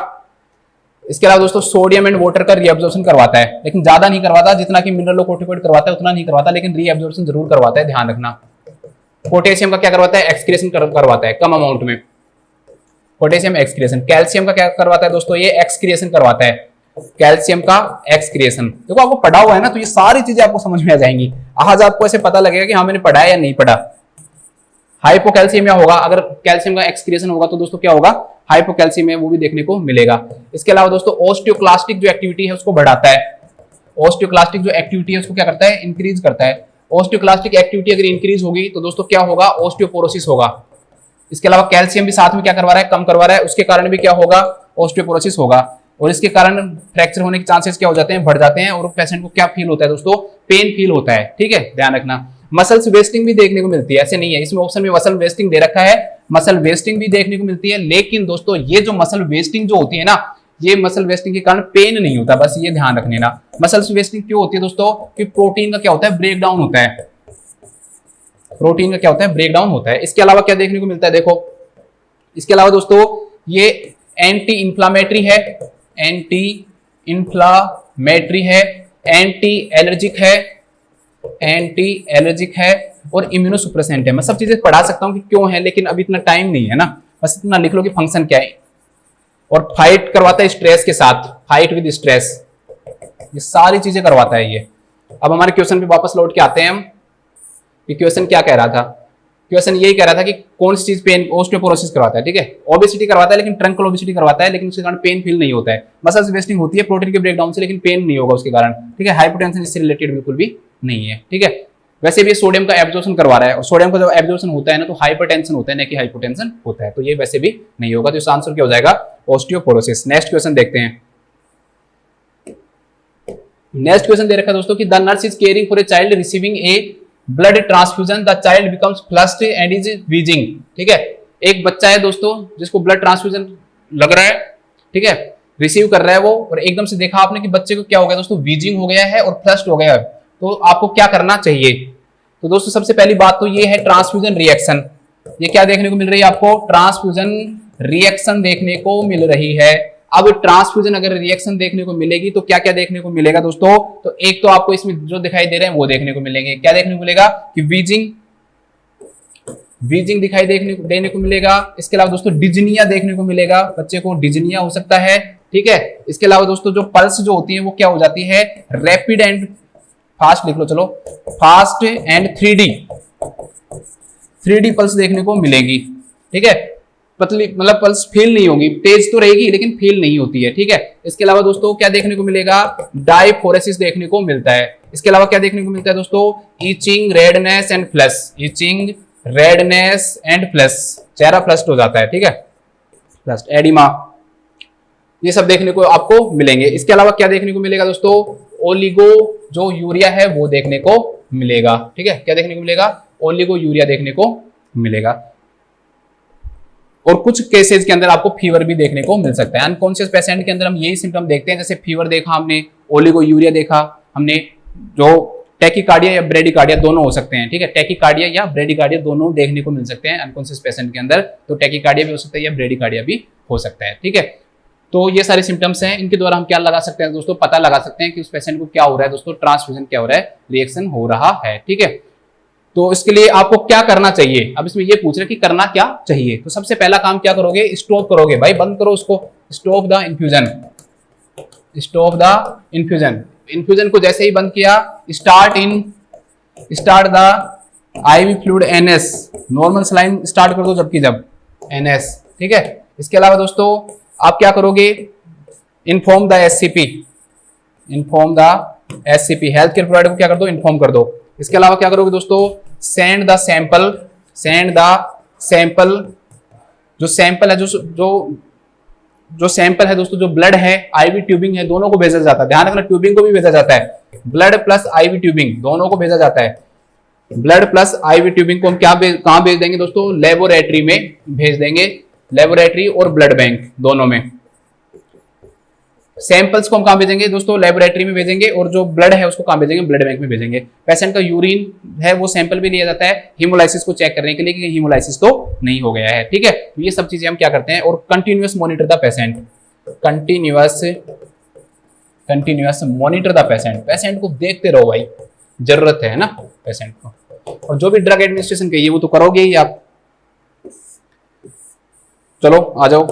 इसके अलावा दोस्तों सोडियम एंड वाटर का रीअब्जॉर्प्शन करवाता है, लेकिन ज्यादा नहीं करवाता, जितना कि मिनरल कोर्टिकोइड करवाता है उतना नहीं करवाता, लेकिन रीअब्जॉर्प्शन जरूर करवाता है, ध्यान रखना। पोटेशियम का क्या करवाता है, एक्सक्रीशन करवाता है कम अमाउंट में, पोटेशियम एक्सक्रीशन। कैल्शियम का क्या करवाता है दोस्तों, ये एक्सक्रीशन करवाता है, कैल्शियम का एक्सक्रीशन। देखो आपको पढ़ा हुआ है ना, तो ये सारी चीजें आपको समझ में आ जाएंगी। आज आपको ऐसे पता लगेगा कि हाँ मैंने पढ़ा है या नहीं पढ़ा। हाइपोकैल्सियमिया होगा, अगर कैल्शियम का एक्सक्रीशन होगा तो दोस्तों क्या होगा, हाइपोकैल्सियमिया वो भी देखने को मिलेगा। इसके अलावा दोस्तों ओस्टियोक्लास्टिक जो एक्टिविटी है उसको बढ़ाता है, ओस्टियोक्लास्टिक जो एक्टिविटी है उसको क्या करता है, इंक्रीज करता है। ओस्टियोक्लास्टिक एक्टिविटी अगर इंक्रीज होगी तो दोस्तों क्या होगा, ओस्टियोपोरोसिस होगा। इसके अलावा कैल्शियम भी साथ में क्या करवा रहा है, कम करवा रहा है, उसके कारण भी क्या होगा, ओस्टियोपोरोसिस होगा, और इसके कारण फ्रैक्चर होने के चांसेस क्या हो जाते हैं, बढ़ जाते हैं, और पेशेंट को क्या फील होता है दोस्तों, पेन फील होता है। ठीक है, ध्यान रखना। मसल्स वेस्टिंग भी देखने को मिलती है, ऐसे नहीं है, इसमें ऑप्शन में मसल वेस्टिंग दे रखा है, मसल वेस्टिंग भी देखने को मिलती है, लेकिन दोस्तों ये जो मसल वेस्टिंग जो होती है ना, ये मसल वेस्टिंग के कारण पेन नहीं होता, बस ये ध्यान रखने ना। मसल वेस्टिंग क्यों होती है दोस्तों, कि प्रोटीन का क्या होता है, ब्रेक डाउन होता है, प्रोटीन का क्या होता है, ब्रेक डाउन होता है। इसके अलावा क्या देखने को मिलता है, देखो इसके अलावा दोस्तों ये एंटी इंफ्लामेटरी है, एंटी इंफ्लामेटरी है, एंटी एलर्जिक है, एंटी एलर्जिक है, और इम्यूनोसुप्रेसेंट है। मैं सब चीजें पढ़ा सकता हूं कि क्यों है, लेकिन अभी इतना टाइम नहीं है ना, बस इतना लिख लो कि फंक्शन क्या है। और फाइट करवाता है स्ट्रेस के साथ, फाइट विद स्ट्रेस, ये सारी चीजें करवाता है ये। अब हमारे क्वेश्चन पे वापस लौट के आते हैं हम, कि क्वेश्चन क्या कह रहा था। क्वेश्चन यही कह रहा था कि कौन सी चीज पेन, ओस्टियोपोरोसिस करवाता है, ठीक है, ओबेसिटी करवाता है, लेकिन ट्रंकल ओबेसिटी करवाता है, लेकिन उसके कारण पेन फील नहीं होता है। मसल्स वेस्टिंग होती है प्रोटीन के ब्रेकडाउन से, लेकिन पेन नहीं होगा उसके कारण। ठीक है, हाइपोटेंशन इससे रिलेटेड बिल्कुल भी नहीं है। ठीक है, वैसे भी सोडियम का एब्जॉर्प्शन करवा रहा है, और सोडियम का जब एब्जॉर्प्शन होता है ना, तो हाइपरटेंशन होता है, ना कि हाइपोटेंशन होता है, तो ये वैसे भी नहीं होगा। तो इसका आंसर क्या हो जाएगा, ओस्टियोपोरोसिस। नेक्स्ट क्वेश्चन देखते हैं। नेक्स्ट क्वेश्चन दे रखा है दोस्तों कि the nurse is caring for a child receiving A blood transfusion, the child becomes flushed and is wheezing. ठीक है, एक बच्चा है दोस्तों जिसको ब्लड ट्रांसफ्यूजन लग रहा है, ठीक है, रिसीव कर रहा है वो, और एकदम से देखा आपने कि बच्चे को क्या हो गया दोस्तों, वीजिंग हो गया है और फ्लस्ड हो गया है, तो आपको क्या करना चाहिए। तो दोस्तों सबसे पहली बात तो ये है ट्रांसफ्यूजन रिएक्शन। ये क्या देखने को मिल रही है आपको, ट्रांसफ्यूजन रिएक्शन देखने को मिल रही है। अब ट्रांसफ्यूजन अगर रिएक्शन देखने को मिलेगी तो क्या क्या देखने को मिलेगा दोस्तों, तो एक तो आपको इसमें जो दिखाई दे रहे हैं वो देखने को मिलेंगे। क्या देखने को मिलेगा कि वीजिंग दिखाई देने को मिलेगा। इसके अलावा दोस्तों डिजनिया देखने को मिलेगा, बच्चे को डिजनिया हो सकता है। ठीक है, इसके अलावा दोस्तों जो पल्स जो होती है वो क्या हो जाती है, रैपिड एंड फास्ट, लिख लो चलो, फास्ट एंड 3D पल्स देखने को मिलेगी। ठीक है, पतली मतलब पल्स फील नहीं होगी, तेज तो रहेगी लेकिन फील नहीं होती है। ठीक है, इसके अलावा दोस्तों क्या देखने को मिलेगा, डायफोरेसिस देखने को मिलता है। इसके अलावा क्या देखने को मिलता है दोस्तों, itching, redness and flush, itching, redness and flush, चेहरा फ्लश्ड हो जाता है। ठीक है, फ्लश्ड, एडिमा, ये सब देखने को आपको मिलेंगे। इसके अलावा क्या देखने को मिलेगा दोस्तों, ओलिगो जो यूरिया है वो देखने को मिलेगा। ठीक है, क्या देखने को मिलेगा, ओलिगो यूरिया देखने को मिलेगा। और कुछ केसेस के अंदर आपको फीवर भी देखने को मिल सकता है। अनकॉन्शियस पेशेंट के अंदर हम यही सिम्टम देखते हैं, जैसे फीवर देखा हमने, ओलिगो यूरिया देखा हमने, जो टैकीकार्डिया या ब्रेडिकार्डिया दोनों हो सकते हैं। ठीक है, टैकीकार्डिया या ब्रेडिकार्डिया दोनों देखने को मिल सकते हैं अनकॉन्शियस पेशेंट के अंदर, तो टैकीकार्डिया भी हो सकता है या ब्रेडिकार्डिया भी हो सकता है। ठीक है, तो ये सारे सिम्टम्स हैं, इनके द्वारा हम क्या लगा सकते हैं दोस्तों, पता लगा सकते हैं कि उस पेशेंट को क्या हो रहा है दोस्तों, ट्रांसफ्यूजन क्या हो रहा है, रिएक्शन हो रहा है। ठीक है, तो इसके लिए आपको क्या करना चाहिए, अब इसमें ये पूछ रहे कि करना क्या चाहिए। तो सबसे पहला काम क्या करोगे, स्टॉप करोगे, भाई बंद करो उसको, stop the infusion, stop the infusion. Infusion को जैसे ही बंद किया, start the IV fluid NS, normal saline start कर दो जबकि जब एनएस। ठीक है, इसके अलावा दोस्तों आप क्या करोगे, inform the SCP, inform the SCP, health care provider को क्या कर दो, इन्फॉर्म कर दो। इसके अलावा क्या करोगे दोस्तों, send the sample, send the sample, जो सैंपल है जो सैंपल है दोस्तों, जो ब्लड है, आईवी ट्यूबिंग है, दोनों को भेजा जाता है। ध्यान रखना, ट्यूबिंग को भी भेजा जाता है, ब्लड प्लस आईवी ट्यूबिंग दोनों को भेजा जाता है। ब्लड प्लस आईवी ट्यूबिंग को हम कहां भेज देंगे दोस्तों, लेबोरेटरी में भेज देंगे, लेबोरेटरी और ब्लड बैंक दोनों में। सैंपल्स को हम कहां भेजेंगे दोस्तों, लेबोरेटरी में भेजेंगे, और जो ब्लड है उसको कहां भेजेंगे, ब्लड बैंक में भेजेंगे। पेशेंट का यूरिन है वो सैंपल भी लिया जाता है हीमोलाइसिस को चेक करने के लिए कि हीमोलाइसिस तो नहीं हो गया है। ठीक है, तो ये सब चीजें हम क्या करते हैं, और continuous monitor the patient, continuous monitor the patient, patient को देखते रहो भाई, जरूरत है ना पेशेंट को। और जो भी ड्रग एडमिनिस्ट्रेशन कहिए वो तो करोगे ही आप। चलो आ जाओ,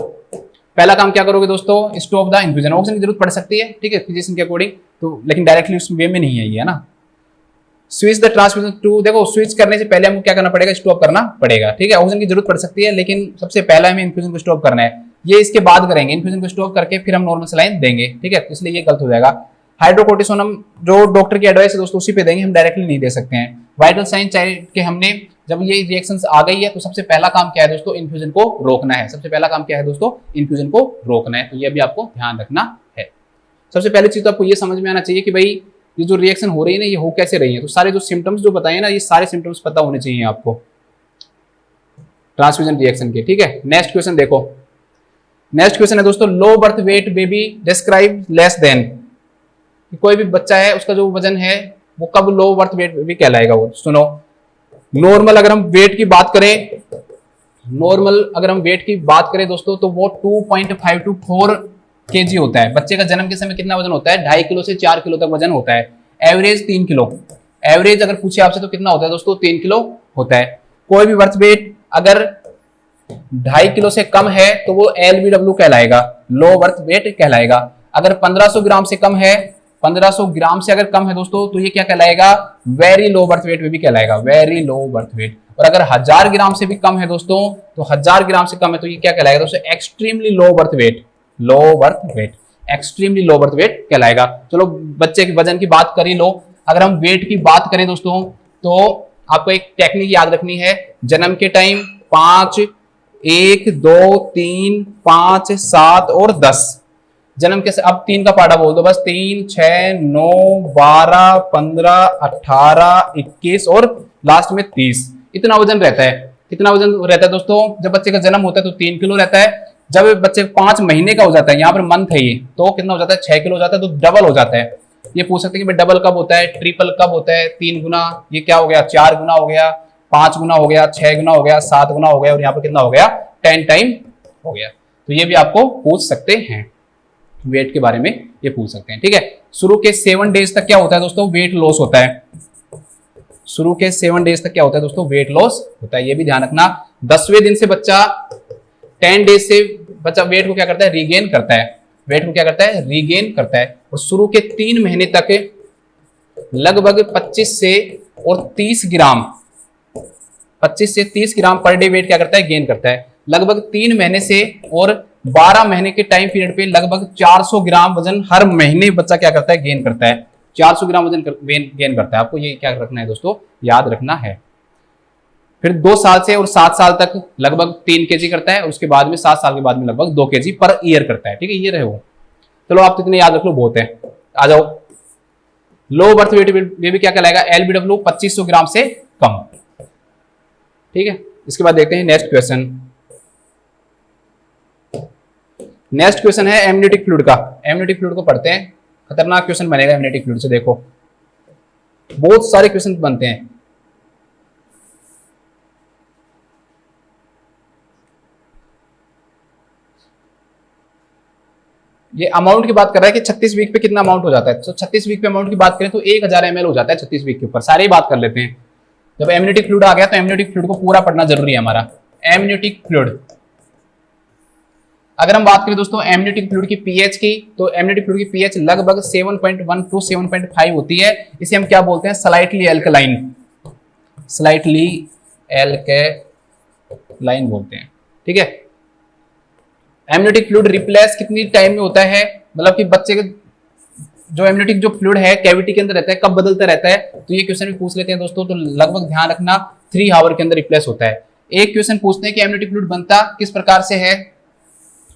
पहला काम क्या करोगे दोस्तों, स्टॉप द इन्फ्यूजन। ऑक्सीजन की जरूरत पड़ सकती है, ठीक है, फिजिशियन के अकॉर्डिंग, तो लेकिन डायरेक्टली उस वे में नहीं है ये ना। स्विच द ट्रांसमिशन टू, देखो स्विच करने से पहले हमको क्या करना पड़ेगा, स्टॉप करना पड़ेगा, ठीक है। ऑक्सीजन की जरूरत पड़ सकती है लेकिन सबसे पहला हमें इन्फ्यूजन को स्टॉप करना है, ये इसके बाद करेंगे। इन्फ्यूजन को स्टॉप करके फिर हम नॉर्मल सलाइन देंगे, ठीक है, इसलिए ये गलत हो जाएगा। हाइड्रोकोर्टिसोन हम जो डॉक्टर की एडवाइस है दोस्तों उसी पे देंगे, हम डायरेक्टली नहीं दे सकते हैं। वाइटल साइन चाहे कि हमने जब ये रिएक्शंस आ गई है तो सबसे पहला काम क्या है दोस्तों, इन्फ्यूजन को रोकना है। सबसे पहला काम क्या है दोस्तों, इन्फ्यूजन को रोकना है, तो ये भी आपको ध्यान रखना है। सबसे पहली चीज तो आपको ये समझ में आना चाहिए कि भाई ये जो रिएक्शन हो रही है ना ये हो कैसे रही है। तो सारे जो सिम्टम्स जो बताए ना, ये सारे सिम्टम्स पता होने चाहिए आपको ट्रांसफ्यूजन रिएक्शन के, ठीक है। नेक्स्ट क्वेश्चन देखो, नेक्स्ट क्वेश्चन है दोस्तों, low birth weight baby describe less than. कोई भी बच्चा है उसका जो वजन है वो कब लो बर्थ वेट बेबी कहलाएगा। वो सुनो, नॉर्मल अगर हम वेट की बात करें, नॉर्मल अगर हम वेट की बात करें दोस्तों तो वो 2.5 to 4 kg होता है। बच्चे का जन्म के समय कितना वजन होता है, 2.5 किलो से 4 किलो तक वजन होता है। एवरेज 3 किलो, एवरेज अगर पूछे आपसे तो कितना होता है दोस्तों, 3 किलो होता है। कोई भी बर्थ वेट अगर 2.5 किलो से कम है तो वो LBW कहलाएगा, लो बर्थ वेट कहलाएगा। अगर 1500 ग्राम से कम है, 1500 ग्राम से अगर कम है दोस्तों तो ये क्या कहलाएगा, वेरी लो बर्थ वेट भी कहलाएगा, वेरी लो बर्थ वेट। और अगर 1000 ग्राम से भी कम है दोस्तों, तो 1000 ग्राम से कम है तो ये क्या कहलाएगा दोस्तों, extremely low birth weight, low birth weight, extremely low birth weight कहलाएगा। चलो बच्चे के वजन की बात कर ही लो, अगर हम वेट की बात करें दोस्तों तो आपको एक टेक्निक याद रखनी है। जन्म के टाइम 5, 1, 2, 3, 5, 7 और 10, जन्म के अब 3 का पार्टा बोल दो बस, 3, 6, 9, 12, 15, 18, 21 और लास्ट में 30, इतना वजन रहता है। कितना वजन रहता है दोस्तों, जब बच्चे का जन्म होता है तो 3 किलो रहता है। जब बच्चे 5 महीने का हो जाता है, यहाँ पर मंथ है ये, तो कितना हो जाता है, 6 किलो हो जाता है, तो डबल हो जाता है। ये पूछ सकते हैं कि डबल कब होता है, ट्रिपल कब होता है, 3 गुना, ये क्या हो गया, 4 गुना हो गया, 5 गुना हो गया, 6 गुना हो गया, 7 गुना हो गया, और यहाँ पर कितना हो गया, 10 टाइम हो गया। तो ये भी आपको पूछ सकते हैं, वेट के बारे में ये पूछ सकते हैं, ठीक है। शुरू के 7 डेज तक क्या होता है दोस्तों, वेट लॉस होता है। शुरू के 7 डेज तक क्या होता है दोस्तों, वेट लॉस होता है, ये भी ध्यान रखना। 10वें दिन से बच्चा 10 डेज से बच्चा वेट को क्या करता है, रीगेन करता है, वेट को क्या करता है, रीगेन करता है। और शुरू के 3 महीने तक लगभग 25 से और 30 ग्राम, 25 से 30 ग्राम पर डे वेट क्या करता है, गेन करता है। लगभग 3 महीने से और 12 महीने के टाइम पीरियड पे लगभग 400 ग्राम वजन हर महीने बच्चा क्या करता है, गेन करता है। 400 ग्राम वजन गेन करता है। आपको ये क्या रखना है दोस्तों, याद रखना है। फिर 2 साल से और 7 साल तक लगभग 3 kg करता है, और उसके बाद में 7 साल के बाद में लगभग 2 kg पर ईयर करता है, ठीक है, ये रहे वो। चलो आप इतने याद रख लो, बहुत है। आ जाओ, लो बर्थ वेट बेबी क्या कहलाएगा, LBW 2500 ग्राम से कम, ठीक है। इसके बाद देखते हैं नेक्स्ट क्वेश्चन। नेक्स्ट क्वेश्चन है एमनियोटिक फ्लूइड का। एमनियोटिक फ्लूइड को पढ़ते हैं, खतरनाक क्वेश्चन बनेगा एमनियोटिक फ्लूइड से। देखो बहुत सारे क्वेश्चन बनते हैं। ये अमाउंट की बात कर रहा है कि 36 वीक पे कितना अमाउंट हो जाता है। तो 36 वीक पे अमाउंट की बात करें तो 1000 ml हो जाता है 36 वीक के ऊपर। सारे ही बात कर लेते हैं। जब एमनियोटिक फ्लूइड आ गया तो एमनियोटिक फ्लूइड को पूरा पढ़ना जरूरी है हमारा। एमनियोटिक फ्लूइड, अगर हम बात करें दोस्तों एमनियोटिक फ्लूइड की पीएच की, तो एमनियोटिक फ्लूइड की पीएच लगभग 7.1 to 7.5 होती है। इसे हम क्या बोलते हैं, स्लाइटली एल्कलाइन, स्लाइटली एल्कलाइन बोलते हैं, ठीक है। एमनियोटिक फ्लूइड रिप्लेस कितनी टाइम में होता है, मतलब कि बच्चे के जो एमनियोटिक जो फ्लूइड है कैविटी के अंदर रहता है, कब बदलता रहता है, तो ये क्वेश्चन भी पूछ लेते हैं दोस्तों। तो लगभग ध्यान रखना 3 आवर के अंदर रिप्लेस होता है। एक क्वेश्चन पूछते हैं कि एमनियोटिक फ्लूइड बनता किस प्रकार से है,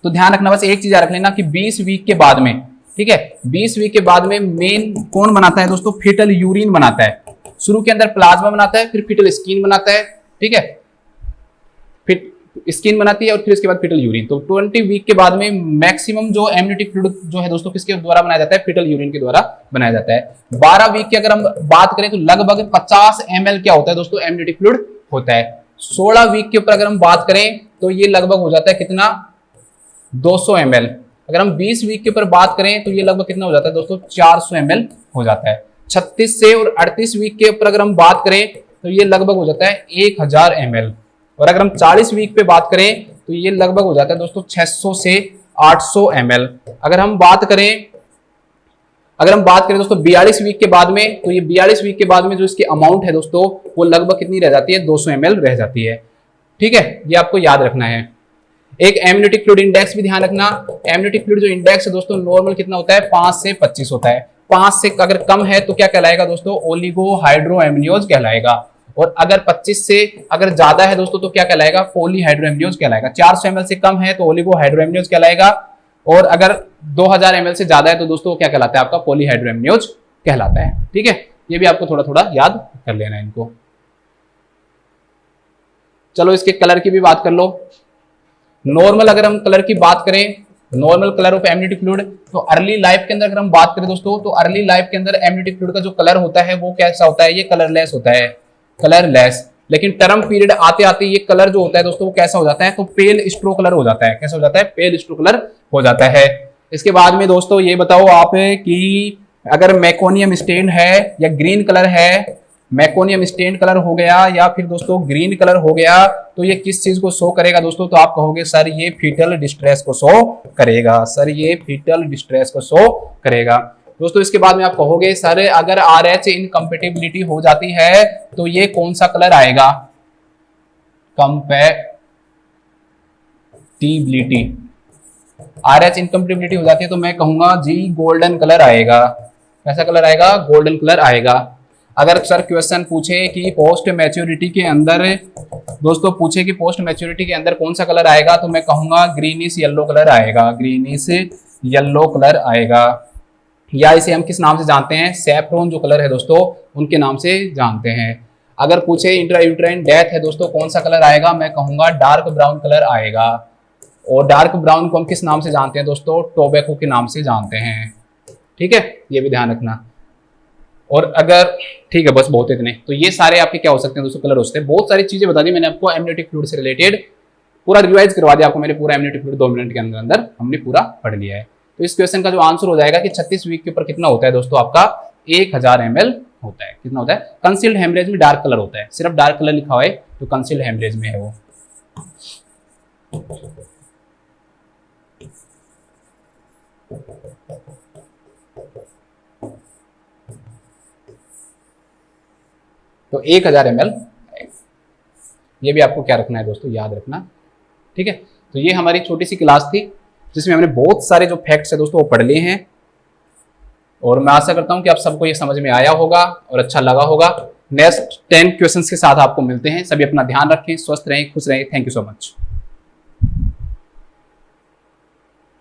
तो ध्यान रखना बस एक चीज याद रख लेना कि 20 वीक के बाद में, ठीक है, 20 वीक के बाद में मेन कौन बनाता है दोस्तों, फीटल यूरिन बनाता है। शुरू के अंदर प्लाज्मा बनाता है, फिर फीटल स्किन बनाता है, ठीक है, फिर स्किन बनाती है और फिर इसके बाद फीटल यूरिन। तो 20 वीक के बाद में मैक्सिमम जो एमनियोटिक फ्लूइड जो है दोस्तों किसके द्वारा बनाया जाता है, फीटल यूरिन के द्वारा बनाया जाता है। 12 वीक की अगर हम बात करें तो लगभग 50 ml क्या होता है दोस्तों, एमनियोटिक फ्लूइड होता है। 16 वीक के ऊपर अगर हम बात करें तो ये लगभग हो जाता है कितना, 200 ml। अगर हम 20 वीक के ऊपर बात करें तो ये लगभग कितना हो जाता है दोस्तों, 400 ml हो जाता है। 36 से और 38 वीक के ऊपर अगर हम बात करें तो ये लगभग हो जाता है 1000 ml। और अगर हम 40 वीक पे बात करें तो ये लगभग हो जाता है दोस्तों 600 से 800 ml। अगर हम बात करें दोस्तों 42 वीक के बाद में, तो ये 42 वीक के बाद में जो इसकी अमाउंट है दोस्तों वो लगभग कितनी रह जाती है, 200 ml रह जाती है। ठीक है, ये आपको याद रखना है। एक एमनियोटिक फ्लूइड इंडेक्स भी ध्यान रखना। एमनियोटिक फ्लूइड जो इंडेक्स है दोस्तों नॉर्मल कितना होता है, 5 से 25 होता है। 5 से अगर कम है तो क्या कहलाएगा दोस्तों, ओलिगो हाइड्रोएमनियोज कहलाएगा। और अगर 25 से अगर ज्यादा है दोस्तों तो क्या कहलाएगा, पॉलीहाइड्रोएमनियोज कहलाएगा। 400 ml से कम है तो ओलिगो हाइड्रोएमनियोज कहलाएगा। और अगर 2000 ml से ज्यादा है तो दोस्तों क्या कहलाता है, आपका पॉलीहाइड्रोएमनियोज कहलाता है। ठीक है, ये भी आपको थोड़ा थोड़ा याद कर लेना है इनको। चलो इसके कलर की भी बात कर लो। नॉर्मल अगर हम कलर की बात करें, normal colour of amniotic fluid, तो अर्ली लाइफ के अंदर अगर हम बात करें दोस्तों, तो अर्ली लाइफ के अंदर एमनियोटिक फ्लूइड का जो कलर होता है वो कैसा होता है, ये कलरलेस होता है, कलरलेस। लेकिन टर्म पीरियड आते आते ये कलर जो होता है दोस्तों वो कैसा हो जाता है, तो पेल स्ट्रो कलर हो जाता है। कैसा हो जाता है, पेल स्ट्रो कलर हो जाता है। इसके बाद में दोस्तों ये बताओ आप कि अगर मैकोनियम स्टेन है या ग्रीन कलर है, मैकोनियम स्टेन कलर हो गया या फिर दोस्तों ग्रीन कलर हो गया, तो ये किस चीज को शो करेगा दोस्तों, तो आप कहोगे सर ये फीटल डिस्ट्रेस को शो करेगा, सर ये फीटल डिस्ट्रेस को शो करेगा। दोस्तों इसके बाद में आप कहोगे सर अगर RH इनकम्पेटिबिलिटी हो जाती है तो ये कौन सा कलर आएगा, कंपैटिबिलिटी। RH इनकम्पेटिबिलिटी हो जाती है तो मैं कहूंगा जी गोल्डन कलर आएगा। कैसा कलर आएगा, गोल्डन कलर आएगा। अगर सर क्वेश्चन पूछे कि पोस्ट मैच्योरिटी के अंदर दोस्तों पूछे कि पोस्ट मैच्योरिटी के अंदर कौन सा कलर आएगा, तो मैं कहूंगा ग्रीनिश येलो कलर आएगा, ग्रीनिश येलो कलर आएगा। या इसे हम किस नाम से जानते हैं, सैफ्रॉन जो कलर है दोस्तों उनके नाम से जानते हैं। अगर पूछे इंट्रायूट्राइन डेथ है दोस्तों कौन सा कलर आएगा, मैं कहूंगा डार्क ब्राउन कलर आएगा। और डार्क ब्राउन को हम किस नाम से जानते हैं दोस्तों, टोबैको के नाम से जानते हैं। ठीक है, ये भी ध्यान रखना। और अगर ठीक है बस बहुत इतने, तो ये सारे आपके क्या हो सकते हैं दोस्तों, कलर हो सकते हैं। बहुत सारी चीजें बता दी मैंने आपको एमनियोटिक फ्लूइड से रिलेटेड, पूरा रिवाइज करवा दिया आपको मैंने। पूरा एमनियोटिक फ्लूइड 2 मिनट के अंदर अंदर हमने पूरा पढ़ लिया है। तो इस क्वेश्चन का जो आंसर हो जाएगा कि 36 वीक के ऊपर कितना होता है दोस्तों, आपका 1000 ml होता है। कितना होता है, कंसील्ड हेमरेज में डार्क कलर होता है, सिर्फ डार्क कलर लिखा हुआ है तो कंसील्ड हेमरेज में है वो। तो 1000 ml, ये भी आपको क्या रखना है दोस्तों, याद रखना। ठीक है, तो ये हमारी छोटी सी क्लास थी जिसमें हमने बहुत सारे जो फैक्ट्स है दोस्तों वो पढ़ लिए हैं। और मैं आशा करता हूं कि आप सबको ये समझ में आया होगा और अच्छा लगा होगा। नेक्स्ट 10 क्वेश्चंस के साथ आपको मिलते हैं। सभी अपना ध्यान रखें, स्वस्थ रहें, खुश रहें। Thank you so much.